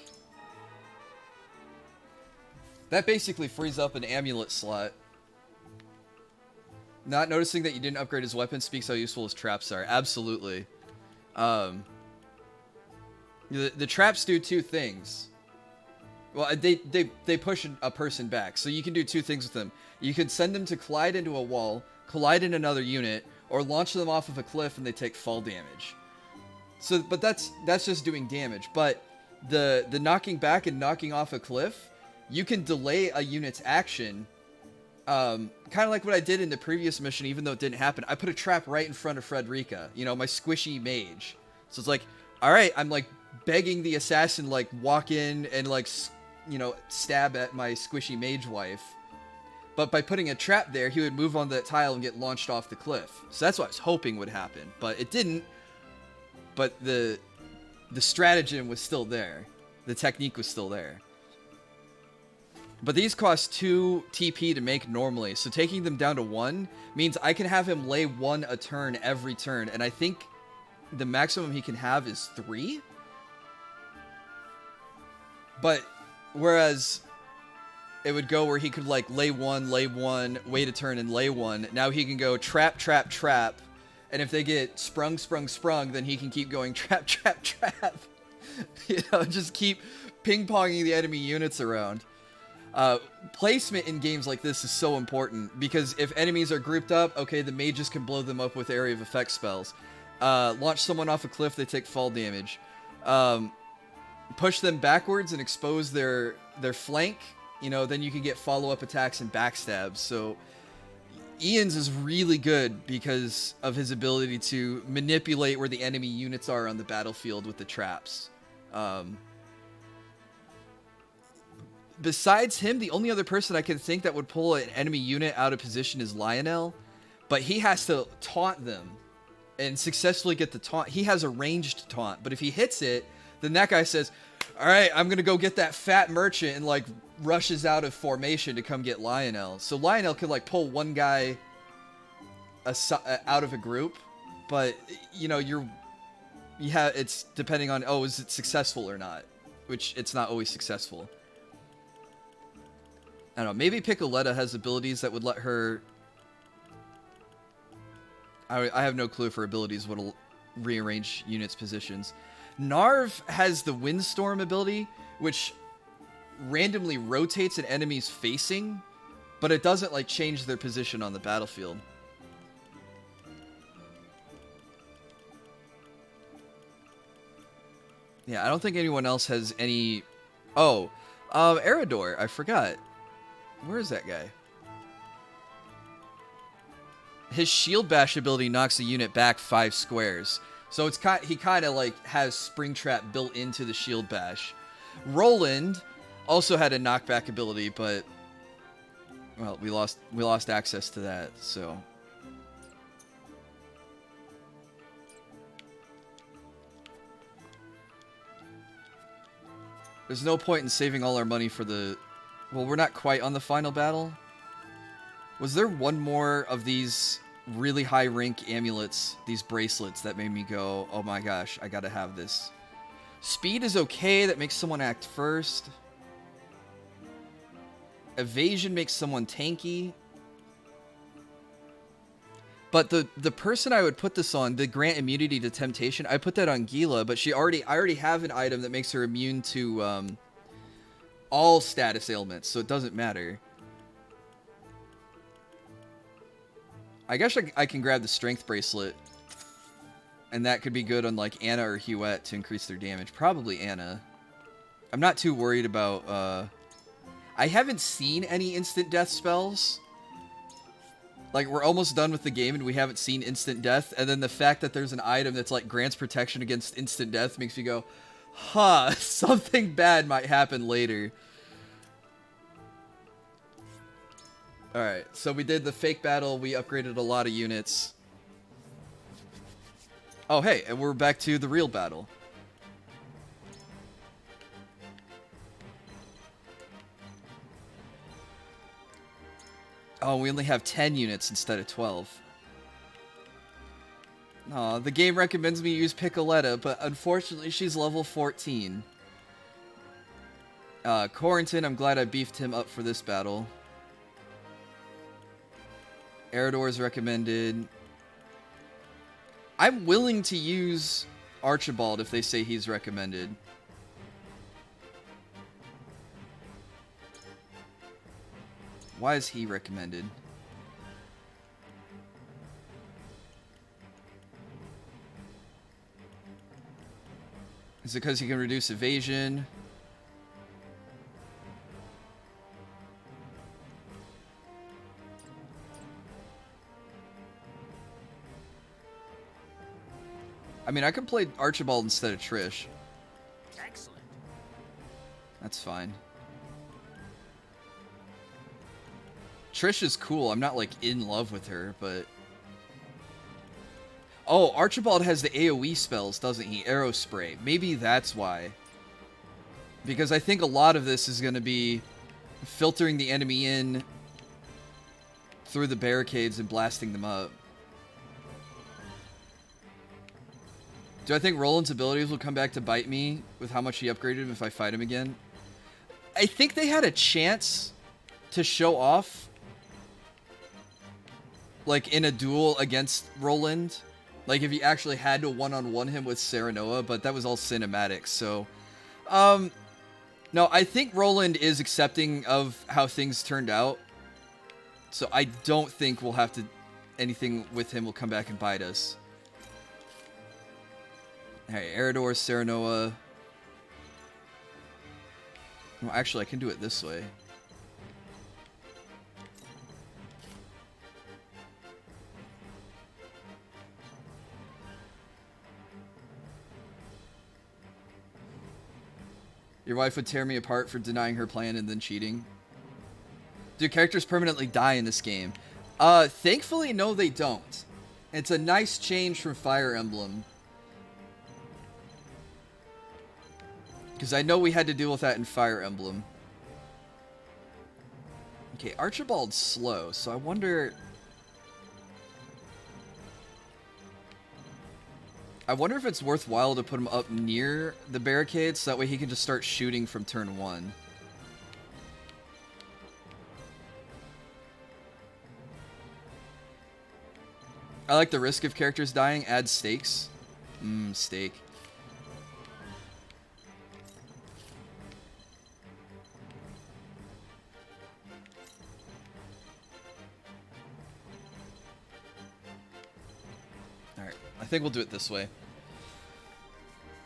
A: That basically frees up an amulet slot. Not noticing that you didn't upgrade his weapon speaks how useful his traps are. Absolutely. The traps do 2 things. Well, they push a person back, so you can do 2 things with them. You can send them to collide into a wall, collide in another unit, or launch them off of a cliff and they take fall damage. So, but that's just doing damage. But the knocking back and knocking off a cliff, you can delay a unit's action. Kind of like what I did in the previous mission, even though it didn't happen. I put a trap right in front of Frederica, you know, my squishy mage. So it's like, all right, I'm like begging the assassin, like walk in and like, you know, stab at my squishy mage wife. But by putting a trap there, he would move on that tile and get launched off the cliff. So that's what I was hoping would happen, but it didn't. But the stratagem was still there. The technique was still there. But these cost 2 TP to make normally, so taking them down to 1 means I can have him lay 1 a turn every turn, and I think the maximum he can have is 3? But, whereas it would go where he could like lay 1, wait a turn and lay 1, now he can go trap, trap, trap, and if they get sprung, sprung, sprung, then he can keep going trap, trap, trap. You know, just keep ping-ponging the enemy units around. Placement in games like this is so important, because if enemies are grouped up, okay, the mages can blow them up with area of effect spells. Launch someone off a cliff, they take fall damage. Push them backwards and expose their flank, you know, then you can get follow-up attacks and backstabs. So Ian's is really good because of his ability to manipulate where the enemy units are on the battlefield with the traps. Besides him, the only other person I can think that would pull an enemy unit out of position is Lionel, but he has to taunt them and successfully get the taunt. He has a ranged taunt, but if he hits it, then that guy says, all right, I'm going to go get that fat merchant, and like rushes out of formation to come get Lionel. So Lionel can like pull one guy out of a group, but you know, it's depending on, oh, is it successful or not, which it's not always successful. I don't know, maybe Piccoletta has abilities that would let her... I have no clue if her abilities would rearrange units' positions. Narv has the Windstorm ability, which randomly rotates an enemy's facing, but it doesn't like change their position on the battlefield. Yeah, I don't think anyone else has any... Oh, Eridor, I forgot. Where is that guy? His Shield Bash ability knocks a unit back 5 squares. So it's he kind of like has Springtrap built into the Shield Bash. Roland also had a knockback ability, but well, we lost access to that, so there's no point in saving all our money for the... Well, we're not quite on the final battle. Was there one more of these really high rank amulets, these bracelets, that made me go, oh my gosh, I gotta have this? Speed is okay, that makes someone act first. Evasion makes someone tanky. But the person I would put this on, the grant immunity to temptation, I put that on Gila, but I already have an item that makes her immune to all status ailments, so it doesn't matter. I guess I can grab the strength bracelet, and that could be good on like Anna or Huette to increase their damage. Probably Anna. I'm not too worried about... I haven't seen any instant death spells. Like, we're almost done with the game and we haven't seen instant death, and then the fact that there's an item that's like grants protection against instant death makes me go, huh, something bad might happen later. Alright, so we did the fake battle, we upgraded a lot of units. Oh hey, and we're back to the real battle. Oh, we only have 10 units instead of 12. Aw, the game recommends me use Piccoletta, but unfortunately she's level 14. Corentin, I'm glad I beefed him up for this battle. Eridor is recommended. I'm willing to use Archibald if they say he's recommended. Why is he recommended? Is it because he can reduce evasion? I mean, I could play Archibald instead of Trish.
G: Excellent.
A: That's fine. Trish is cool. I'm not, like, in love with her, but... Oh, Archibald has the AoE spells, doesn't he? Arrow Spray. Maybe that's why. Because I think a lot of this is going to be filtering the enemy in through the barricades and blasting them up. Do I think Roland's abilities will come back to bite me with how much he upgraded him if I fight him again? I think they had a chance to show off, like, in a duel against Roland. Like, if he actually had to one-on-one him with Serenoa, but that was all cinematic, so... No, I think Roland is accepting of how things turned out. So I don't think we'll have to... anything with him will come back and bite us. Alright, Eridor, Serenoa... Well, actually, I can do it this way. Your wife would tear me apart for denying her plan and then cheating. Do characters permanently die in this game? Thankfully, no, they don't. It's a nice change from Fire Emblem. Because I know we had to deal with that in Fire Emblem. Okay, Archibald's slow, so I wonder... I wonder if it's worthwhile to put him up near the barricades, so that way he can just start shooting from turn 1. I like the risk of characters dying. Add stakes. Stake. Alright, I think we'll do it this way.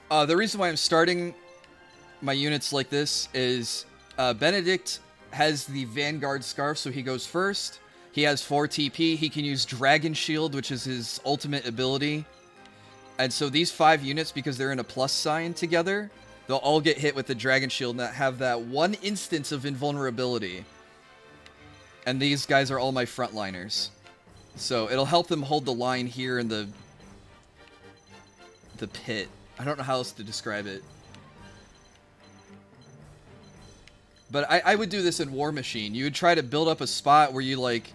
A: The reason why I'm starting my units like this is Benedict has the Vanguard Scarf, so he goes first. He has 4 TP. He can use Dragon Shield, which is his ultimate ability. And so these 5 units, because they're in a plus sign together, they'll all get hit with the Dragon Shield and have that one instance of invulnerability. And these guys are all my frontliners. So it'll help them hold the line here in the pit. I don't know how else to describe it. But I would do this in War Machine. You would try to build up a spot where you, like,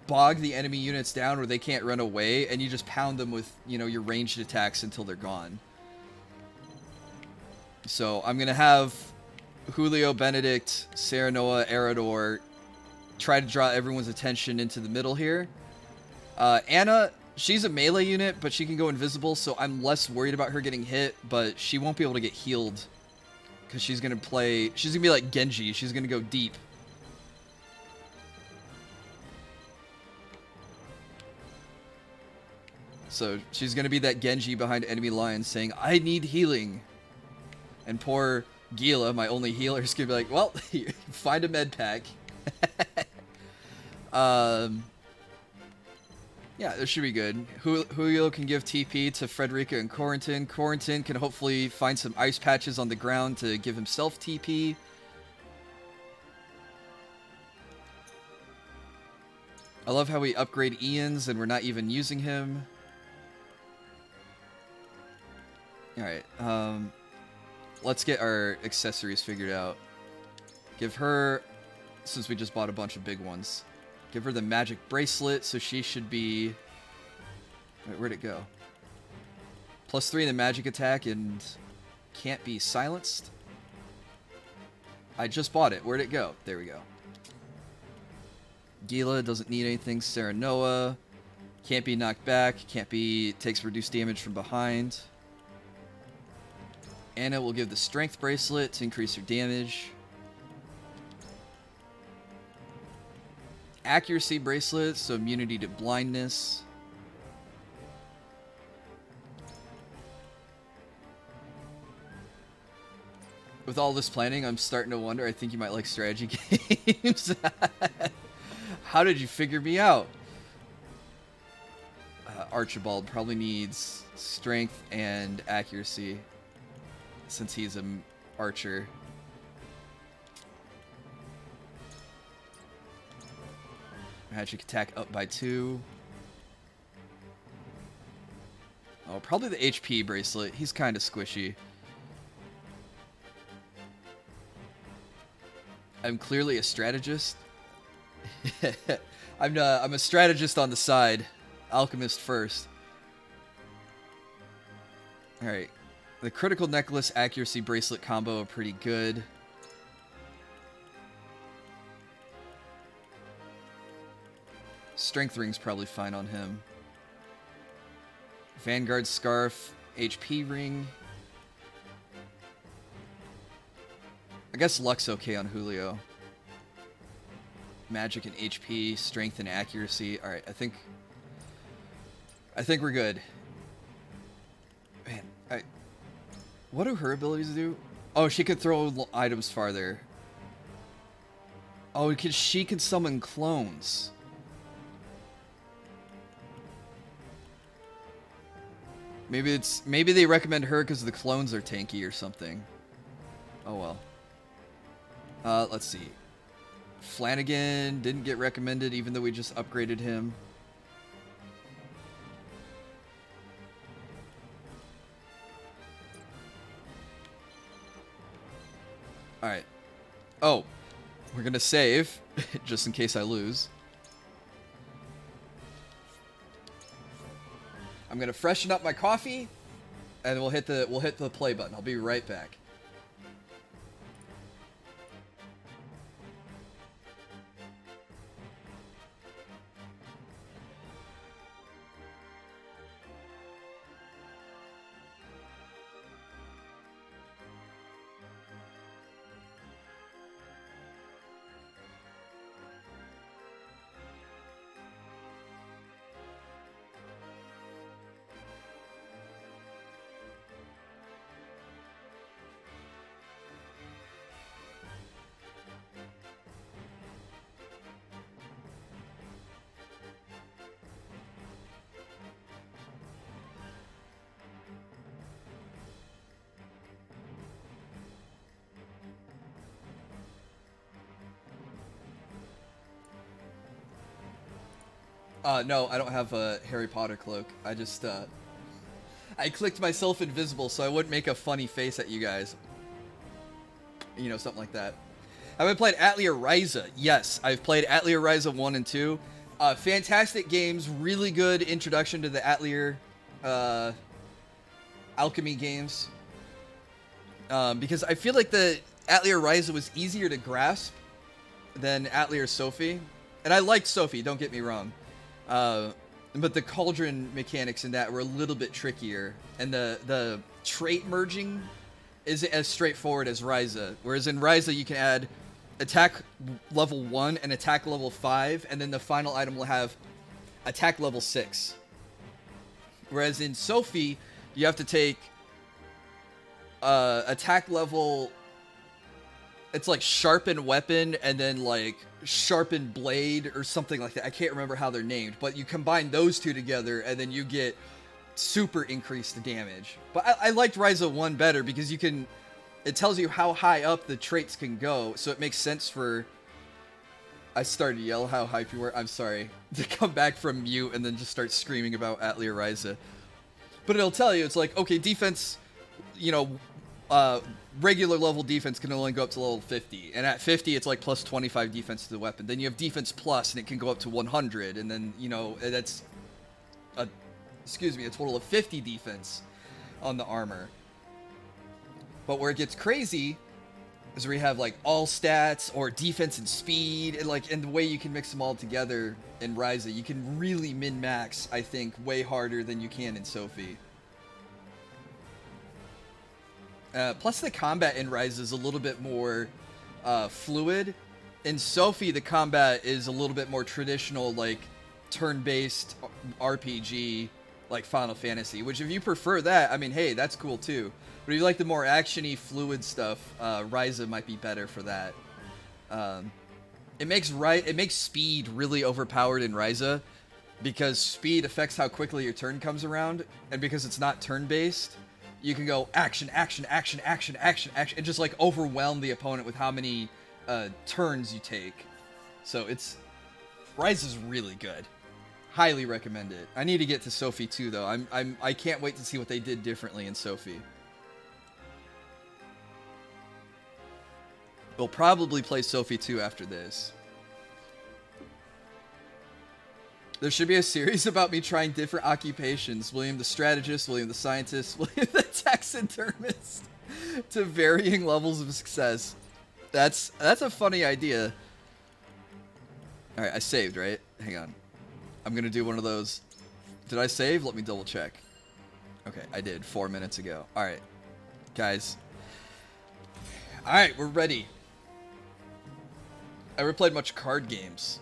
A: bog the enemy units down where they can't run away, and you just pound them with, you know, your ranged attacks until they're gone. So I'm going to have Julio, Benedict, Serenoa, Eridor try to draw everyone's attention into the middle here. Anna... She's a melee unit, but she can go invisible, so I'm less worried about her getting hit, but she won't be able to get healed. Because she's going to be like Genji. She's going to go deep. So she's going to be that Genji behind enemy lines saying, I need healing. And poor Gila, my only healer, is going to be like, well, find a med pack. Yeah, this should be good. Julio can give TP to Frederica and Corentin. Corentin can hopefully find some ice patches on the ground to give himself TP. I love how we upgrade Ian's and we're not even using him. Alright, let's get our accessories figured out. Give her, since we just bought a bunch of big ones, give her the magic bracelet, so she should be... Wait, where'd it go? +3 in the magic attack and can't be silenced? I just bought it. Where'd it go? There we go. Gila doesn't need anything. Serenoa can't be knocked back. Can't be... Takes reduced damage from behind. Anna will give the strength bracelet to increase her damage. Accuracy bracelet, so immunity to blindness. With all this planning, I'm starting to wonder. I think you might like strategy games. How did you figure me out? Archibald probably needs strength and accuracy since he's an archer. Magic attack up by 2. Oh, probably the HP bracelet. He's kind of squishy. I'm clearly a strategist. I'm a strategist on the side. Alchemist first. Alright. The critical necklace accuracy bracelet combo are pretty good. Strength ring's probably fine on him. Vanguard scarf, HP ring. I guess luck's okay on Julio. Magic and HP, strength and accuracy. Alright, I think we're good. Man, what do her abilities do? Oh, she could throw items farther. Oh, because she can summon clones. Maybe they recommend her because the clones are tanky or something. Oh well. Let's see. Flanagan didn't get recommended even though we just upgraded him. Alright. Oh. We're gonna save, just in case I lose. I'm gonna freshen up my coffee, and we'll hit the play button. I'll be right back. No, I don't have a Harry Potter cloak. I just, I clicked myself invisible so I wouldn't make a funny face at you guys. You know, something like that. Have I played Atelier Ryza? Yes, I've played Atelier Ryza 1 and 2. Fantastic games, really good introduction to the Atelier, alchemy games. Because I feel like the Atelier Ryza was easier to grasp than Atelier Sophie. And I liked Sophie, don't get me wrong. But the cauldron mechanics in that were a little bit trickier, and the trait merging isn't as straightforward as Ryza. Whereas in Ryza you can add attack level 1 and attack level 5, and then the final item will have attack level 6. Whereas in Sophie you have to take attack level, it's like sharpen weapon and then like sharpen blade or something like that. I can't remember how they're named, but you combine those two together and then you get super increased damage. But I liked Ryza 1 better because it tells you how high up the traits can go, so it makes sense for... I started to yell how hype you were. I'm sorry. To come back from mute and then just start screaming about Atelier Ryza. But it'll tell you, it's like, okay, defense, you know, regular level defense can only go up to level 50, and at 50 it's like plus 25 defense to the weapon. Then you have defense plus and it can go up to 100, and then, you know, that's a total of 50 defense on the armor. But where it gets crazy is where you have like all stats or defense and speed, and the way you can mix them all together in Ryza, you can really min-max, I think, way harder than you can in Sophie. Plus the combat in Ryza is a little bit more fluid. In Sophie, the combat is a little bit more traditional, like turn-based RPG, like Final Fantasy, which if you prefer that, I mean, hey, that's cool too. But if you like the more actiony, fluid stuff, Ryza might be better for that. It makes speed really overpowered in Ryza, because speed affects how quickly your turn comes around, and because it's not turn-based, you can go action, action, action, action, action, action, and just like overwhelm the opponent with how many turns you take. So Ryza's really good. Highly recommend it. I need to get to Sophie too, though. I can't wait to see what they did differently in Sophie. We'll probably play Sophie 2 after this. There should be a series about me trying different occupations. William the strategist, William the scientist, William the taxidermist, to varying levels of success. That's a funny idea. All right, I saved, right? Hang on. I'm gonna do one of those. Did I save? Let me double check. Okay, I did 4 minutes ago. All right, guys. All right, we're ready. I ever played much card games?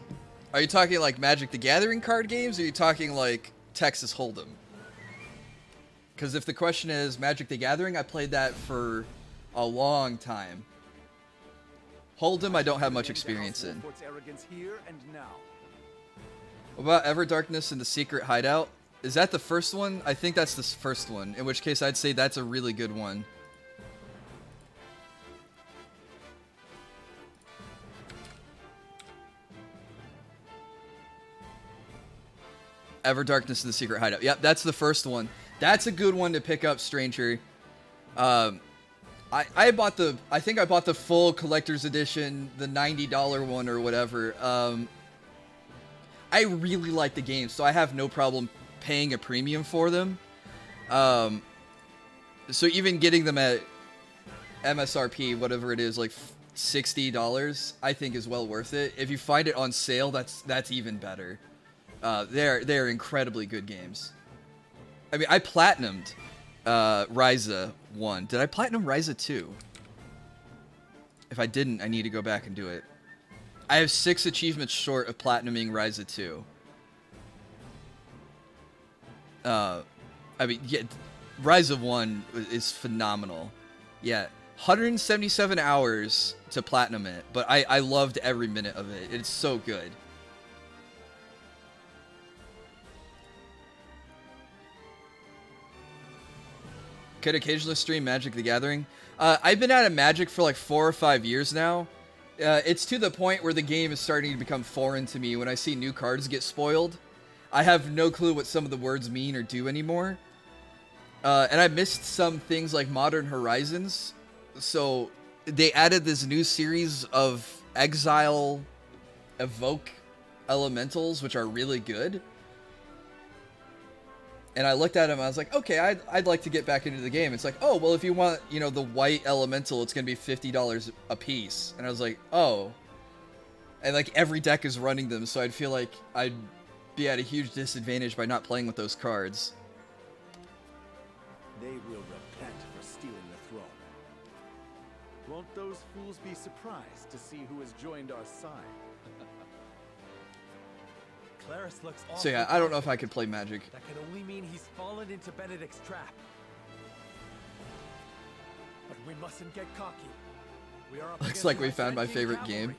A: Are you talking like Magic the Gathering card games, or are you talking like Texas Hold'em? Because if the question is Magic the Gathering, I played that for a long time. Hold'em, I don't have much experience in. What about Everdarkness and the Secret Hideout? Is that the first one? I think that's the first one, in which case I'd say that's a really good one. Everdarkness and the Secret Hideout. Yep, that's the first one. That's a good one to pick up, Stranger. I think I bought the full collector's edition, the $90 one or whatever. I really like the game, so I have no problem paying a premium for them. So even getting them at MSRP, whatever it is, like $60, I think is well worth it. If you find it on sale, that's even better. They're incredibly good games. I mean, I platinumed Ryza 1. Did I platinum Ryza 2? If I didn't, I need to go back and do it. I have 6 achievements short of platinuming Ryza 2. I mean, yeah, Ryza 1 is phenomenal. Yeah, 177 hours to platinum it, but I loved every minute of it. It's so good. Could occasionally stream Magic the Gathering. I've been out of Magic for like 4 or 5 years now. It's to the point where the game is starting to become foreign to me. When I see new cards get spoiled, I have no clue what some of the words mean or do anymore. And I missed some things like Modern Horizons. So they added this new series of Exile Evoke Elementals, which are really good. And I looked at him, I was like, okay, I'd like to get back into the game. It's like, oh, well, if you want, you know, the white elemental, it's going to be $50 a piece. And I was like, oh. And, like, every deck is running them, so I'd feel like I'd be at a huge disadvantage by not playing with those cards.
F: They will repent for stealing the throne. Won't those fools be surprised to see who has joined our side?
B: Claris looks
A: So yeah, I don't know if I could play Magic.
B: That could only mean he's fallen into Benedict's trap. But we mustn't get cocky. We are up
A: Looks like we found my favorite game.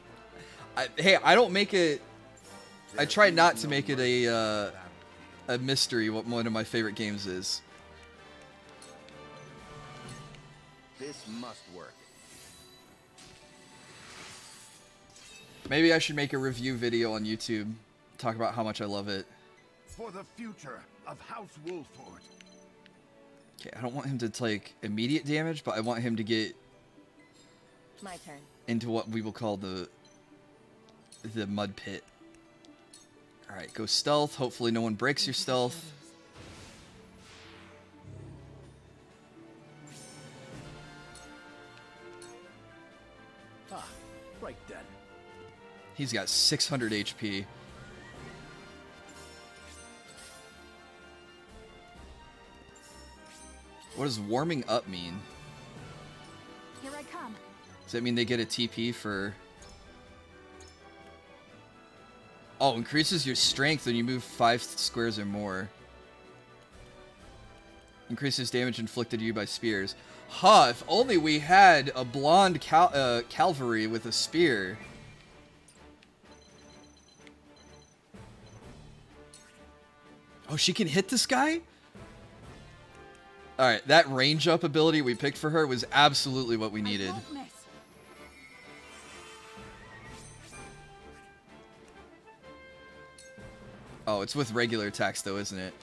A: Hey, I don't make it... I try not to make it a mystery what one of my favorite games is.
D: This must work.
A: Maybe I should make a review video on YouTube. Talk about how much I love it.
D: For the future of House Wolford.
A: Okay, I don't want him to take immediate damage, but I want him to get
C: My turn.
A: into what we will call the mud pit. All right, go stealth. Hopefully no one breaks your stealth.
F: Ah, right then.
A: He's got 600 HP. What does warming up mean?
H: Here I come.
A: Does that mean they get a TP for... Oh, increases your strength when you move 5 squares or more. Increases damage inflicted to you by spears. Huh, if only we had a blonde cavalry with a spear. Oh, she can hit this guy? Alright, that range up ability we picked for her was absolutely what we needed. Oh, it's with regular attacks though, isn't it?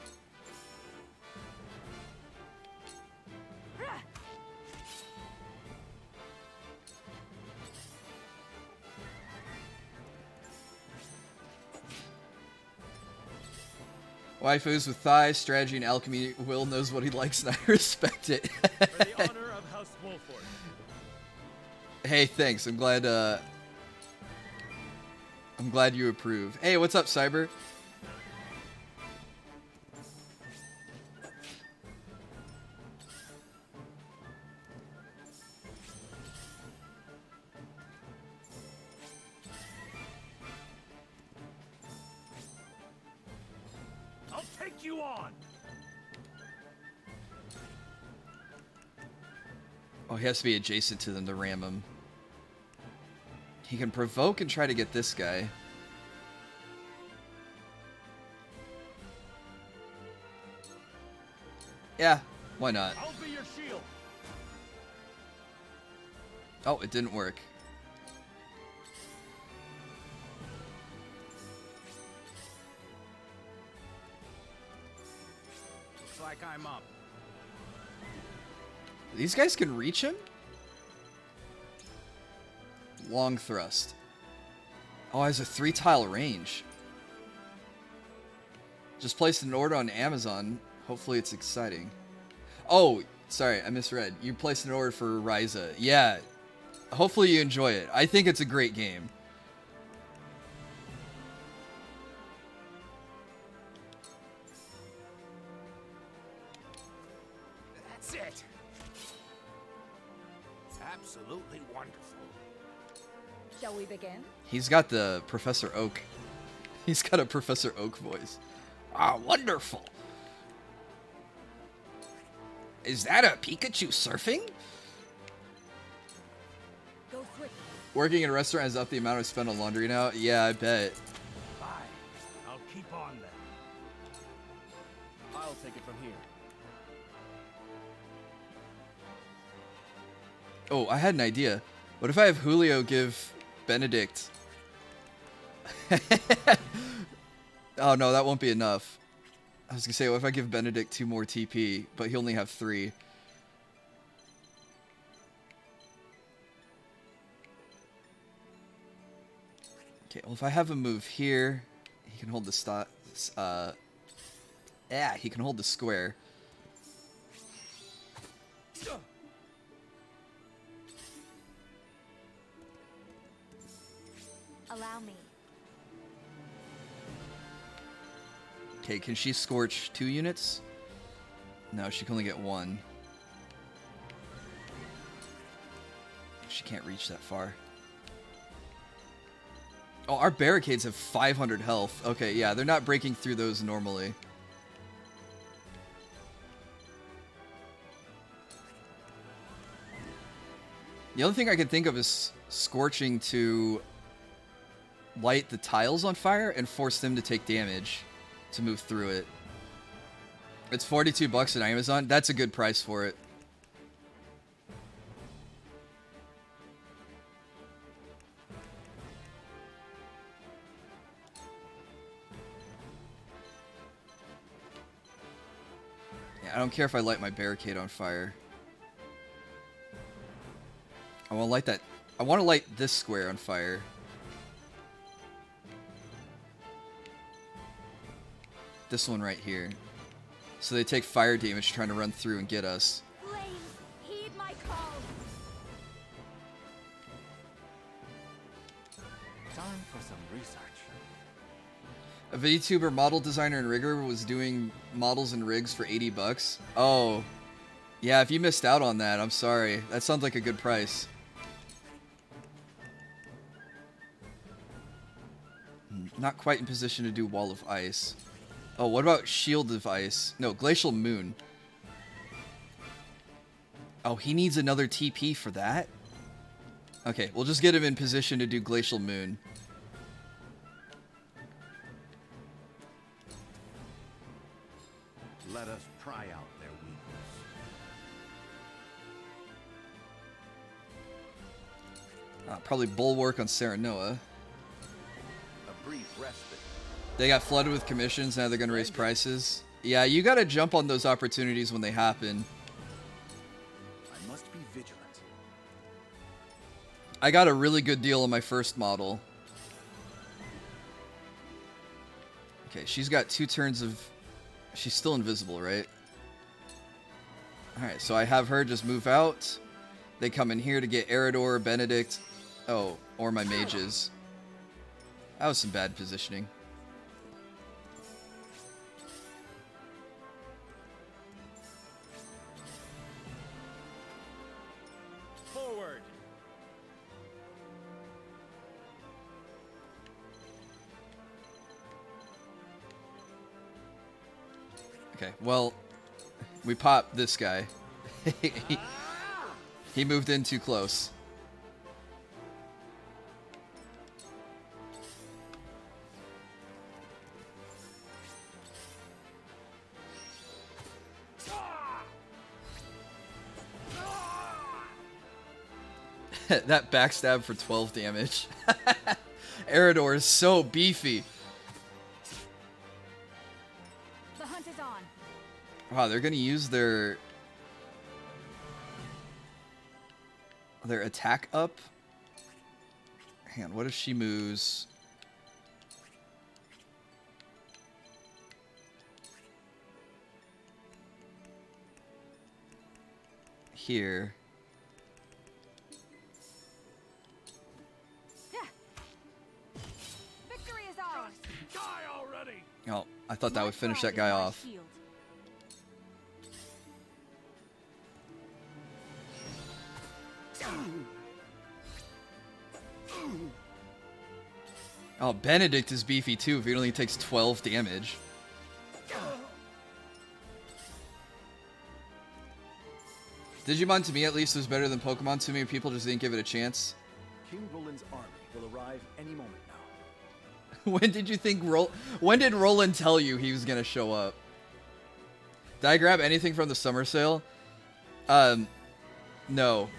A: Waifus with thighs, strategy, and alchemy. Will knows what he likes, and I respect it.
B: For the honor of House Wolford.
A: Hey, thanks. I'm glad you approve. Hey, what's up, Cyber?
F: I'll take you on.
A: Oh, he has to be adjacent to them to ram him. He can provoke and try to get this guy. Yeah, why not?
F: I'll be your shield.
A: Oh, it didn't work.
G: Looks like I'm up.
A: These guys can reach him? Long thrust. Oh, it has a 3-tile range. Just placed an order on Amazon. Hopefully it's exciting. Oh, sorry, I misread. You placed an order for Ryza. Yeah. Hopefully you enjoy it. I think it's a great game.
J: That's it. Absolutely wonderful.
R: Shall we begin?
A: He's got the Professor Oak. He's got a Professor Oak voice. Ah, wonderful. Is that a Pikachu surfing?
H: Go quick.
A: Working in a restaurant has upped the amount I spend on laundry now? Yeah, I bet.
F: Fine. I'll keep on then.
P: I'll take it from here.
A: Oh, I had an idea. What if I have Julio give Benedict... Oh no, that won't be enough. I was gonna say, what if I give Benedict 2 more TP, but he only have 3? Okay, well if I have him move here, he can hold the he can hold the square.
H: Allow me.
A: Okay, can she scorch 2 units? No, she can only get 1. She can't reach that far. Oh, our barricades have 500 health. Okay, yeah, they're not breaking through those normally. The only thing I can think of is scorching to light the tiles on fire and force them to take damage to move through it. It's $42 on Amazon. That's a good price for it. Yeah, I don't care if I light my barricade on fire. I want to light that. I want to light this square on fire. This one right here. So they take fire damage trying to run through and get us.
H: Flames, heed my call.
B: Time for some research.
A: A VTuber model designer and rigger was doing models and rigs for $80. Oh. Yeah, if you missed out on that, I'm sorry. That sounds like a good price. Not quite in position to do Wall of Ice. Oh, what about Shield of Ice? No, Glacial Moon. Oh, he needs another TP for that? Okay, we'll just get him in position to do Glacial Moon.
D: Let us pry out their weakness.
A: Probably Bulwark on Serenoa.
D: A brief respite.
A: They got flooded with commissions, now they're going to raise prices. Yeah, you got to jump on those opportunities when they happen.
P: I must be vigilant.
A: I got a really good deal on my first model. Okay, she's got 2 turns of... She's still invisible, right? Alright, so I have her just move out. They come in here to get Eridor, Benedict. Oh, or my mages. That was some bad positioning.
B: Forward.
A: Okay, well, we popped this guy. He moved in too close. That backstab for 12 damage. Eridor is so beefy.
H: The hunt is on.
A: Wow, they're gonna use their attack up. Hang on, what if she moves? Here.
H: Victory is ours.
F: Die already!
A: Oh, I thought that would finish that guy off. Oh, Benedict is beefy too if he only takes 12 damage. Digimon to me at least was better than Pokemon to me. People just didn't give it a chance.
P: King Roland's army will arrive any moment now.
A: When did you think when did Roland tell you he was gonna show up? Did I grab anything from the summer sale? No.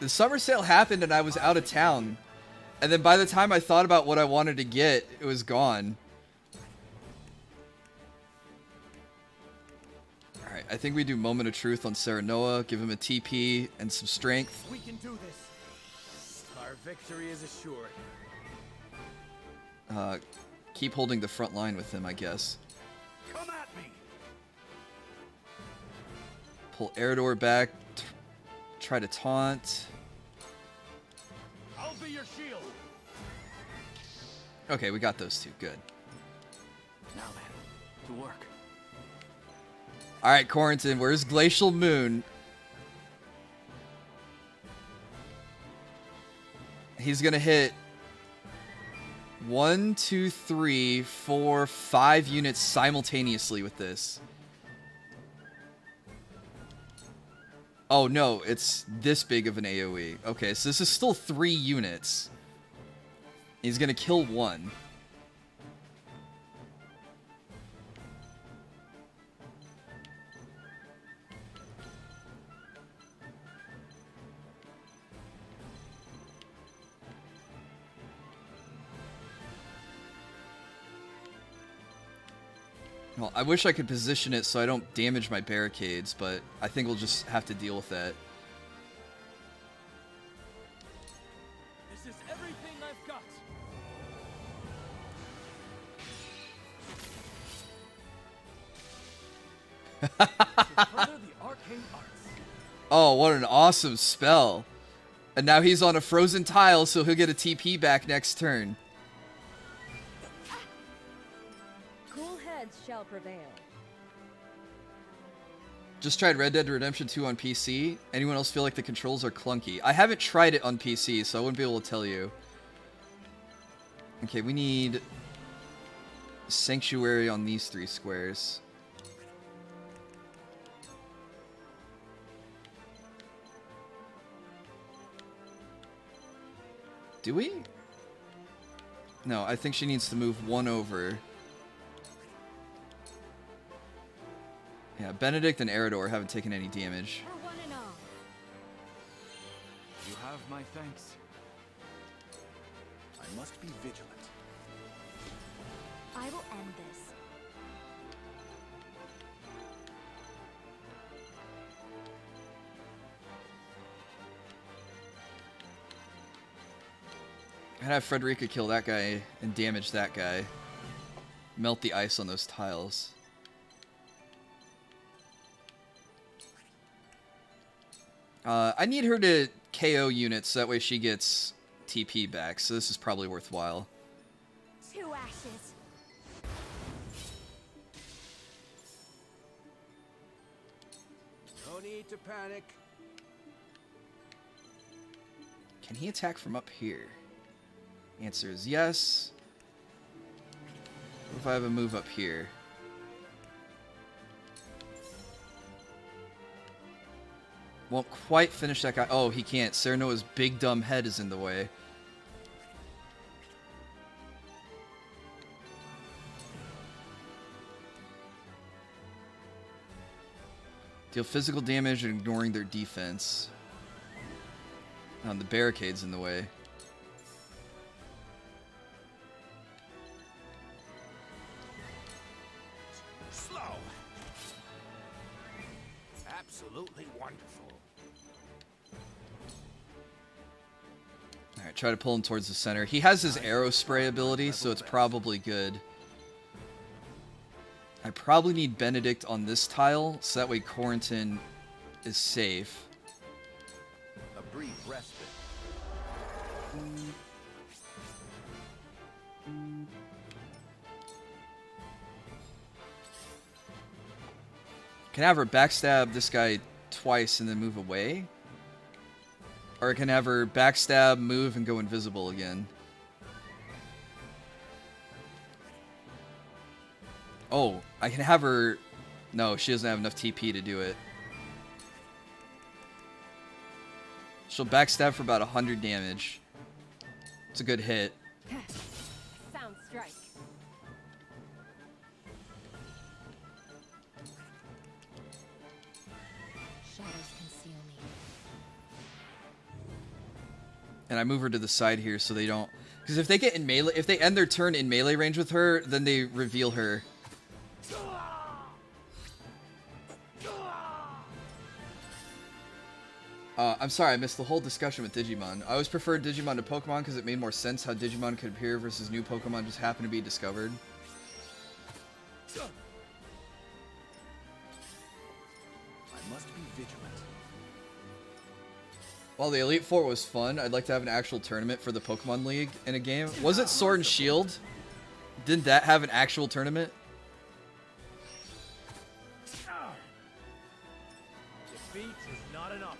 A: The summer sale happened and I was out of town. And then by the time I thought about what I wanted to get, it was gone. Alright, I think we do Moment of Truth on Serenoa, give him a TP and some strength.
B: We can do this. Our victory is assured.
A: Keep holding the front line with him, I guess.
F: Come at me.
A: Pull Eridor back. Try to taunt.
F: I'll be your shield.
A: Okay, we got those two. Good.
P: Now then, to work.
A: Alright, Quarantine, where's Glacial Moon? He's gonna hit 1, 2, 3, 4, 5 units simultaneously with this. Oh no, it's this big of an AoE. Okay, so this is still 3 units. He's gonna kill 1. Well, I wish I could position it so I don't damage my barricades, but I think we'll just have to deal with that.
B: This is everything I've got.
P: Further the arcane arts.
A: Oh, what an awesome spell. And now he's on a frozen tile, so he'll get a TP back next turn.
R: Cool heads shall prevail.
A: Just tried Red Dead Redemption 2 on PC. Anyone else feel like the controls are clunky? I haven't tried it on PC, so I wouldn't be able to tell you. Okay, we need Sanctuary on these 3 squares. Do we? No, I think she needs to move one over. Yeah, Benedict and Eridor haven't taken any damage.
E: For one and all.
P: You have my thanks. I must be vigilant.
H: I will end this.
A: I'd have Frederica kill that guy and damage that guy. Melt the ice on those tiles. I need her to KO units so that way she gets TP back, so this is probably worthwhile.
H: 2 ashes.
J: No need to panic.
A: Can he attack from up here? Answer is yes. What if I have a move up here? Won't quite finish that guy. Oh, he can't. Serenoa's big dumb head is in the way. Deal physical damage and ignoring their defense. The barricade's in the way.
L: Slow. Absolutely wonderful.
A: Alright, try to pull him towards the center. He has his arrow spray ability, so it's probably good. I probably need Benedict on this tile, so that way Corentin is safe.
L: A brief respite.
A: Can I have her backstab this guy twice and then move away? Or I can have her backstab, move, and go invisible again. Oh, I can have her... No, she doesn't have enough TP to do it. She'll backstab for about 100 damage. It's a good hit.
C: Sound strike. Shadows conceal me.
A: And I move her to the side here so they don't... Because if they get in melee... If they end their turn in melee range with her, then they reveal her. I'm sorry, I missed the whole discussion with Digimon. I always preferred Digimon to Pokemon because it made more sense how Digimon could appear versus new Pokemon just happen to be discovered.
P: I must be vigilant.
A: While the Elite Four was fun, I'd like to have an actual tournament for the Pokemon League in a game. Was it Sword and Shield? Didn't that have an actual tournament?
B: Defeat is not an option.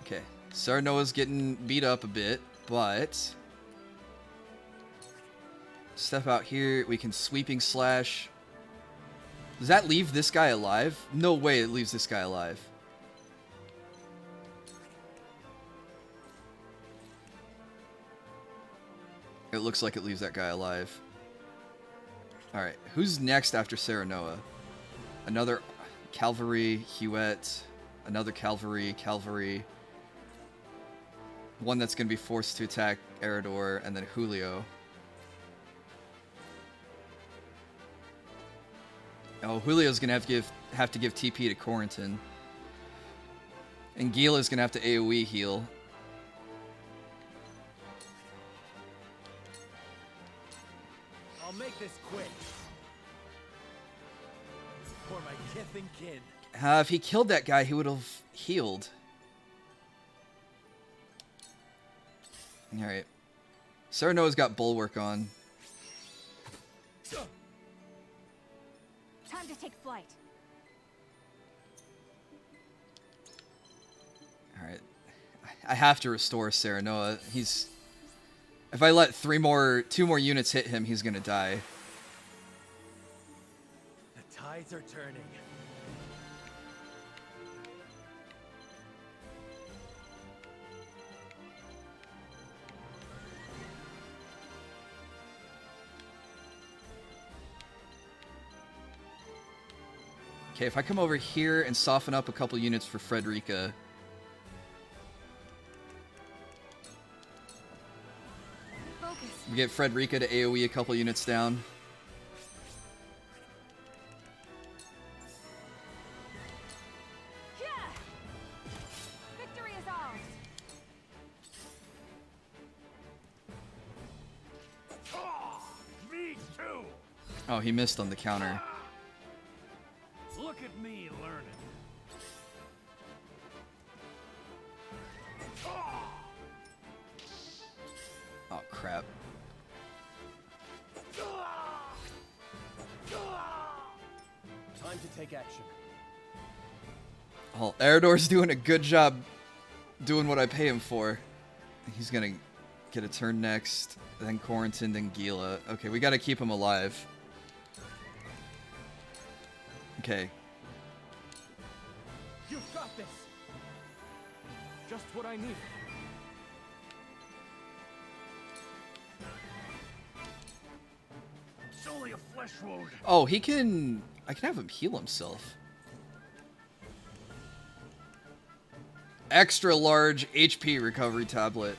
A: Okay, Serenoa's getting beat up a bit, but... Step out here, we can Sweeping Slash. Does that leave this guy alive? No way it leaves this guy alive. It looks like it leaves that guy alive. Alright, who's next after Serenoa? Another Cavalry, Huette, another Cavalry, Cavalry. One that's going to be forced to attack Eridor, and then Julio. Oh, Julio's going to have to give TP to Corentin. And Gila's going to have to AoE heal.
B: I'll make this quick. For my kith and kin.
A: If he killed that guy, he would have healed. Alright. Serenoa's got Bulwark on.
H: Time to take flight.
A: Alright. I have to restore Serenoa. He's... If I let two more units hit him, he's gonna die.
B: The tides are turning.
A: Okay, if I come over here and soften up a couple units for Frederica. We get Frederica to AoE a couple units down.
H: Victory is ours.
F: Me too!
A: Oh, he missed on the counter.
F: Look at me learning.
A: Oh, crap.
O: Time to take action.
A: Oh, Eridor's doing a good job doing what I pay him for. He's gonna get a turn next, then Quarantine, then Gila. Okay, we gotta keep him alive. Okay.
O: You've got this. Just what I need.
F: It's only a flesh wound.
A: Oh, he can... I can have him heal himself. Extra large HP recovery tablet.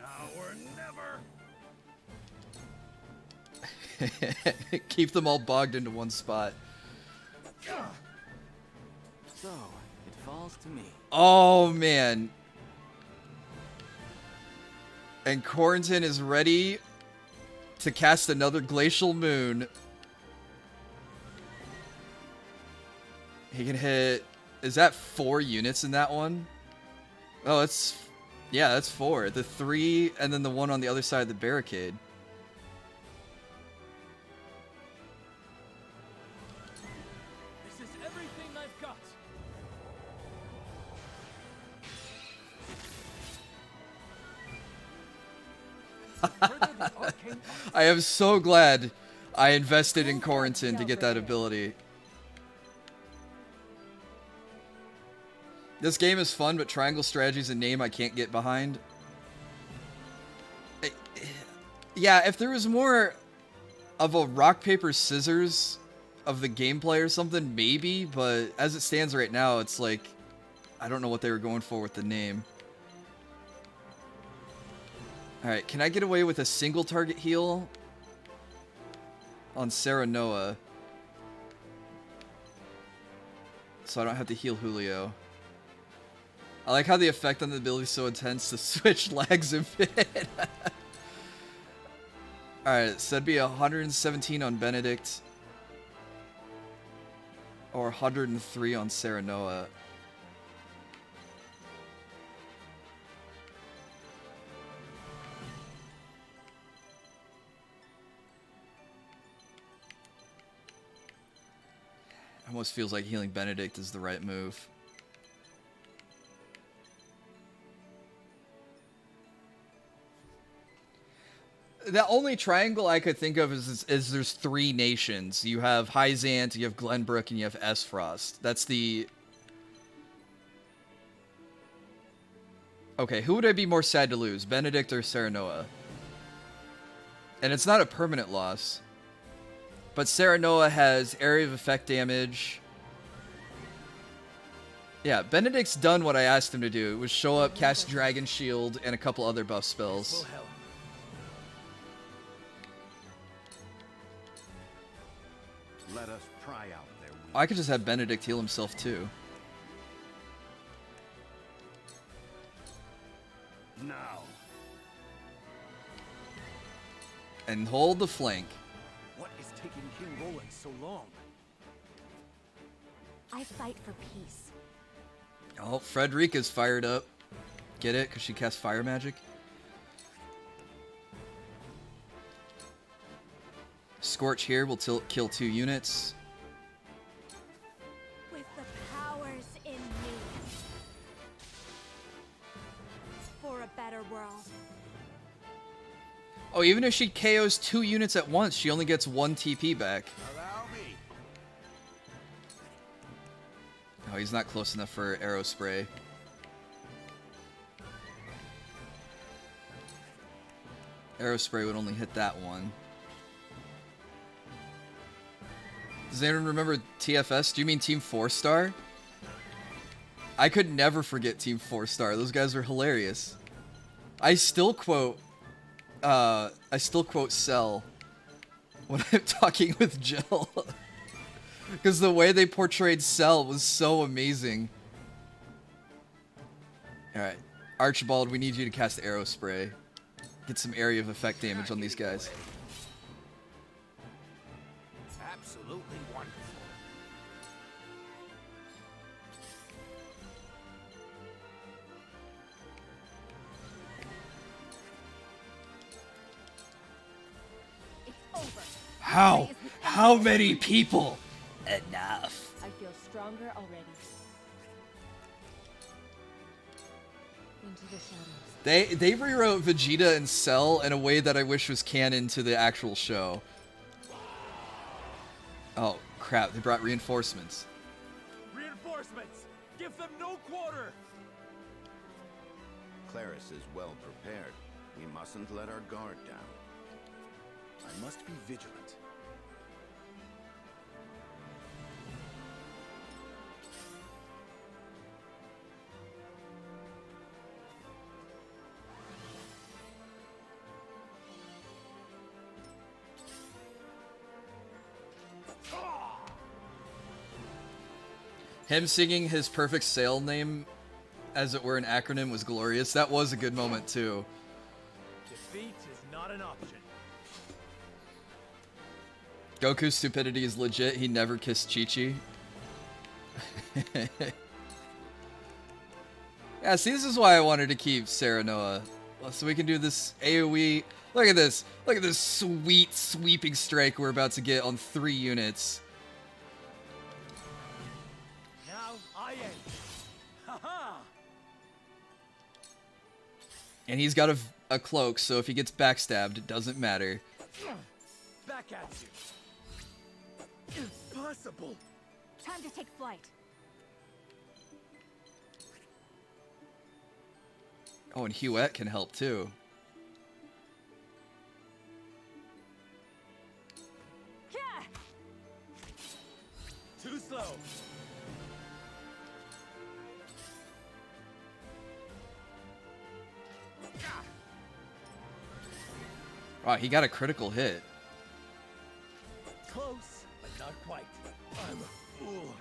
F: Now or never.
A: Keep them all bogged into one spot.
G: So, it falls to me.
A: Oh, man. And Quarantine is ready to cast another Glacial Moon. He can hit... Is that 4 units in that one? Oh, it's... Yeah, that's 4. The 3, and then the one on the other side of the barricade.
O: This is everything I've got.
A: I am so glad I invested in Quarantine to get that ability. This game is fun, but Triangle Strategy is a name I can't get behind. Yeah, if there was more of a rock, paper, scissors of the gameplay or something, maybe, but as it stands right now, it's like, I don't know what they were going for with the name. Alright, can I get away with a single target heal on Serenoa? So I don't have to heal Julio. I like how the effect on the ability is so intense, the switch lags a bit. Alright, so that'd be 117 on Benedict. Or 103 on Serenoa. Almost feels like healing Benedict is the right move. The only triangle I could think of is there's 3 nations. You have Hyzant, you have Glenbrook, and you have Esfrost. That's the... Okay, who would I be more sad to lose? Benedict or Serenoa? And it's not a permanent loss. But Serenoa has area of effect damage. Yeah, Benedict's done what I asked him to do. It was show up, cast Dragon Shield, and a couple other buff spells.
D: Let us try out their
A: I could just have Benedict heal himself too.
F: Now.
A: And hold the flank.
F: What is taking King Roland so long?
H: I fight for peace.
A: Oh, Frederica's fired up. Get it? Because she casts fire magic. Scorch here will kill 2 units.
H: With the powers in me. For a better world.
A: Oh, even if she KOs 2 units at once, she only gets 1 TP back.
F: Allow me.
A: Oh, he's not close enough for arrow spray. Arrow spray would only hit that one. Does anyone remember TFS? Do you mean Team 4-Star? I could never forget Team 4-Star. Those guys were hilarious. I still quote Cell when I'm talking with Jill. Because the way they portrayed Cell was so amazing. Alright. Archibald, we need you to cast Arrow Spray. Get some area of effect damage on these guys.
B: Absolutely wonderful.
A: How many people? Enough.
C: I feel stronger already. Into the shadows.
A: They rewrote Vegeta and Cell in a way that I wish was canon to the actual show. Oh, crap. They brought reinforcements.
B: Reinforcements! Give them no quarter!
D: Claris is well prepared. We mustn't let our guard down.
F: I must be vigilant.
A: Him singing his perfect sail name as it were an acronym was glorious. That was a good moment too.
B: Defeat is not an option.
A: Goku's stupidity is legit. He never kissed Chi-Chi. Yeah, see, this is why I wanted to keep Serenoa. So we can do this AoE. Look at this. Look at this sweet sweeping strike we're about to get on 3 units.
B: Now I end. Ha-ha!
A: And he's got a cloak, so if he gets backstabbed, it doesn't matter.
B: Back at you. Impossible.
H: Time to take flight.
A: Oh, and Huette can help too.
B: Too slow.
A: Wow, he got a critical hit.
B: Close, but not quite. I'm a fool.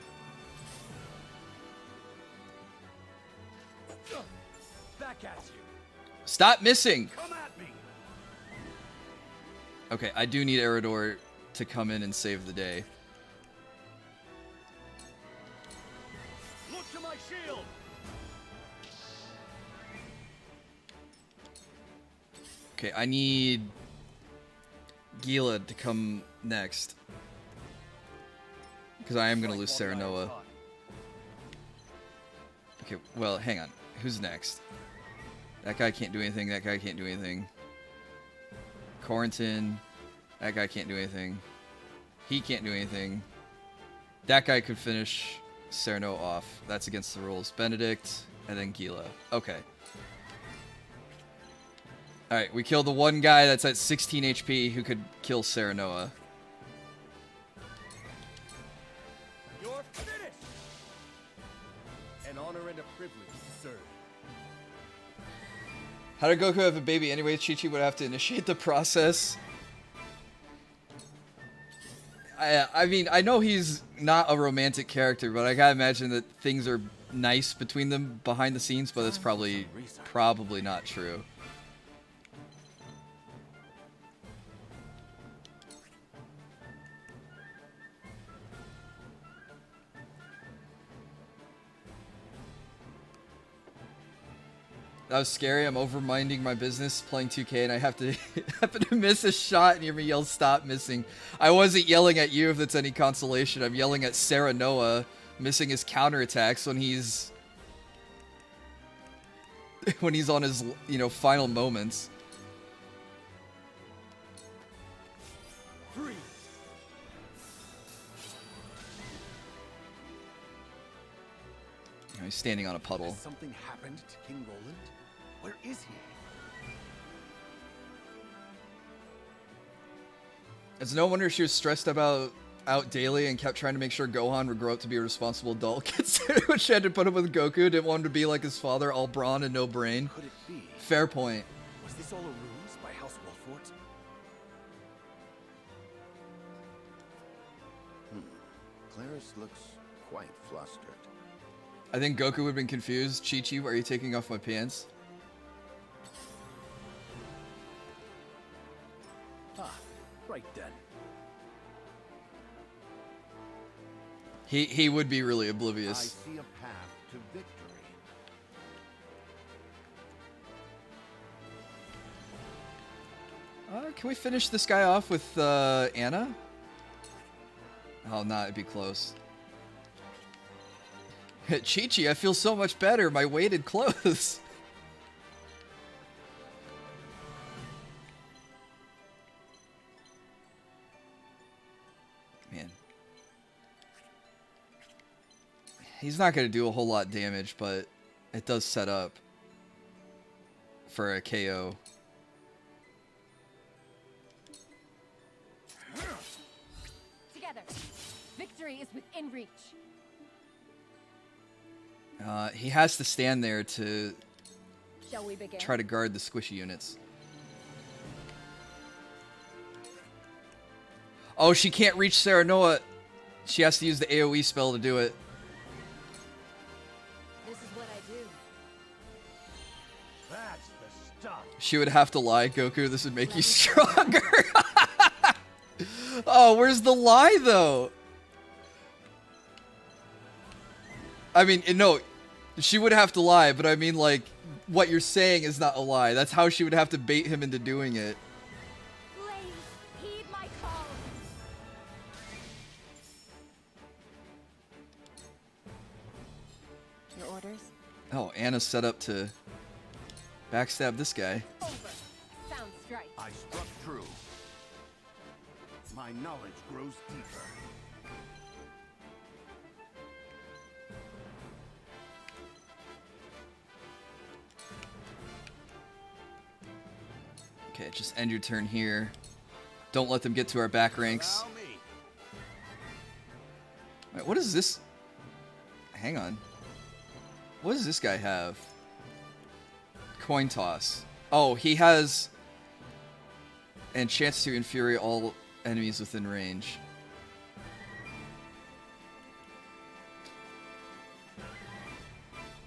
B: Back at you.
A: Stop missing!
B: Come at me.
A: Okay, I do need Eridor to come in and save the day.
B: Look to my shield.
A: Okay, I need Gila to come next. Because I am going to lose Serenoa. Okay, well, hang on. Who's next? That guy can't do anything. That guy can't do anything. Corentin. That guy can't do anything. He can't do anything. That guy could finish Serenoa off. That's against the rules. Benedict, and then Gila. Okay. Alright, we killed the one guy that's at 16 HP who could kill Serenoa.
B: You're finished.
P: An honor and a privilege, sir.
A: How did Goku have a baby anyway? Chi-Chi would have to initiate the process. I mean, I know he's not a romantic character, but I gotta imagine that things are nice between them behind the scenes, but it's probably not true. That was scary. I'm over-minding my business playing 2K, and I have to happen to miss a shot and hear me yell, "Stop missing." I wasn't yelling at you, if that's any consolation. I'm yelling at Serenoa missing his counterattacks when he's on his, final moments.
B: Free.
A: He's standing on a puddle.
F: Has something happened to King Roland? Where is he?
A: It's no wonder she was stressed about out daily and kept trying to make sure Gohan would grow up to be a responsible adult, considering she had to put up with Goku, didn't want him to be like his father, all brawn and no brain.
P: Could it be?
A: Fair point.
P: Was this all a ruse by House Wolfort?
D: Claris looks quite flustered.
A: I think Goku would have been confused. Chi-Chi, why are you taking off my pants?
P: Ah, right then.
A: He would be really
D: I
A: oblivious.
D: see a path to victory.
A: Can we finish this guy off with Anna? Oh, nah, it'd be close. Chi-Chi, I feel so much better. My weighted clothes. Man. He's not going to do a whole lot of damage, but it does set up for a KO.
H: Together. Victory is within reach.
A: He has to stand there to
H: Shall we begin?
A: try to guard the squishy units. Oh, she can't reach Serenoa. She has to use the AoE spell to do it.
H: This is what I do.
L: That's the stuff.
A: She would have to lie, Goku. This would make you stronger. Oh, where's the lie, though? I mean, no, she would have to lie, but I mean, like, what you're saying is not a lie. That's how she would have to bait him into doing it.
H: Blaze, heed my call.
C: Your orders?
A: Oh, Anna's set up to backstab this guy.
H: Over. Sound strike.
D: I struck true. My knowledge grows deeper.
A: Okay, just end your turn here. Don't let them get to our back ranks. Wait, what is this? Hang on. What does this guy have? Coin toss. Oh, he has and chance to infuriate all enemies within range.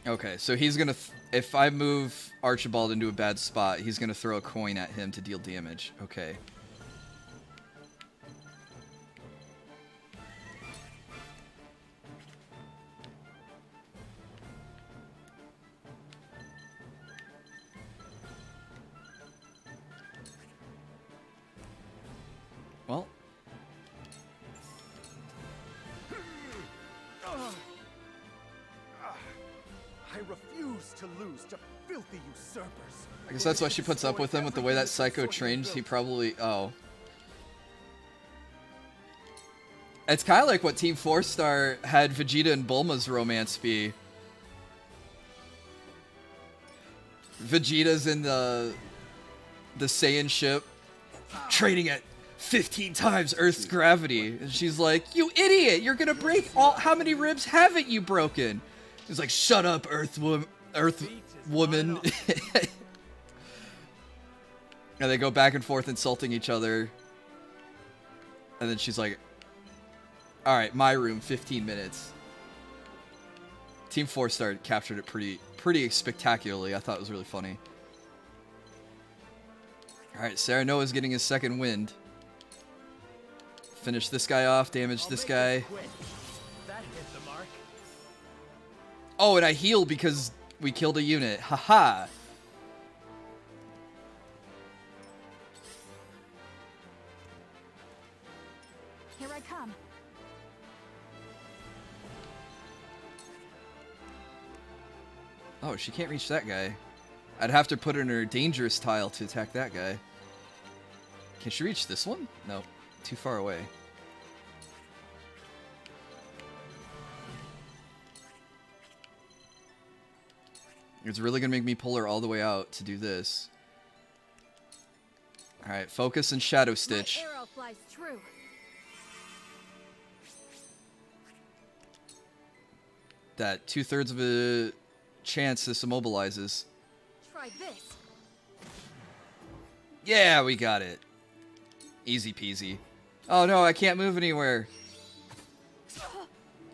A: Okay, so he's gonna, if I move Archibald into a bad spot, he's gonna throw a coin at him to deal damage. Okay. Well.
P: I refuse to lose to filthy usurpers.
A: I guess that's why she puts up with him, with the way that Psycho trains. He probably... Oh. It's kind of like what Team 4-Star had Vegeta and Bulma's romance be. Vegeta's in the Saiyan ship, training at 15 times Earth's gravity. And she's like, you idiot! You're gonna break all... How many ribs haven't you broken? He's like, shut up, Earth woman. And they go back and forth insulting each other. And then she's like, alright, my room, 15 minutes. Team 4-Star captured it pretty spectacularly. I thought it was really funny. Alright, Serenoa's getting his second wind. Finish this guy off, damage this guy.
B: That hit the mark.
A: Oh, and I heal because we killed a unit. Haha.
H: Here I come.
A: Oh, she can't reach that guy. I'd have to put her in her dangerous tile to attack that guy. Can she reach this one? No, too far away. It's really gonna make me pull her all the way out to do this. Alright, focus and Shadow Stitch.
H: My arrow flies true.
A: that 2/3 of a chance this immobilizes.
H: Try this.
A: Yeah, we got it. Easy peasy. Oh no, I can't move anywhere.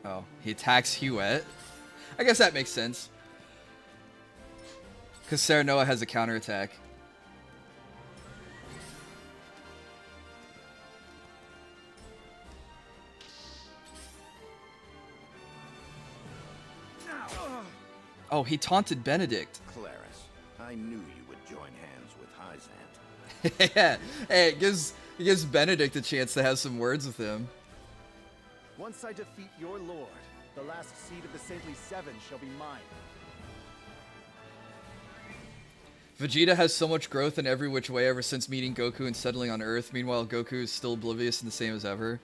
A: Oh, he attacks Huette. I guess that makes sense. Because Serenoa has a counterattack. Oh, he taunted Benedict.
D: Claris, I knew you would join hands with Hyzant.
A: Yeah, hey, it gives Benedict a chance to have some words with him.
P: Once I defeat your lord, the last seed of the Saintly Seven shall be mine.
A: Vegeta has so much growth in every which way ever since meeting Goku and settling on Earth. Meanwhile, Goku is still oblivious and the same as ever.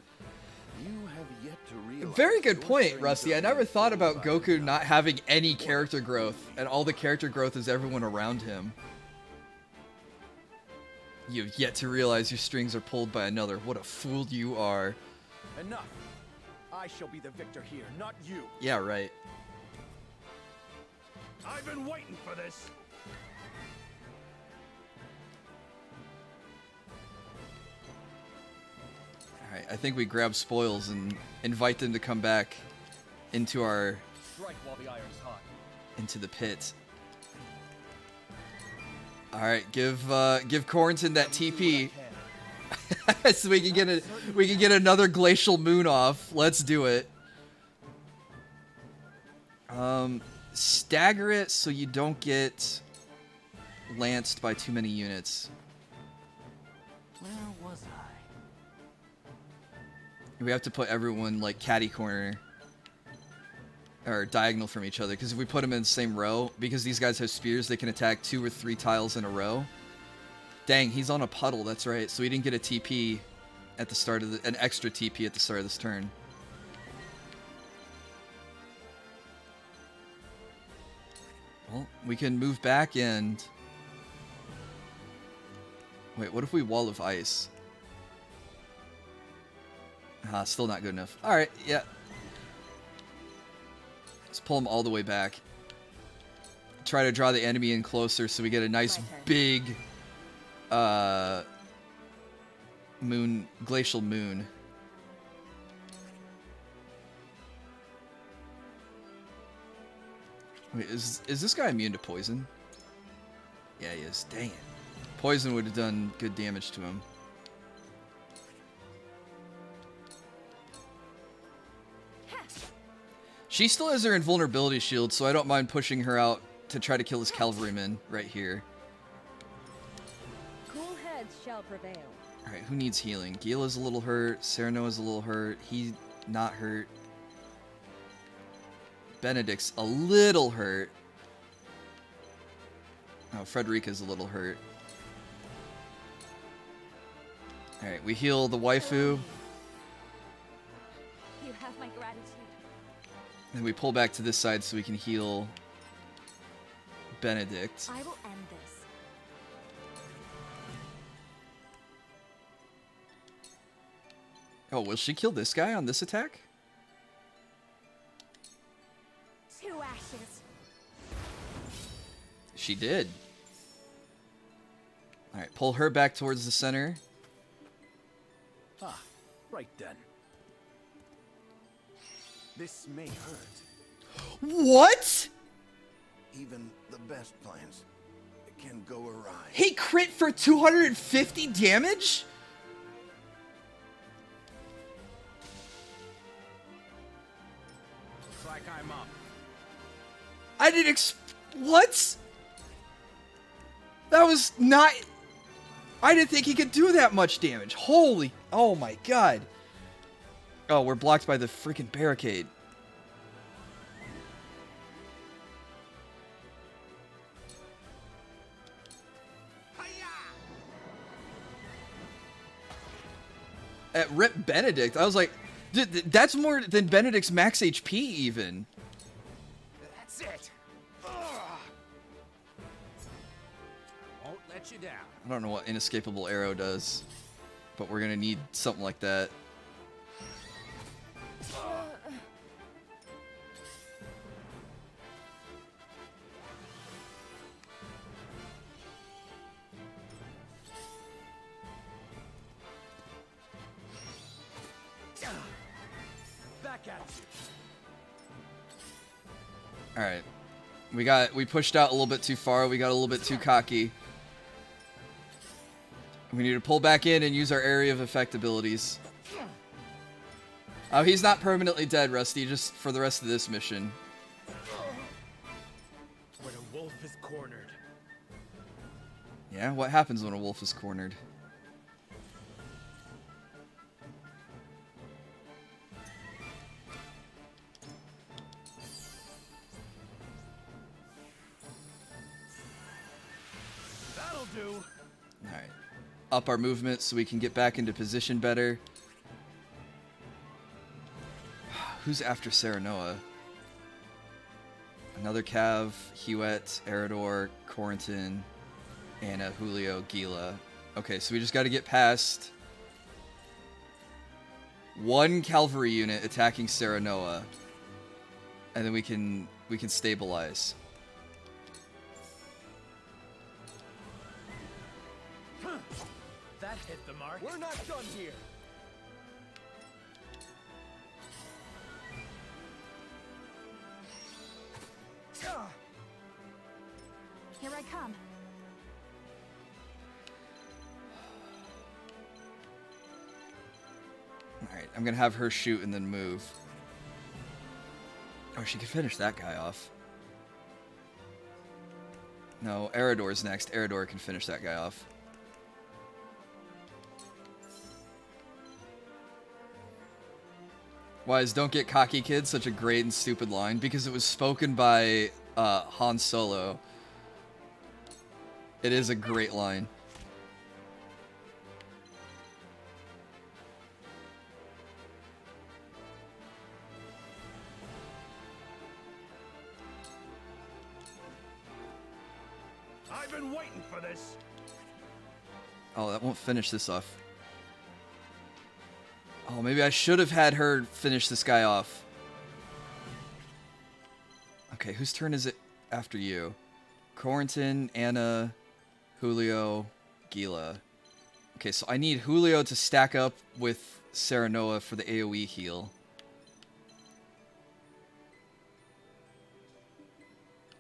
D: You have yet to realize
A: Very good point, Rusty. I never thought about Goku not having any character growth, and all the character growth is everyone around him. You've yet to realize your strings are pulled by another. What a fool you are.
P: Enough. I shall be the victor here, not you.
A: Yeah, right.
F: I've been waiting for this.
A: Alright, I think we grab spoils and invite them to come back into our...
P: Strike while the iron's hot.
A: Into the pit. Alright, give Corrington that TP. So we can get another glacial moon off. Let's do it. Stagger it so you don't get lanced by too many units.
G: Where was I?
A: We have to put everyone like catty corner or diagonal from each other, because if we put them in the same row, because these guys have spears, they can attack 2 or 3 tiles in a row. Dang, he's on a puddle, that's right. So he didn't get a TP at the start of an extra TP at the start of this turn. Well, we can move back and... Wait, what if we wall of ice? Ah, still not good enough. Alright, yeah. Let's pull them all the way back. Try to draw the enemy in closer so we get a nice big glacial moon. Wait, is this guy immune to poison? Yeah, he is. Dang it. Poison would have done good damage to him. She still has her invulnerability shield, so I don't mind pushing her out to try to kill his cavalryman right here.
R: Cool heads shall prevail.
A: Alright, who needs healing? Gila's a little hurt, Serenoa's a little hurt, he's not hurt. Benedict's a little hurt. Oh, Frederica's a little hurt. Alright, we heal the waifu.
H: You have my gratitude.
A: And we pull back to this side so we can heal Benedict.
H: I will end this.
A: Oh, will she kill this guy on this attack?
H: 2 ashes.
A: She did. Alright, pull her back towards the center.
P: Ah, right then. This may hurt.
A: What?
D: Even the best plans can go awry.
A: He crit for 250 damage?
B: Looks like I'm up.
A: I didn't what? That was not... I didn't think he could do that much damage. Holy... Oh my god. Oh, we're blocked by the freaking barricade. At Rip Benedict, I was like, dude, that's more than Benedict's max HP even.
B: That's it. Won't let you down.
A: I don't know what Inescapable Arrow does, but we're gonna need something like that.
B: back at you.
A: Alright. We pushed out a little bit too far. We got a little bit too cocky. We need to pull back in and use our area of effect abilities. Oh, he's not permanently dead, Rusty, just for the rest of this mission.
B: When a wolf is cornered.
A: Yeah, what happens when a wolf is cornered?
B: That'll do.
A: Alright. Up our movement so we can get back into position better. Who's after Serenoa? Another Cav, Huet, Eridor, Corentin, Anna, Julio, Gila. Okay, so we just got to get past one cavalry unit attacking Serenoa, and then we can stabilize.
B: That hit the mark.
G: We're not done here.
H: Here I come.
A: Alright, I'm gonna have her shoot and then move. Oh, she can finish that guy off. No, Eridor's next. Eridor can finish that guy off. Why is "Don't get cocky, kid" such a great and stupid line? Because it was spoken by Han Solo. It is a great line.
L: I've been waiting for this.
A: Oh, that won't finish this off. Oh, maybe I should have had her finish this guy off. Okay, whose turn is it after you? Corentin, Anna, Julio, Gila. Okay, so I need Julio to stack up with Serenoa for the AoE heal.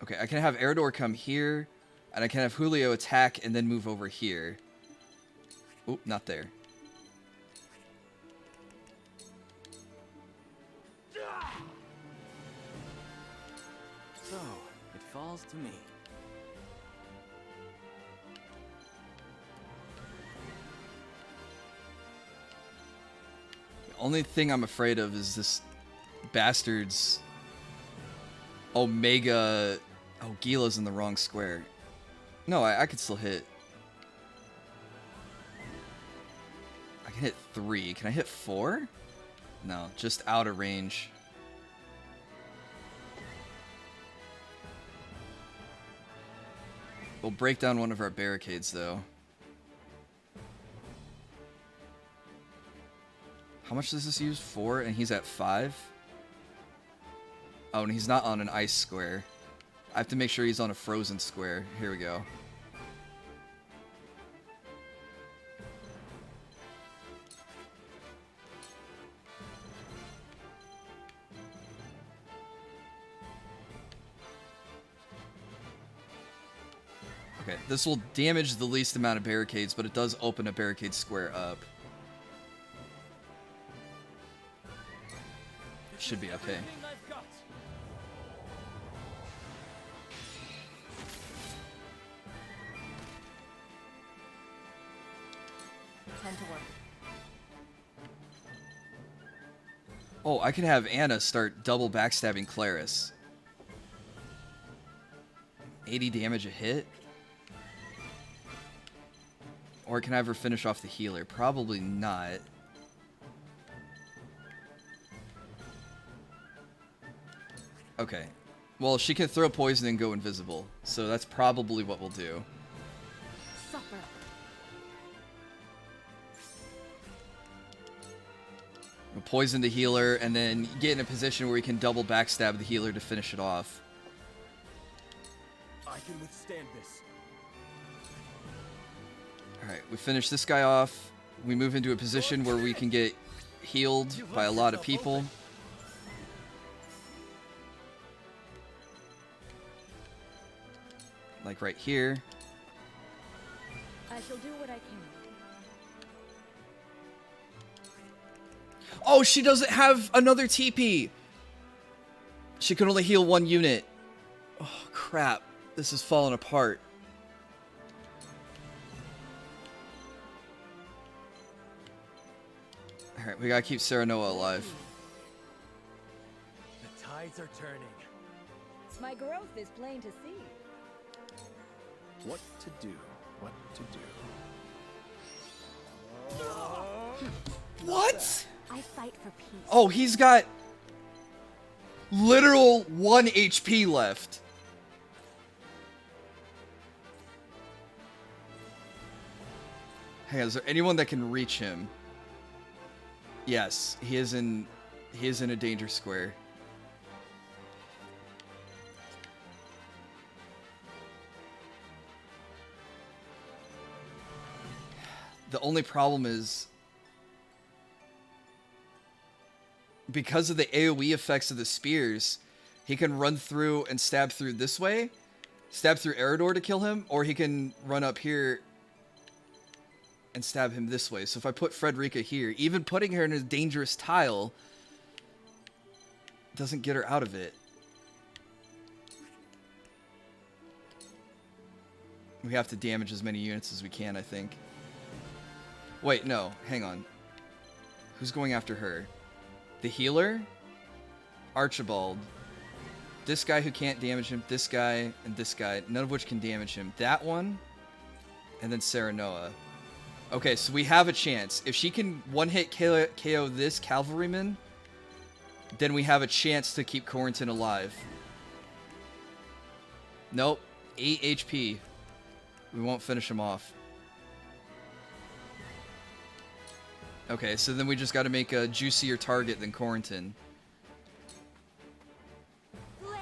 A: Okay, I can have Eridor come here, and I can have Julio attack and then move over here. Oop, not there.
G: So, it falls to me.
A: The only thing I'm afraid of is this bastard's Omega. Oh, Gila's in the wrong square. No, I could still hit. I can hit 3. Can I hit 4? No, just out of range. We'll break down one of our barricades, though. How much does this use? 4, and he's at 5? Oh, and he's not on an ice square. I have to make sure he's on a frozen square. Here we go. Okay, this will damage the least amount of barricades, but it does open a barricade square up. Should be okay.
C: Time to work.
A: Oh, I can have Anna start double backstabbing Claris. 80 damage a hit? Or can I have her finish off the healer? Probably not. Okay. Well, she can throw poison and go invisible, so that's probably what we'll do.
H: Suffer.
A: We'll poison the healer, and then get in a position where we can double backstab the healer to finish it off.
B: I can withstand this.
A: Alright, we finish this guy off. We move into a position where we can get healed by a lot of people. Like right here.
R: I shall do what I can.
A: Oh, she doesn't have another TP. She can only heal one unit. Oh, crap. This is falling apart. Alright, we gotta keep Serenoa alive.
B: The tides are turning.
R: My growth is plain to see.
P: What to do? What to do?
A: What?
H: I fight for peace.
A: Oh, he's got literal 1 HP left. Hey, is there anyone that can reach him? Yes, he is in a danger square. The only problem is because of the AoE effects of the spears, he can run through and stab through this way, stab through Eridor to kill him, or he can run up here and stab him this way. So if I put Frederica here, even putting her in a dangerous tile doesn't get her out of it. We have to damage as many units as we can, I think. Wait, no, hang on. Who's going after her? The healer? Archibald. This guy who can't damage him, this guy, and this guy, none of which can damage him. That one, and then Serenoa. Okay, so we have a chance. If she can one-hit KO this cavalryman, then we have a chance to keep Corentin alive. Nope. 8 HP. We won't finish him off. Okay, so then we just got to make a juicier target than Corentin.
H: Please,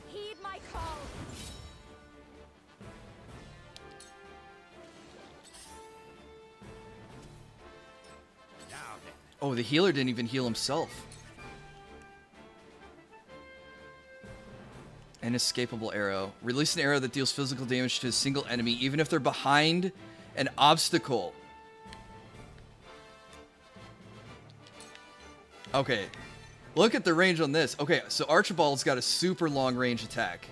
H: heed my call.
A: Oh, the healer didn't even heal himself. An escapable arrow. Release an arrow that deals physical damage to a single enemy, even if they're behind an obstacle. Okay. Look at the range on this. Okay, so Archibald's got a super long range attack.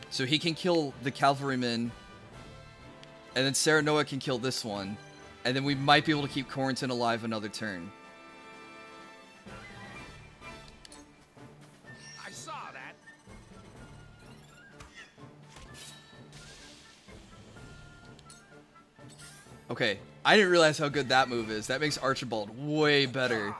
A: So he can kill the cavalryman, and then Serenoa can kill this one, and then we might be able to keep Corentin alive another turn.
L: I saw that.
A: Okay, I didn't realize how good that move is. That makes Archibald way better.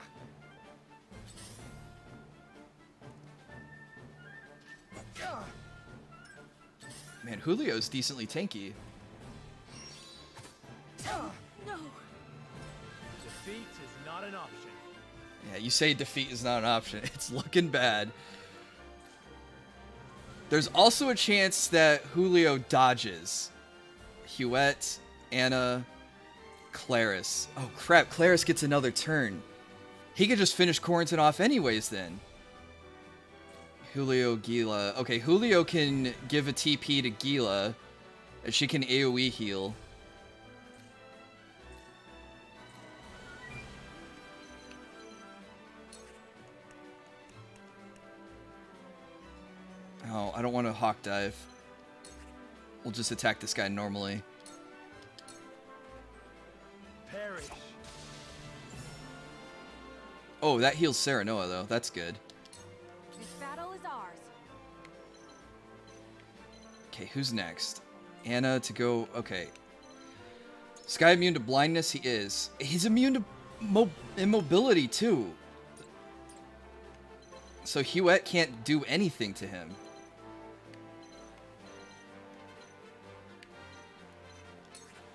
A: Man, Julio's decently tanky.
H: No.
B: Defeat is not an option.
A: Yeah, you say defeat is not an option. It's looking bad. There's also a chance that Julio dodges. Huette, Anna, Claris. Oh crap, Claris gets another turn. He could just finish Corentin off anyways then. Julio, Gila. Okay, Julio can give a TP to Gila, and she can AoE heal. Oh, I don't want to hawk dive. We'll just attack this guy normally.
B: Perish.
A: Oh, that heals Serenoa though. That's good.
H: This battle is ours.
A: Okay, who's next? Anna to go. Okay. This guy immune to blindness? He is. He's immune to immobility too. So Huette can't do anything to him.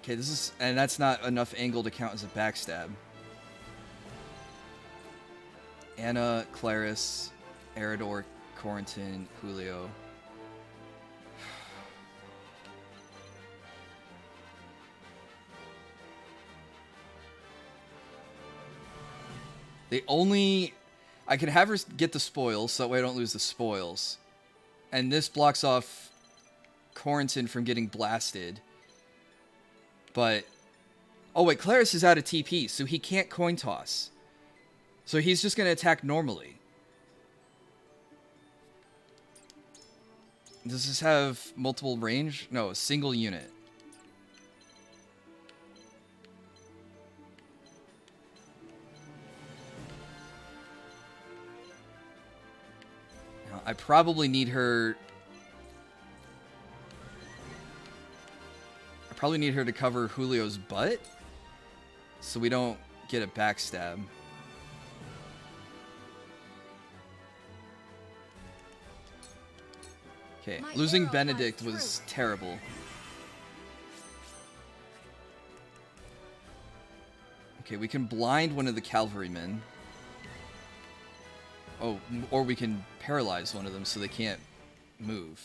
A: Okay, this is, and that's not enough angle to count as a backstab. Anna, Claris, Eridor, Corentin, Julio. I can have her get the spoils, so that way I don't lose the spoils. And this blocks off Corentin from getting blasted. But... Oh, wait, Claris is out of TP, so he can't coin toss. So he's just going to attack normally. Does this have multiple range? No, a single unit. Now, I probably need her... I probably need her to cover Julio's butt, so we don't get a backstab. Okay, losing Benedict was terrible. Okay, we can blind one of the cavalrymen. Oh, or we can paralyze one of them so they can't move.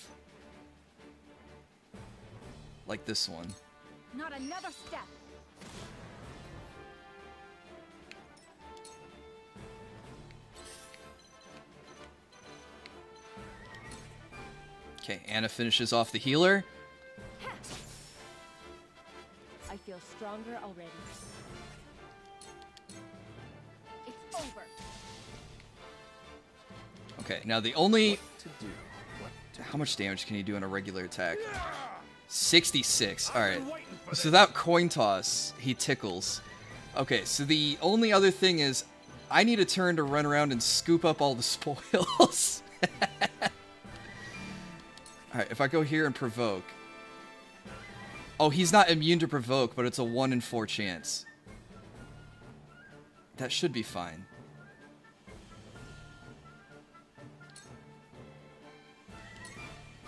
A: Like this one.
H: Not another step.
A: Okay, Anna finishes off the healer.
C: I feel stronger already.
H: It's over.
A: Okay, now the only... How much damage can he do in a regular attack? 66. Alright. So without coin toss, he tickles. Okay, so the only other thing is I need a turn to run around and scoop up all the spoils. Alright, if I go here and provoke... Oh, he's not immune to provoke, but it's a 1 in 4 chance. That should be fine.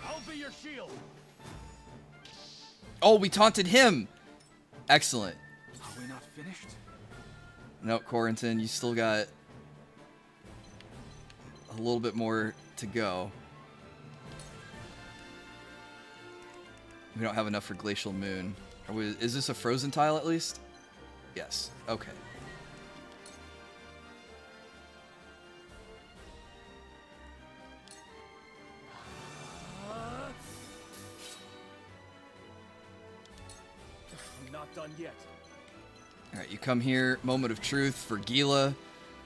F: I'll be your shield.
A: Oh, we taunted him! Excellent.
P: Are we not finished?
A: No, Corentin, you still got a little bit more to go. We don't have enough for Glacial Moon. Is this a frozen tile at least? Yes. Okay.
F: I'm not done yet.
A: Alright, you come here. Moment of truth for Gila.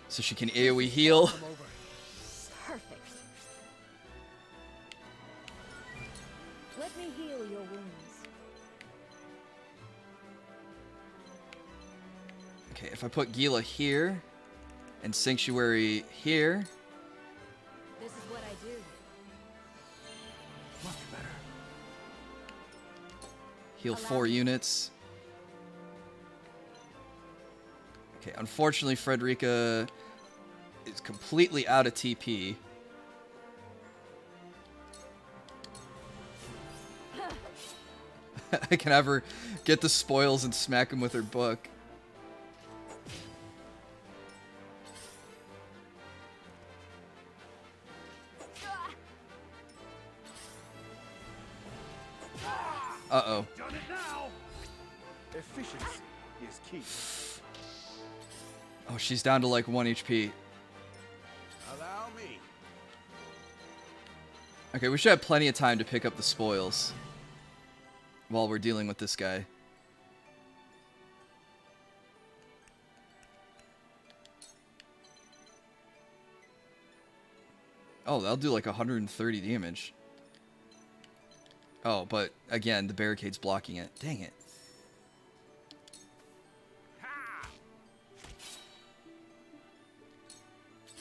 A: So she can AoE heal.
R: Perfect. Let me heal your wounds.
A: Okay, if I put Gila here and Sanctuary here.
R: This is what I do.
F: Much better.
A: Heal 4 units. Okay, unfortunately Frederica is completely out of TP. I can have her get the spoils and smack him with her book. Uh-oh.
F: Done it now. Efficiency is key.
A: Oh, she's down to like 1 HP.
L: Allow me.
A: Okay, we should have plenty of time to pick up the spoils while we're dealing with this guy. Oh, that'll do like 130 damage. Oh, but again, the barricade's blocking it. Dang it.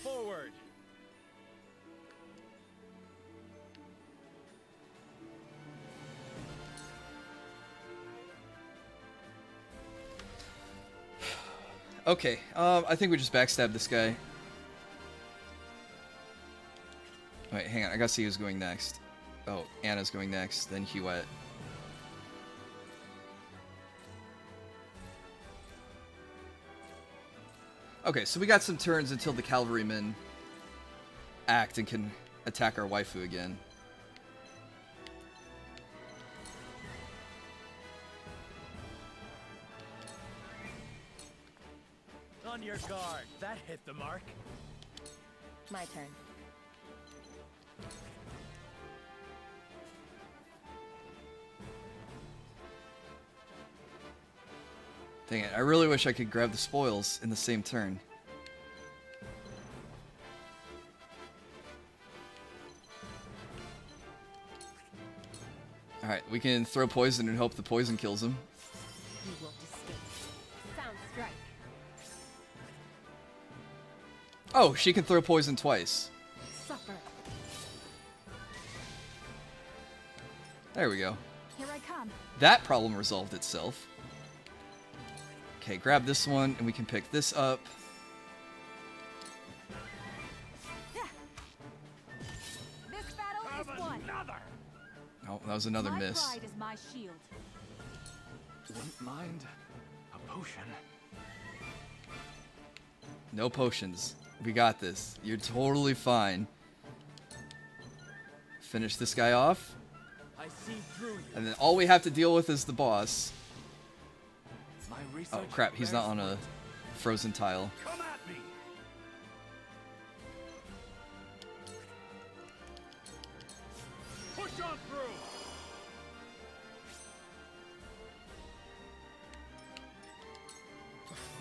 F: Forward.
A: Okay, I think we just backstab this guy. Wait, hang on, I gotta see who's going next. Oh, Anna's going next, then Huette. Okay, so we got some turns until the cavalrymen act and can attack our waifu again.
F: On your guard. That hit the mark.
C: My turn.
A: Dang it, I really wish I could grab the spoils in the same turn. Alright, we can throw poison and hope the poison kills him.
C: You won't escape. Sound strike.
A: Oh, she can throw poison twice.
C: Suffer.
A: There we go.
H: Here I come.
A: That problem resolved itself. Okay, grab this one, and we can pick this up.
H: This battle is won.
A: Oh, that was another
H: My
A: miss.
H: pride is my shield.
M: Wouldn't mind a potion.
A: No potions. We got this. You're totally fine. Finish this guy off.
B: I see through you.
A: And then all we have to deal with is the boss.
B: My
A: Oh
B: research
A: crap, he's not
B: bears
A: on a
B: fruit.
A: frozen tile.
F: Come at me! Push on through!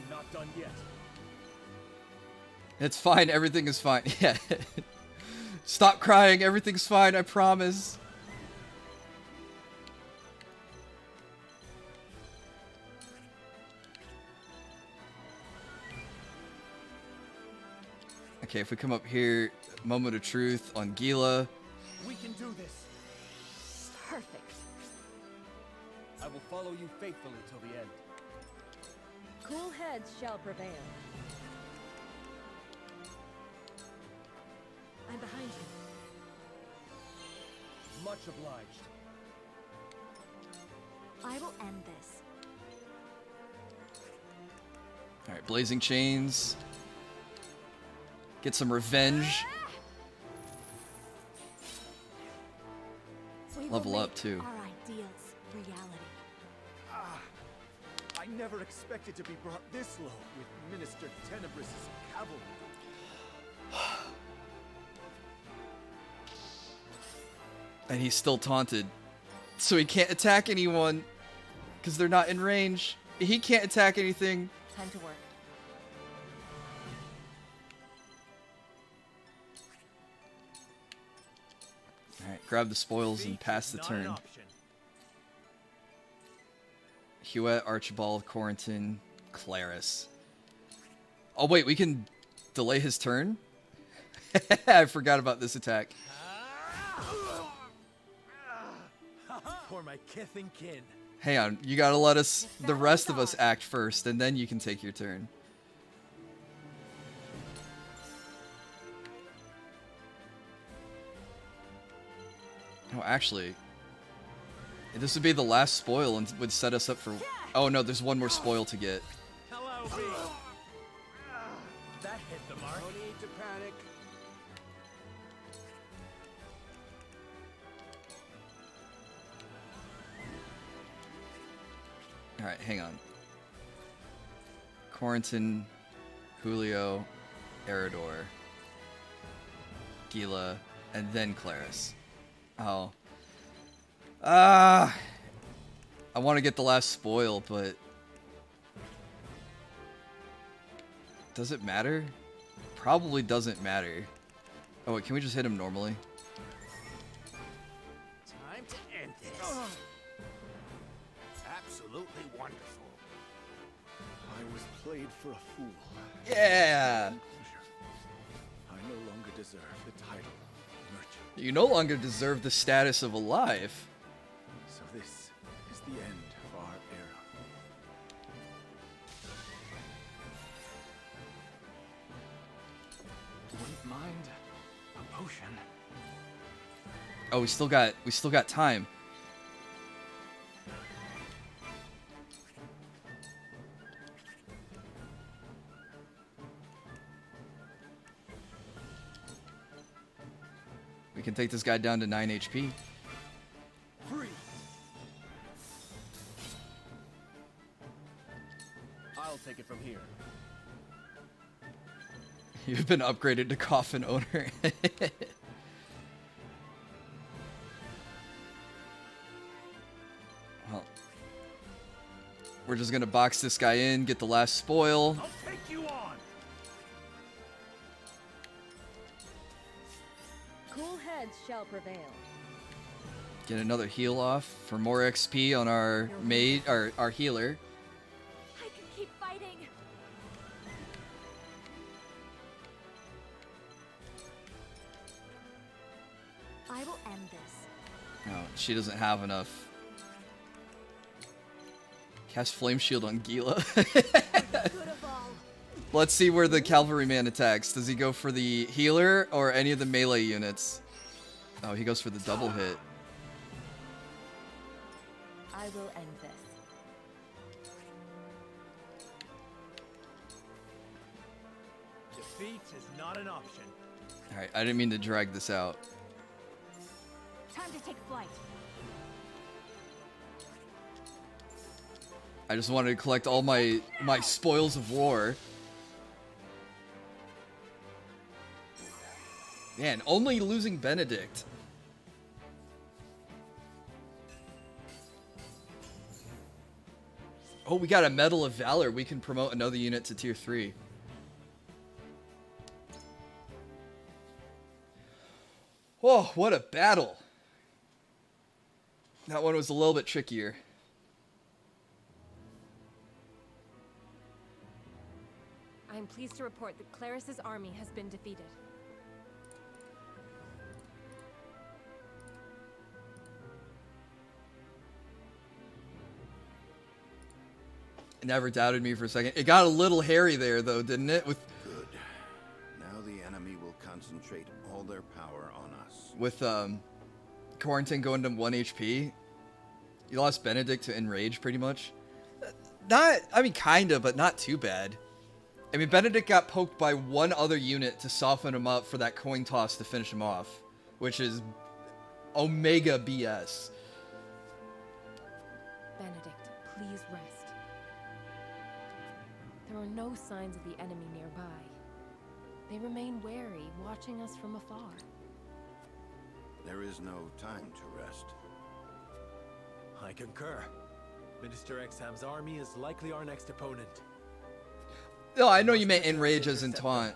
G: I'm not done yet.
A: It's fine, everything is fine. Yeah. Stop crying, everything's fine, I promise. Okay, if we come up here, moment of truth on Gila.
G: We can do this.
H: Perfect.
G: I will follow you faithfully till the end.
R: Cool heads shall prevail. I'm behind you.
G: Much obliged.
H: I will end this.
A: Alright, blazing chains. Get some revenge.
H: We
A: Level
H: will
A: up,
H: make
A: too.
H: Our ideals reality.
P: I never expected to be brought this low with Minister Tenebris's cavalry.
A: And he's still taunted. So he can't attack anyone. Because they're not in range. He can't attack anything.
C: Time to work.
A: Alright, grab the spoils and pass the turn. Hewitt, Archibald, Corrington, Claris. Oh wait, we can delay his turn? I forgot about this attack.
B: For my kith and kin.
A: Hang on, you gotta let us, the rest of us act first, and then you can take your turn. Oh, actually, this would be the last spoil and would set us up for... Oh no, there's one more spoil to get.
B: Hello, B. That hit the mark.
J: No need to panic.
A: Alright, hang on. Corrington, Julio, Eridor, Gila, and then Claris. Oh. I want to get the last spoil, but... Does it matter? Probably doesn't matter. Oh wait, can we just hit him normally?
L: Time to end this. Absolutely wonderful.
P: I was played for a fool.
A: Yeah!
P: I no longer deserve the title of merchant.
A: You no longer deserve the status of alive.
P: So this is the end of our era.
M: Wouldn't mind a potion.
A: Oh, we still got time. We can take this guy down to 9 HP.
G: Free. I'll take it from here.
A: You've been upgraded to coffin owner. Well, we're just gonna box this guy in, get the last spoil.
F: I'll take you on.
R: Cool heads shall prevail.
A: Get another heal off for more XP on our maid, our healer.
H: I can keep fighting. I will end this.
A: No, she doesn't have enough. Cast Flame Shield on Gila. Let's see where the cavalryman attacks. Does he go for the healer or any of the melee units? Oh, he goes for the double hit.
C: I will end this.
B: Defeat is not an option.
A: Alright, I didn't mean to drag this out.
H: Time to take flight.
A: I just wanted to collect all my spoils of war. Man, only losing Benedict. Oh, we got a Medal of Valor. We can promote another unit to tier 3. Oh, what a battle. That one was a little bit trickier.
C: I am pleased to report that Claris's army has been defeated.
A: It never doubted me for a second. It got a little hairy there, though, didn't it? With
D: Good. Now the enemy will concentrate all their power on us.
A: with Quarantine going to 1 HP. You lost Benedict to Enrage, pretty much. Not, I mean, kinda, but not too bad. I mean, Benedict got poked by one other unit to soften him up for that coin toss to finish him off, which is Omega BS.
C: Benedict, please rest. There are no signs of the enemy nearby. They remain wary, watching us from afar.
D: There is no time to rest.
B: I concur. Minister Exham's army is likely our next opponent.
A: No, I know you meant Enrage as in taunt.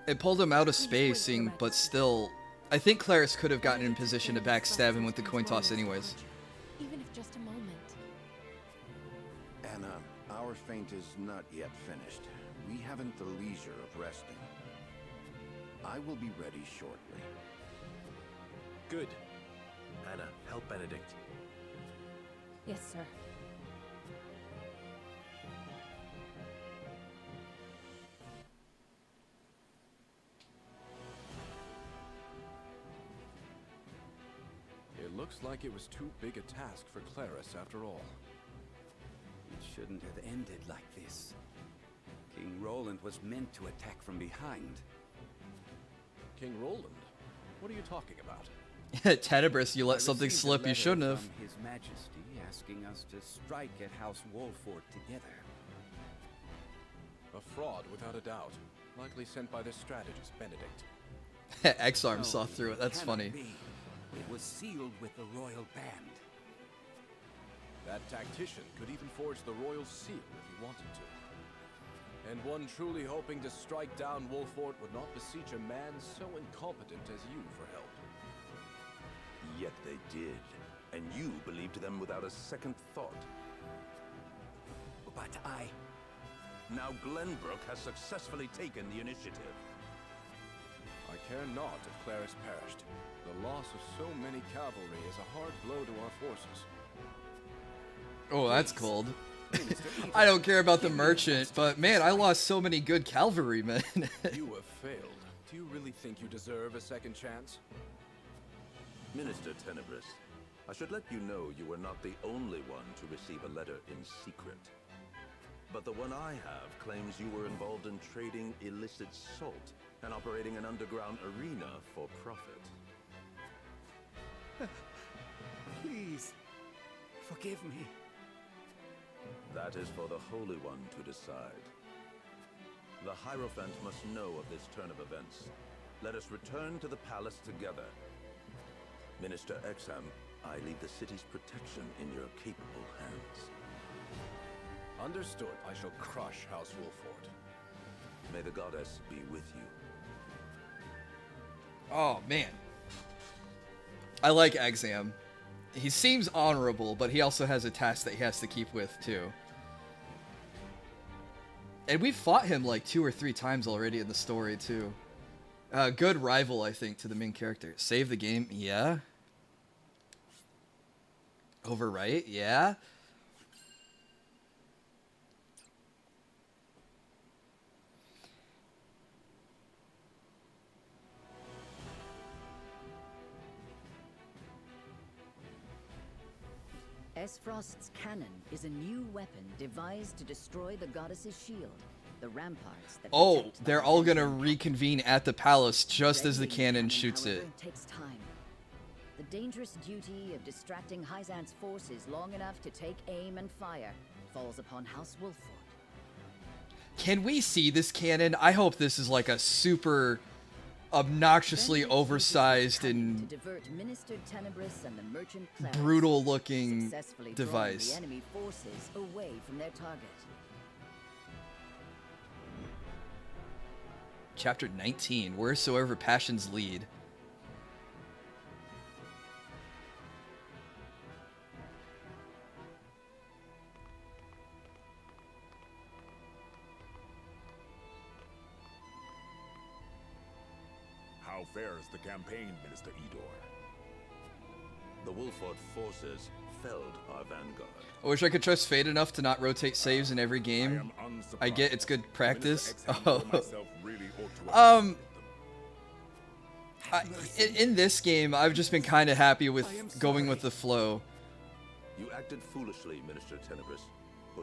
A: It pulled him out of spacing, but still, I think Claris could have gotten in position to backstab him with the coin toss anyways.
C: Even if just a moment.
D: Anna, our feint is not yet finished. We haven't the leisure of resting. I will be ready shortly.
B: Good. Anna, help Benedict.
C: Yes, sir.
Q: It looks like it was too big a task for Claris after all.
J: It shouldn't have ended like this. King Roland was meant to attack from behind.
Q: King Roland? What are you talking about?
A: Tenebris, you let something
J: received a
A: slip you
J: letter
A: shouldn't have.
J: from His Majesty asking us to strike at House Wolfort together.
Q: A fraud, without a doubt. Likely sent by this strategist, Benedict.
A: X-Arm saw through it, that's
J: Cannot
A: funny.
J: be. It was sealed with the royal band.
Q: That tactician could even forge the royal seal if he wanted to. And one truly hoping to strike down Wolfort would not beseech a man so incompetent as you for help.
L: Yet they did, and you believed them without a second thought.
J: But
L: Now Glenbrook has successfully taken the initiative.
Q: I care not if Claris perished. The loss of so many cavalry is a hard blow to our forces.
A: Oh, that's cold. I don't care about the merchant, but man, I lost so many good cavalrymen.
Q: You have failed. Do you really think you deserve a second chance?
L: Minister Tenebris, I should let you know you were not the only one to receive a letter in secret. But the one I have claims you were involved in trading illicit salt and operating an underground arena for profit.
J: please, forgive me.
L: That is for the Holy One to decide. The Hierophant must know of this turn of events. Let us return to the palace together. Minister Exham, I leave the city's protection in your capable hands.
Q: Understood. I shall crush House Wolford.
L: May the goddess be with you.
A: Oh, man. I like Exam. He seems honorable, but he also has a task that he has to keep with, too. And we've fought him like 2 or 3 times already in the story, too. Good rival, I think, to the main character. Save the game? Yeah. Overwrite? Yeah.
I: Esfrost's cannon is a new weapon devised to destroy the goddess's shield, the ramparts that
A: Oh,
I: protect the
A: they're all gonna
I: Byzantine
A: reconvene at the palace just as the
I: Readying
A: cannon shoots
I: however,
A: it.
I: Takes time. The dangerous duty of distracting Hyzant's forces long enough to take aim and fire falls upon House Wolford.
A: Can we see this cannon? I hope this is like a super obnoxiously oversized
I: to
A: and
I: divert Minister Tenebris and the merchant Clarence,
A: brutal looking
I: successfully drawing
A: device.
I: the enemy forces away from their target.
A: Chapter 19, Wheresoever Passions Lead.
K: How fares the campaign, Minister Edor?
L: The Wolford forces felled our vanguard.
A: I wish I could trust Fate enough to not rotate saves in every game. I get it's good practice. Oh. In this game, I've just been kind of happy with going with the flow.
L: You acted foolishly, Minister Tenebris.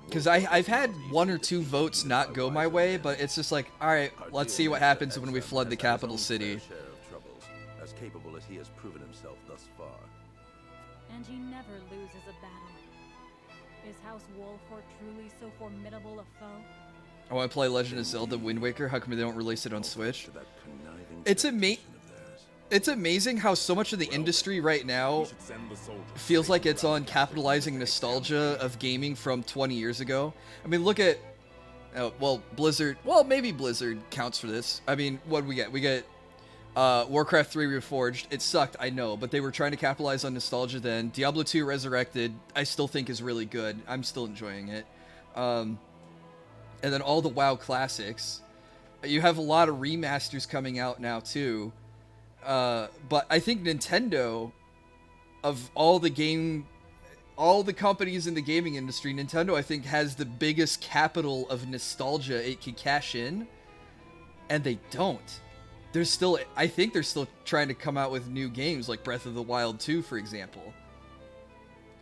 A: Because I've had 1 or 2 votes not go my way, but it's just like, alright, let's see what happens when we flood the capital city.
L: As capable as he has proven himself thus far.
E: And he never loses a battle. Is House Wolford truly so formidable a foe?
A: I want to play Legend of Zelda Wind Waker. How come they don't release it on Switch? It's amazing how so much of the industry right now feels like it's on capitalizing nostalgia of gaming from 20 years ago. I mean, look at, well, Blizzard. Well, maybe Blizzard counts for this. I mean, what do we get? We get Warcraft 3 Reforged. It sucked, I know, but they were trying to capitalize on nostalgia then. Diablo 2 Resurrected, I still think is really good. I'm still enjoying it. And then all the WoW classics. You have a lot of remasters coming out now, too. But I think Nintendo, of all the companies in the gaming industry, Nintendo, I think, has the biggest capital of nostalgia it could cash in. And they don't. I think they're still trying to come out with new games, like Breath of the Wild 2, for example.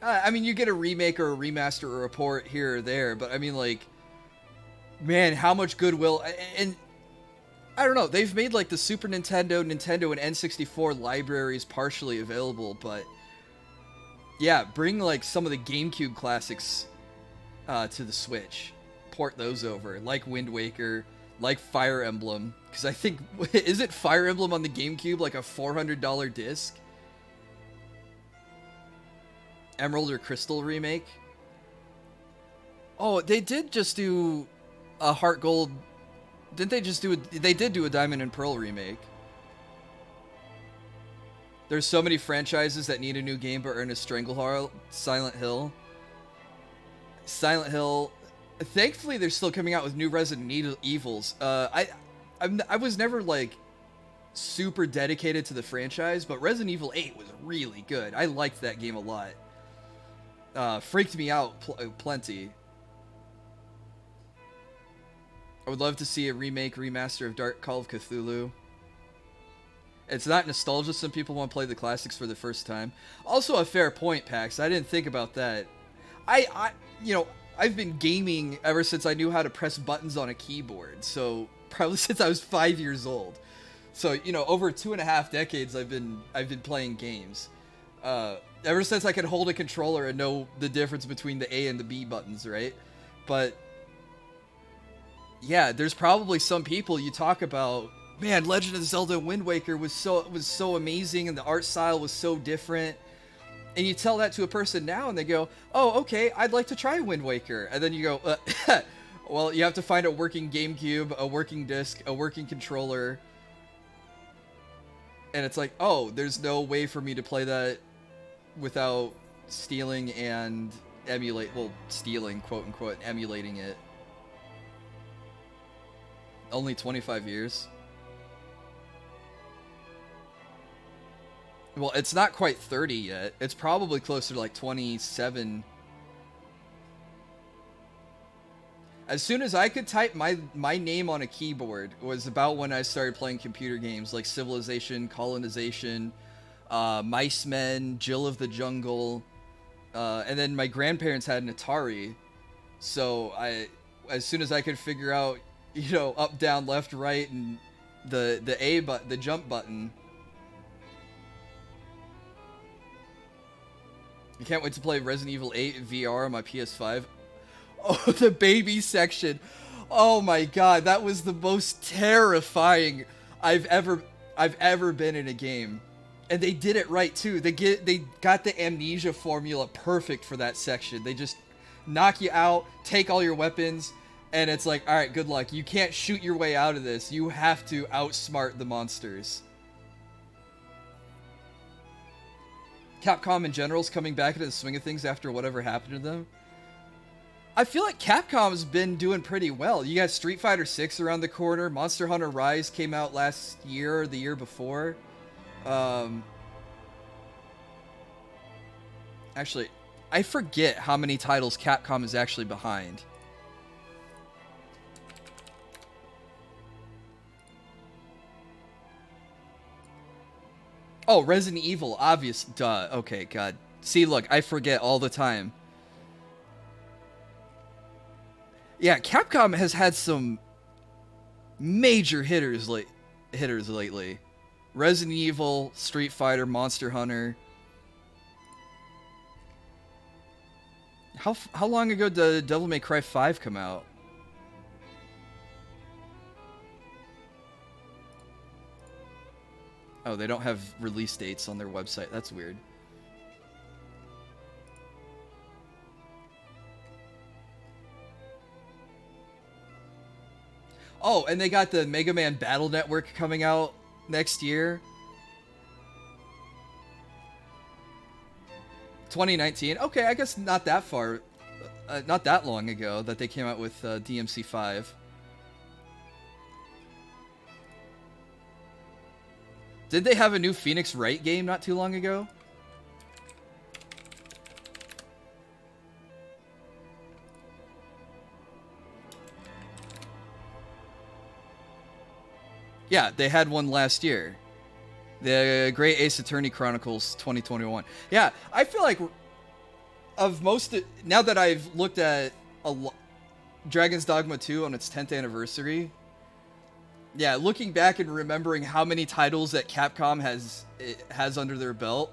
A: I mean, you get a remake or a remaster or a port here or there, but I mean, like, man, how much goodwill, and I don't know, they've made, like, the Super Nintendo, and N64 libraries partially available, but yeah, bring, like, some of the GameCube classics to the Switch. Port those over, like Wind Waker, like Fire Emblem, because I think, is it Fire Emblem on the GameCube, like a $400 disc? Emerald or Crystal remake? Oh, they did just do a Heart Gold. Didn't they just do they did do a Diamond and Pearl remake. There's so many franchises that need a new game but Ernest Strangleheart, Silent Hill. Thankfully, they're still coming out with new Resident Evils. I was never, like, super dedicated to the franchise, but Resident Evil 8 was really good. I liked that game a lot. Freaked me out plenty. I would love to see a remaster of Dark Call of Cthulhu. It's not nostalgia. Some people want to play the classics for the first time. Also a fair point, Pax. I didn't think about that. I've been gaming ever since I knew how to press buttons on a keyboard. So probably since I was 5 years old. So, over 2.5 decades I've been playing games. Ever since I could hold a controller and know the difference between the A and the B buttons, right? But yeah, there's probably some people you talk about, man, Legend of Zelda Wind Waker was so amazing and the art style was so different. And you tell that to a person now and they go, oh, okay, I'd like to try Wind Waker. And then you go, well, you have to find a working GameCube, a working disc, a working controller. And it's like, oh, there's no way for me to play that without stealing and stealing, quote unquote, emulating it. Only 25 years. Well, it's not quite 30 yet. It's probably closer to like 27. As soon as I could type my name on a keyboard was about when I started playing computer games like Civilization, Colonization, Mice Men, Jill of the Jungle, and then my grandparents had an Atari, so as soon as I could figure out, you know, up, down, left, right, and the jump button. I can't wait to play Resident Evil 8 VR on my PS5. Oh, the baby section. Oh my god, that was the most terrifying I've ever been in a game. And they did it right too. They got the amnesia formula perfect for that section. They just knock you out, take all your weapons, and it's like, all right, good luck. You can't shoot your way out of this. You have to outsmart the monsters. Capcom in general is coming back into the swing of things after whatever happened to them. I feel like Capcom's been doing pretty well. You got Street Fighter 6 around the corner. Monster Hunter Rise came out last year or the year before. Actually, I forget how many titles Capcom is actually behind. Oh, Resident Evil, obvious, duh. Okay, god. See, look, I forget all the time. Yeah, Capcom has had some major hitters lately. Resident Evil, Street Fighter, Monster Hunter. How long ago did Devil May Cry 5 come out? Oh, they don't have release dates on their website. That's weird. Oh, and they got the Mega Man Battle Network coming out next year. 2019. Okay, I guess not that far. Not that long ago that they came out with DMC5. Did they have a new Phoenix Wright game not too long ago? Yeah, they had one last year. The Great Ace Attorney Chronicles 2021. Yeah, I feel like of most... Now that I've looked at Dragon's Dogma 2 on its 10th anniversary... Yeah, looking back and remembering how many titles that Capcom has under their belt,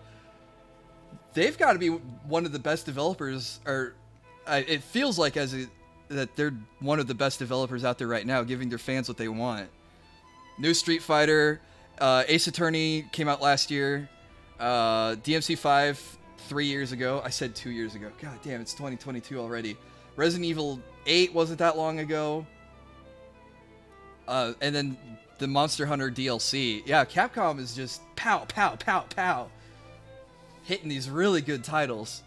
A: they've got to be one of the best developers, or it feels like that they're one of the best developers out there right now, giving their fans what they want. New Street Fighter, Ace Attorney came out last year, DMC5 3 years ago. I said 2 years ago. God damn, it's 2022 already. Resident Evil 8 wasn't that long ago. And then the Monster Hunter DLC. Yeah, Capcom is just pow, pow, pow, pow. Hitting these really good titles.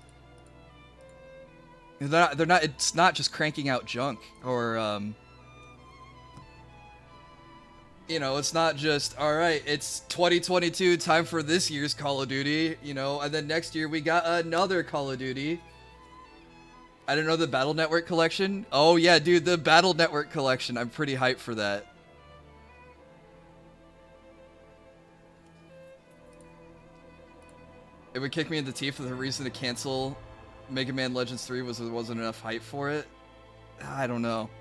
A: They're not, it's not just cranking out junk or, you know, it's not just, all right, it's 2022, time for this year's Call of Duty, you know, and then next year we got another Call of Duty. I don't know, the Battle Network collection? Oh yeah, dude, the Battle Network collection. I'm pretty hyped for that. It would kick me in the teeth for the reason to cancel Mega Man Legends 3 was there wasn't enough hype for it. I don't know.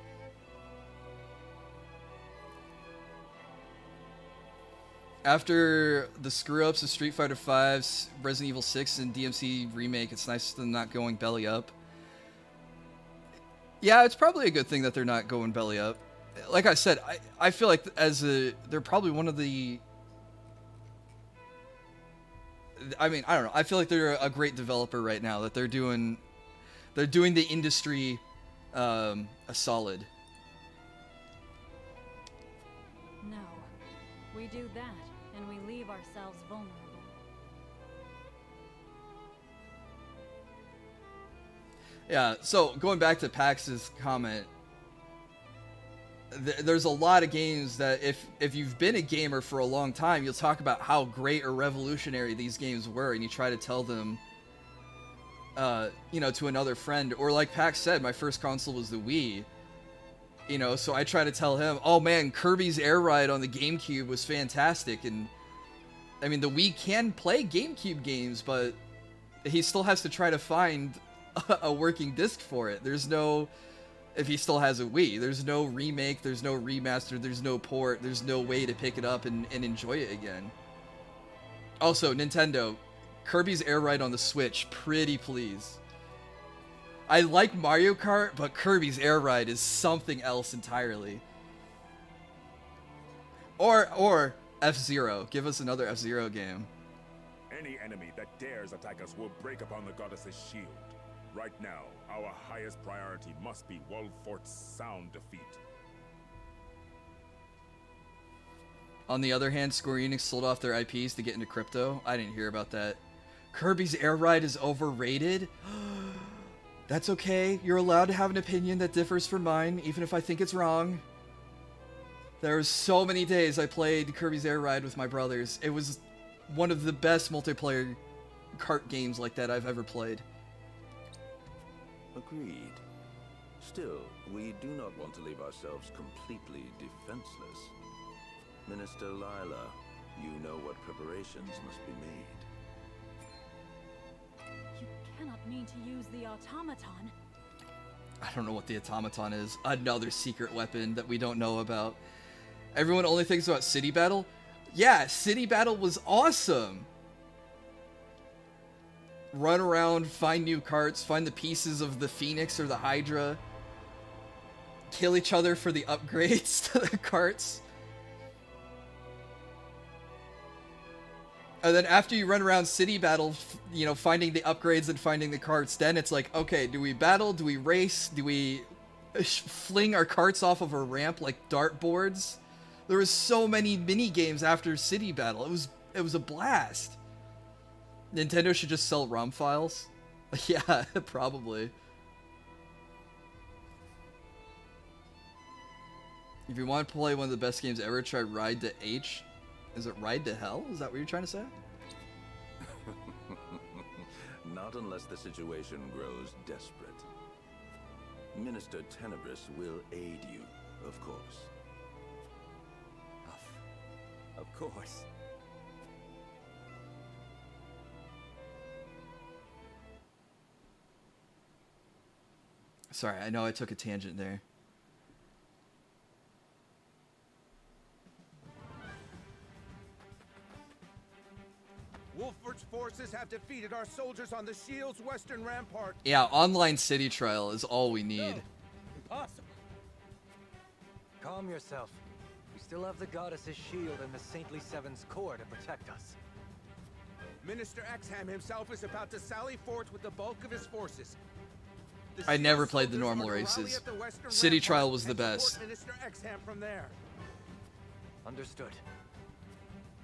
A: After the screw-ups of Street Fighter 5's Resident Evil 6 and DMC Remake, it's nice to them not going belly up. Yeah, it's probably a good thing that they're not going belly up. like I said, I feel like they're probably one of the. I mean, I don't know. I feel like they're a great developer right now. That they're doing the industry a solid.
E: No. We do that, and we leave ourselves vulnerable.
A: Yeah, so going back to Pax's comment, there's a lot of games that if you've been a gamer for a long time, you'll talk about how great or revolutionary these games were, and you try to tell them, you know, to another friend. Or like Pax said, my first console was the Wii. You know, so I try to tell him, oh man, Kirby's Air Ride on the GameCube was fantastic. And I mean, the Wii can play GameCube games, but he still has to try to find a working disc for it. There's no, if he still has a Wii, there's no remake, there's no remaster, there's no port, there's no way to pick it up and enjoy it again. Also, Nintendo, Kirby's Air Ride on the Switch, pretty please. I like Mario Kart, but Kirby's Air Ride is something else entirely. Or F-Zero. Give us another F-Zero game.
K: Any enemy that dares attack us will break upon the goddess's shield. Right now, our highest priority must be Wolfort's sound defeat.
A: On the other hand, Square Enix sold off their IPs to get into crypto. I didn't hear about that. Kirby's Air Ride is overrated? That's okay. You're allowed to have an opinion that differs from mine, even if I think it's wrong. There were so many days I played Kirby's Air Ride with my brothers. It was one of the best multiplayer kart games like that I've ever played.
L: Agreed. Still, we do not want to leave ourselves completely defenseless. Minister Lila, you know what preparations must be made.
E: You cannot mean to use the automaton.
A: I don't know what the automaton is. Another secret weapon that we don't know about. Everyone only thinks about City Battle. Yeah, City Battle was awesome. Run around, find new carts, find the pieces of the Phoenix or the Hydra. Kill each other for the upgrades to the carts. And then after you run around City Battle, you know, finding the upgrades and finding the carts, then it's like, okay, do we battle? Do we race? Do we fling our carts off of a ramp like dartboards? There was so many mini games after City Battle. It was a blast. Nintendo should just sell ROM files. Yeah, probably. If you want to play one of the best games ever, try Ride to H. Is it Ride to Hell? Is that what you're trying to say?
L: Not unless the situation grows desperate. Minister Tenebris will aid you, of course.
J: Of course.
A: Sorry, I know I took a tangent there.
S: Wolfort's forces have defeated our soldiers on the shield's western rampart.
A: Yeah, online city trial is all we need.
S: No, impossible.
O: Calm yourself. We still have the goddess's shield and the Saintly Seven's core to protect us.
S: Minister Exham himself is about to sally forth with the bulk of his forces.
A: I never played the normal races. City trial was the best.
S: Minister Exham from there.
O: Understood.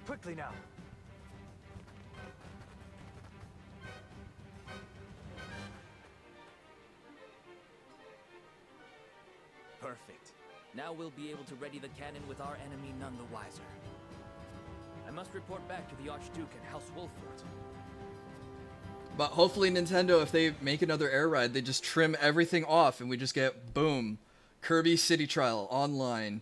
O: Quickly now.
T: Perfect. Now we'll be able to ready the cannon with our enemy none the wiser. I must report back to the Archduke and House Wolfort.
A: But hopefully Nintendo, if they make another Air Ride, they just trim everything off and we just get, boom, Kirby City Trial online.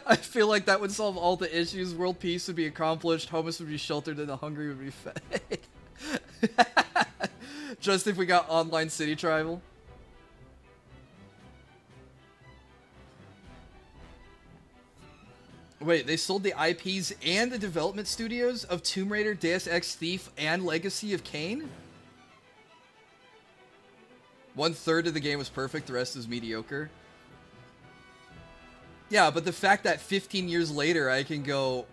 A: I feel like that would solve all the issues. World peace would be accomplished, homeless would be sheltered, and the hungry would be fed. Just if we got online city tribal. Wait, they sold the IPs and the development studios of Tomb Raider, Deus Ex Thief, and Legacy of Kain? 1/3 of the game was perfect, the rest was mediocre. Yeah, but the fact that 15 years later I can go,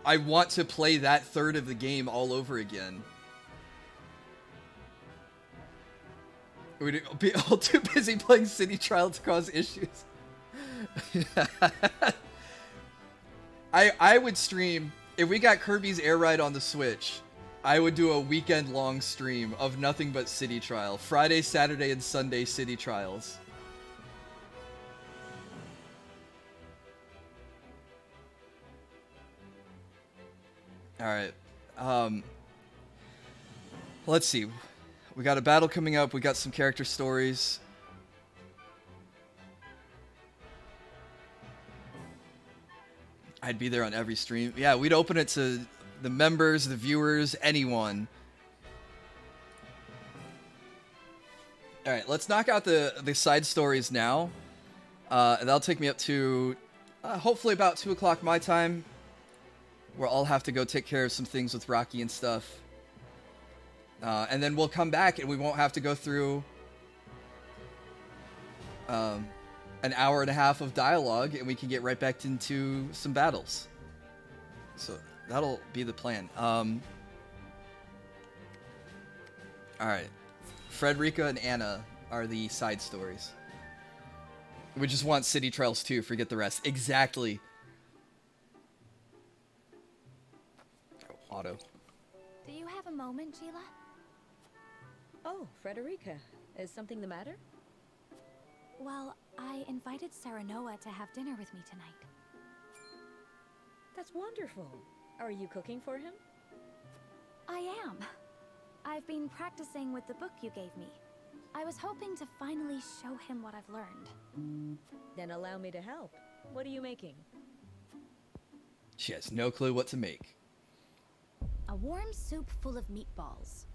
A: I want to play that third of the game all over again. We'd be all too busy playing City Trial to cause issues. I would stream, if we got Kirby's Air Ride on the Switch, I would do a weekend-long stream of nothing but City Trial. Friday, Saturday, and Sunday City Trials. Alright. Let's see. We got a battle coming up. We got some character stories. I'd be there on every stream. Yeah, we'd open it to the members, the viewers, anyone. Alright, let's knock out the side stories now. And that'll take me up to hopefully about 2 o'clock my time, where I'll have to go take care of some things with Rocky and stuff. And then we'll come back and we won't have to go through an hour and a half of dialogue, and we can get right back into some battles. So that'll be the plan. Alright. Frederica and Anna are the side stories. We just want City Trials 2, forget the rest. Exactly. Auto.
H: Do you have a moment, Sheila?
C: Oh, Frederica. Is something the matter?
H: Well, I invited Serenoa to have dinner with me tonight.
C: That's wonderful. Are you cooking for him?
H: I am. I've been practicing with the book you gave me. I was hoping to finally show him what I've learned.
C: Then allow me to help. What are you making?
A: She has no clue what to make.
H: A warm soup full of meatballs.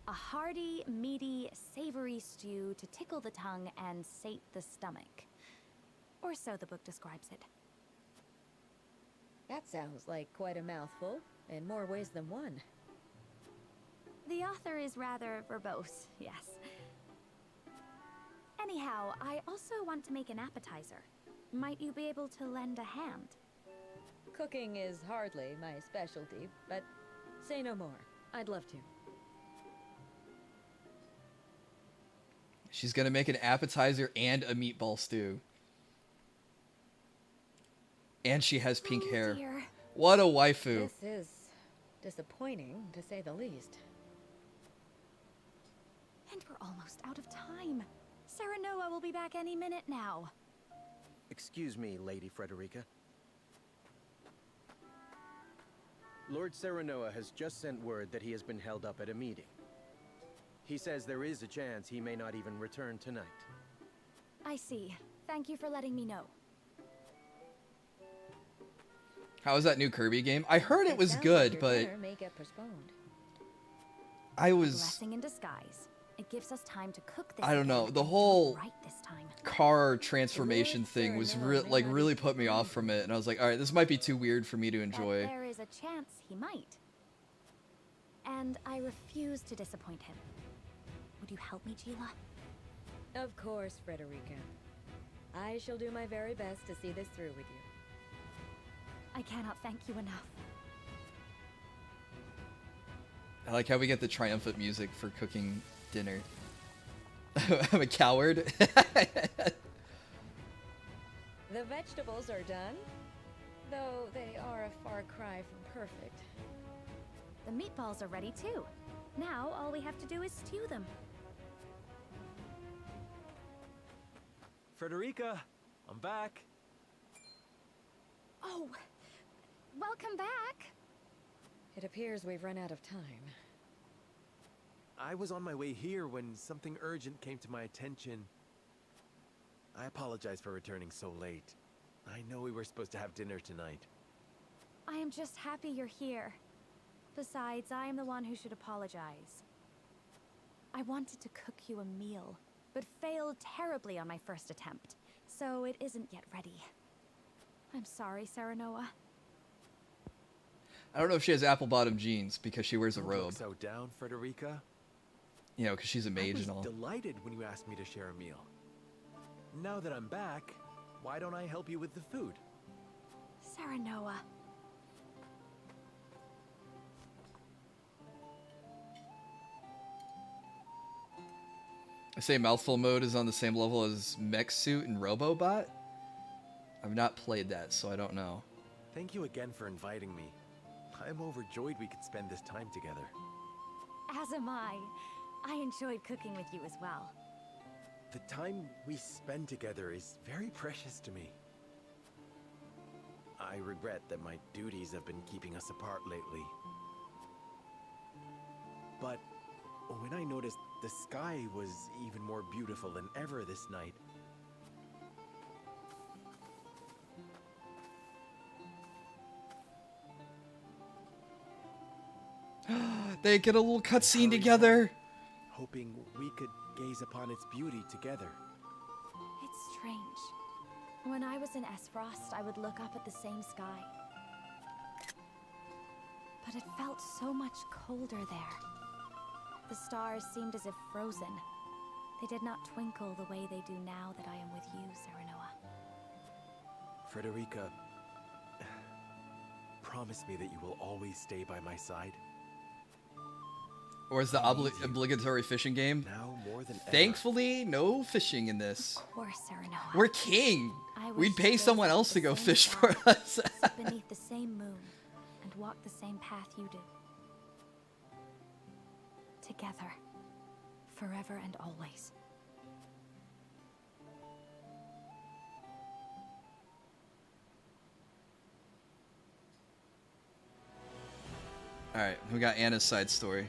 H: A hearty, meaty, savory stew to tickle the tongue and sate the stomach. Or so the book describes it.
C: That sounds like quite a mouthful, in more ways than one.
H: The author is rather verbose, yes. Anyhow, I also want to make an appetizer. Might you be able to lend a hand?
C: Cooking is hardly my specialty, but say no more. I'd love to.
A: She's gonna make an appetizer and a meatball stew. And she has pink hair.
H: Dear.
A: What a waifu.
C: This is disappointing, to say the least.
H: And we're almost out of time. Serenoa will be back any minute now.
N: Excuse me, Lady Frederica. Lord Serenoa has just sent word that he has been held up at a meeting. He says there is a chance he may not even return tonight.
H: I see. Thank you for letting me know.
A: How was that new Kirby game? I heard it was good, but
C: May get postponed.
A: I was...
H: Blessing in disguise. It gives us time to cook this.
A: I don't know.
H: again
A: The
H: and do it
A: whole
H: right this time.
A: car transformation thing was really put me off from it, and I was like, all right, this might be too weird for me to enjoy.
H: But there is a chance he might. And I refuse to disappoint him. Would you help me, Gila?
C: Of course, Frederica. I shall do my very best to see this through with you.
H: I cannot thank you enough.
A: I like how we get the triumphant music for cooking dinner. I'm a coward.
C: The vegetables are done, though they are a far cry from perfect.
H: The meatballs are ready too. Now all we have to do is stew them.
N: Frederica, I'm back.
H: Oh, welcome back.
C: It appears we've run out of time.
B: I was on my way here when something urgent came to my attention. I apologize for returning so late. I know we were supposed to have dinner tonight.
H: I am just happy you're here. Besides, I am the one who should apologize. I wanted to cook you a meal, but failed terribly on my first attempt, so it isn't yet ready. I'm sorry, Serenoa.
A: I don't know if she has apple bottom jeans because she wears a
B: Don't
A: robe.
B: look so down, Frederica.
A: You know, because she's a mage
B: I
A: and all.
B: was delighted when you asked me to share a meal. Now that I'm back, why don't I help you with the food?
H: Serenoa.
A: I say mouthful mode is on the same level as Mech Suit and Robobot. I've not played that, so I don't know.
B: Thank you again for inviting me. I'm overjoyed we could spend this time together.
H: As am I. I enjoyed cooking with you as well.
B: The time we spend together is very precious to me. I regret that my duties have been keeping us apart lately. But when I noticed the sky was even more beautiful than ever this night,
A: They get a little cutscene together.
B: hoping we could gaze upon its beauty together.
H: It's strange. When I was in Esfrost, I would look up at the same sky. But it felt so much colder there. The stars seemed as if frozen. They did not twinkle the way they do now that I am with you, Serenoa.
B: Frederica, promise me that you will always stay by my side.
A: Or is the obligatory fishing game?
B: Now more than ever.
A: Thankfully, no fishing in this.
H: Of course, Serenoa.
A: We're king. We'd
H: wish
A: pay
H: they
A: someone
H: sat
A: else to
H: the
A: go
H: same
A: fish
H: sky,
A: for us.
H: sit beneath the same moon, and walk the same path you do. Together. Forever and always.
A: Alright, we got Anna's side story.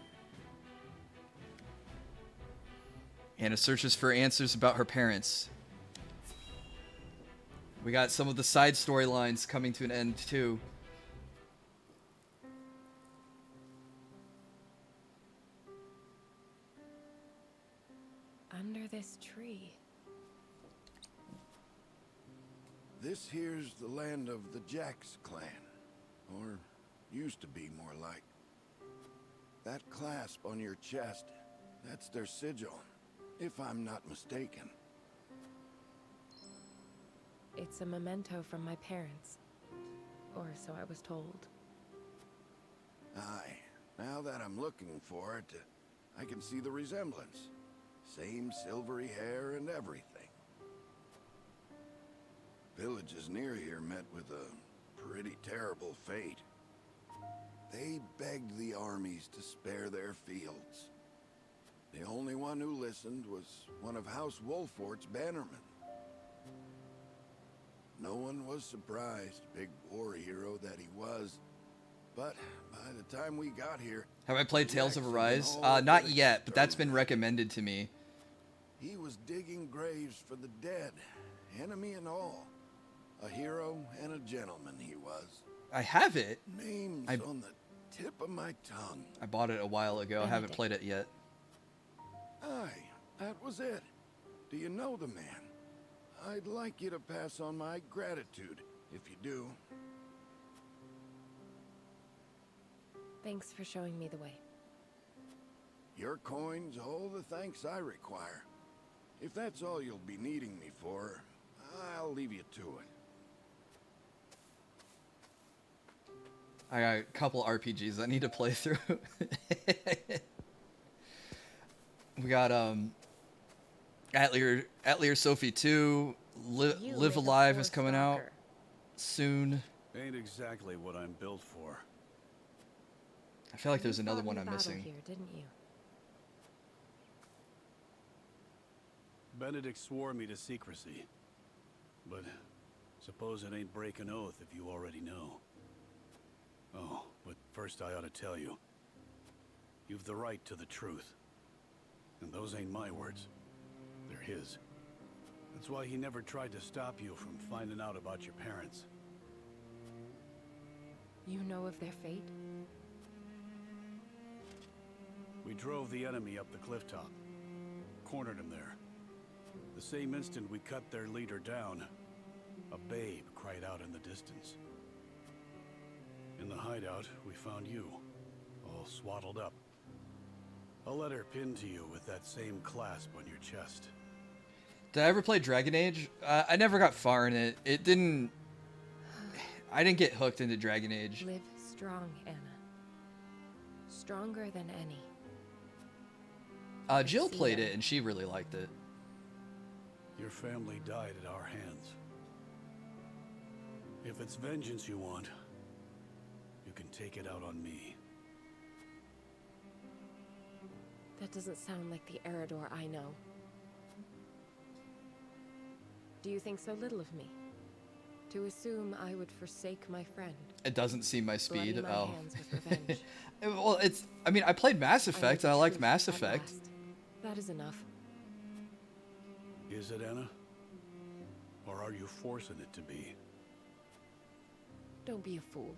A: Anna searches for answers about her parents. We got some of the side storylines coming to an end, too.
C: Under this tree.
D: This here's the land of the Jax clan. Or used to be, more like. That clasp on your chest, that's their sigil, if I'm not mistaken.
C: It's a memento from my parents. Or so I was told.
D: Aye. Now that I'm looking for it, I can see the resemblance. Same silvery hair and everything. Villages near here met with a pretty terrible fate. They begged the armies to spare their fields. The only one who listened was one of House Wolfort's bannermen. No one was surprised, big war hero that he was. But by the time we got here...
A: Have I played Tales of
D: Jackson
A: Arise?
D: and all
A: Not
D: but
A: yet, but that's been
D: exterminated.
A: recommended to me.
D: He was digging graves for the dead, enemy and all. A hero and a gentleman he was.
A: I have it.
D: Names on the tip of my tongue.
A: I bought it a while ago. I haven't played it yet.
D: Aye, that was it. Do you know the man? I'd like you to pass on my gratitude, if you do.
C: Thanks for showing me the way.
D: Your coin's all the thanks I require. If that's all you'll be needing me for, I'll leave you to it.
A: I got a couple RPGs I need to play through. We got Atelier Sophie 2, Live Alive is coming out soon.
F: Ain't exactly what I'm built for.
A: I feel like there's another
C: fought
A: one
C: in
A: I'm
C: battle
A: missing.
C: Here, didn't you?
F: Benedict swore me to secrecy. But suppose it ain't break an oath if you already know. Oh, but first I ought to tell you. You've the right to the truth. And those ain't my words. They're his. That's why he never tried to stop you from finding out about your parents.
C: You know of their fate?
F: We drove the enemy up the cliff top. Cornered him there. The same instant we cut their leader down, A babe cried out in the distance. In the hideout, we found you, all swaddled up. A letter pinned to you with that same clasp on your chest.
A: Did I ever play Dragon Age? I never got far in it. It didn't... I didn't get hooked into Dragon Age.
C: Live strong, Anna. Stronger than any.
A: Jill played it, and she really liked it.
F: Your family died at our hands. If it's vengeance you want, you can take it out on me.
C: That doesn't sound like the Eredor I know. Do you think so little of me? To assume I would forsake my friend?
A: It doesn't seem my speed.
C: Bloody my hands with revenge.
A: Well, it's... I mean, I played Mass Effect, and I liked Mass
C: At
A: Effect.
C: last. That is enough.
F: Is it, Anna? Or are you forcing it to be?
C: Don't be a fool.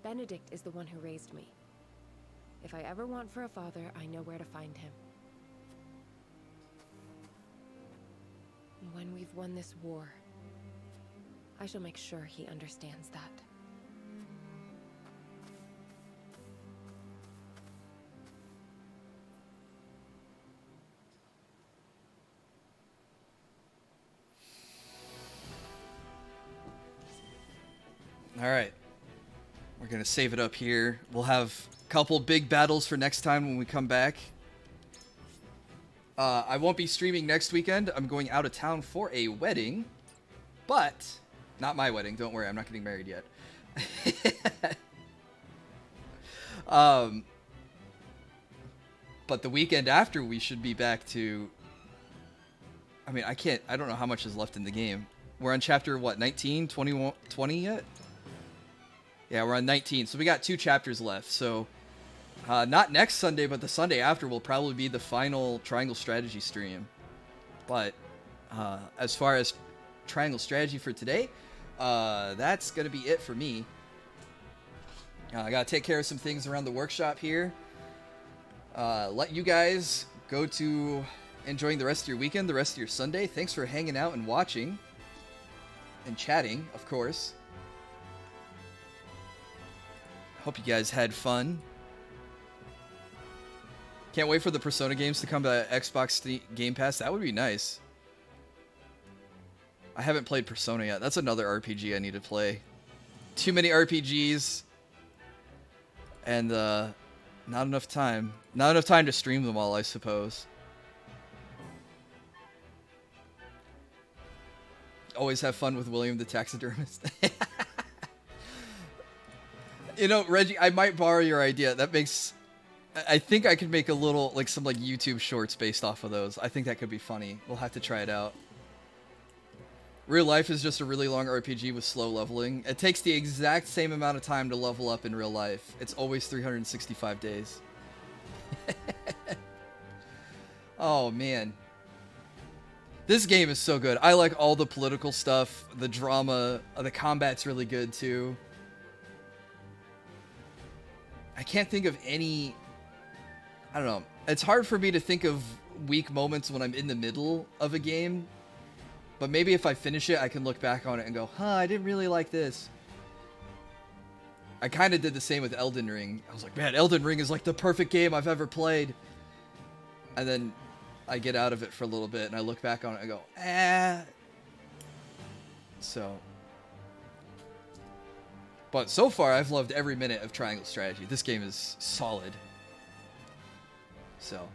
C: Benedict is the one who raised me. If I ever want for a father, I know where to find him. And when we've won this war, I shall make sure he understands that.
A: All right. We're going to save it up here. We'll have a couple big battles for next time when we come back. I won't be streaming next weekend. I'm going out of town for a wedding. But, not my wedding. Don't worry, I'm not getting married yet. But the weekend after, we should be back to... I mean, I don't know how much is left in the game. We're on chapter, what, 19? 21, 20 yet? Yeah, we're on 19, so we got 2 chapters left. So, not next Sunday, but the Sunday after will probably be the final Triangle Strategy stream. But, as far as Triangle Strategy for today, that's going to be it for me. I got to take care of some things around the workshop here. Let you guys go to enjoying the rest of your weekend, the rest of your Sunday. Thanks for hanging out and watching. And chatting, of course. Hope you guys had fun. Can't wait for the Persona games to come to Xbox Game Pass. That would be nice. I haven't played Persona yet. That's another RPG I need to play. Too many RPGs. And, not enough time. Not enough time to stream them all, I suppose. Always have fun with William the Taxidermist. You know, Reggie, I might borrow your idea. That makes... I think I could make a little, like, some, like, YouTube shorts based off of those. I think that could be funny. We'll have to try it out. Real life is just a really long RPG with slow leveling. It takes the exact same amount of time to level up in real life. It's always 365 days. Oh, man. This game is so good. I like all the political stuff, the drama, the combat's really good, too. I can't think of any... I don't know. It's hard for me to think of weak moments when I'm in the middle of a game. But maybe if I finish it, I can look back on it and go, huh, I didn't really like this. I kind of did the same with Elden Ring. I was like, man, Elden Ring is like the perfect game I've ever played. And then I get out of it for a little bit and I look back on it and go, So. But so far, I've loved every minute of Triangle Strategy. This game is solid. So.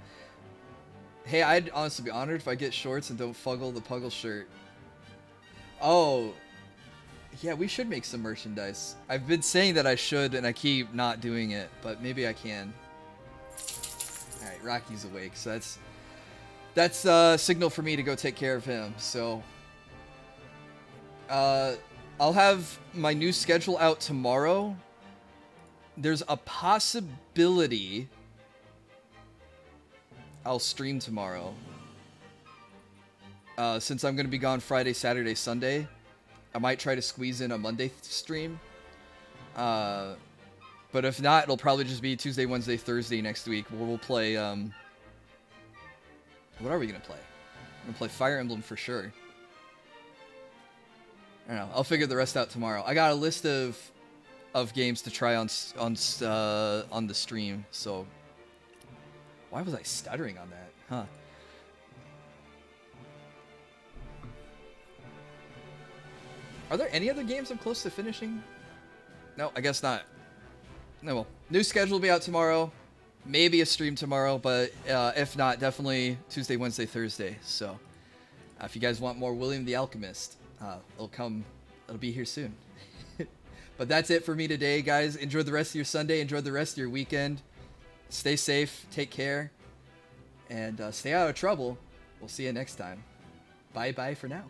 A: Hey, I'd honestly be honored if I get shorts and don't fuggle the Puggle shirt. Oh. Yeah, we should make some merchandise. I've been saying that I should, and I keep not doing it, but maybe I can. Alright, Rocky's awake, so that's a signal for me to go take care of him, so... I'll have my new schedule out tomorrow. There's a possibility I'll stream tomorrow. Since I'm going to be gone Friday, Saturday, Sunday, I might try to squeeze in a Monday stream. But if not, it'll probably just be Tuesday, Wednesday, Thursday next week, where we'll play, what are we going to play? We're going to play Fire Emblem for sure. I don't know. I'll figure the rest out tomorrow. I got a list of games to try on the stream. So why was I stuttering on that? Huh? Are there any other games I'm close to finishing? No, I guess not. No, well, new schedule will be out tomorrow. Maybe a stream tomorrow, but if not, definitely Tuesday, Wednesday, Thursday. So if you guys want more William the Alchemist, it'll be here soon. But that's it for me today, guys. Enjoy the rest of your Sunday. Enjoy the rest of your weekend. Stay safe. Take care. And stay out of trouble. We'll see you next time. Bye-bye for now.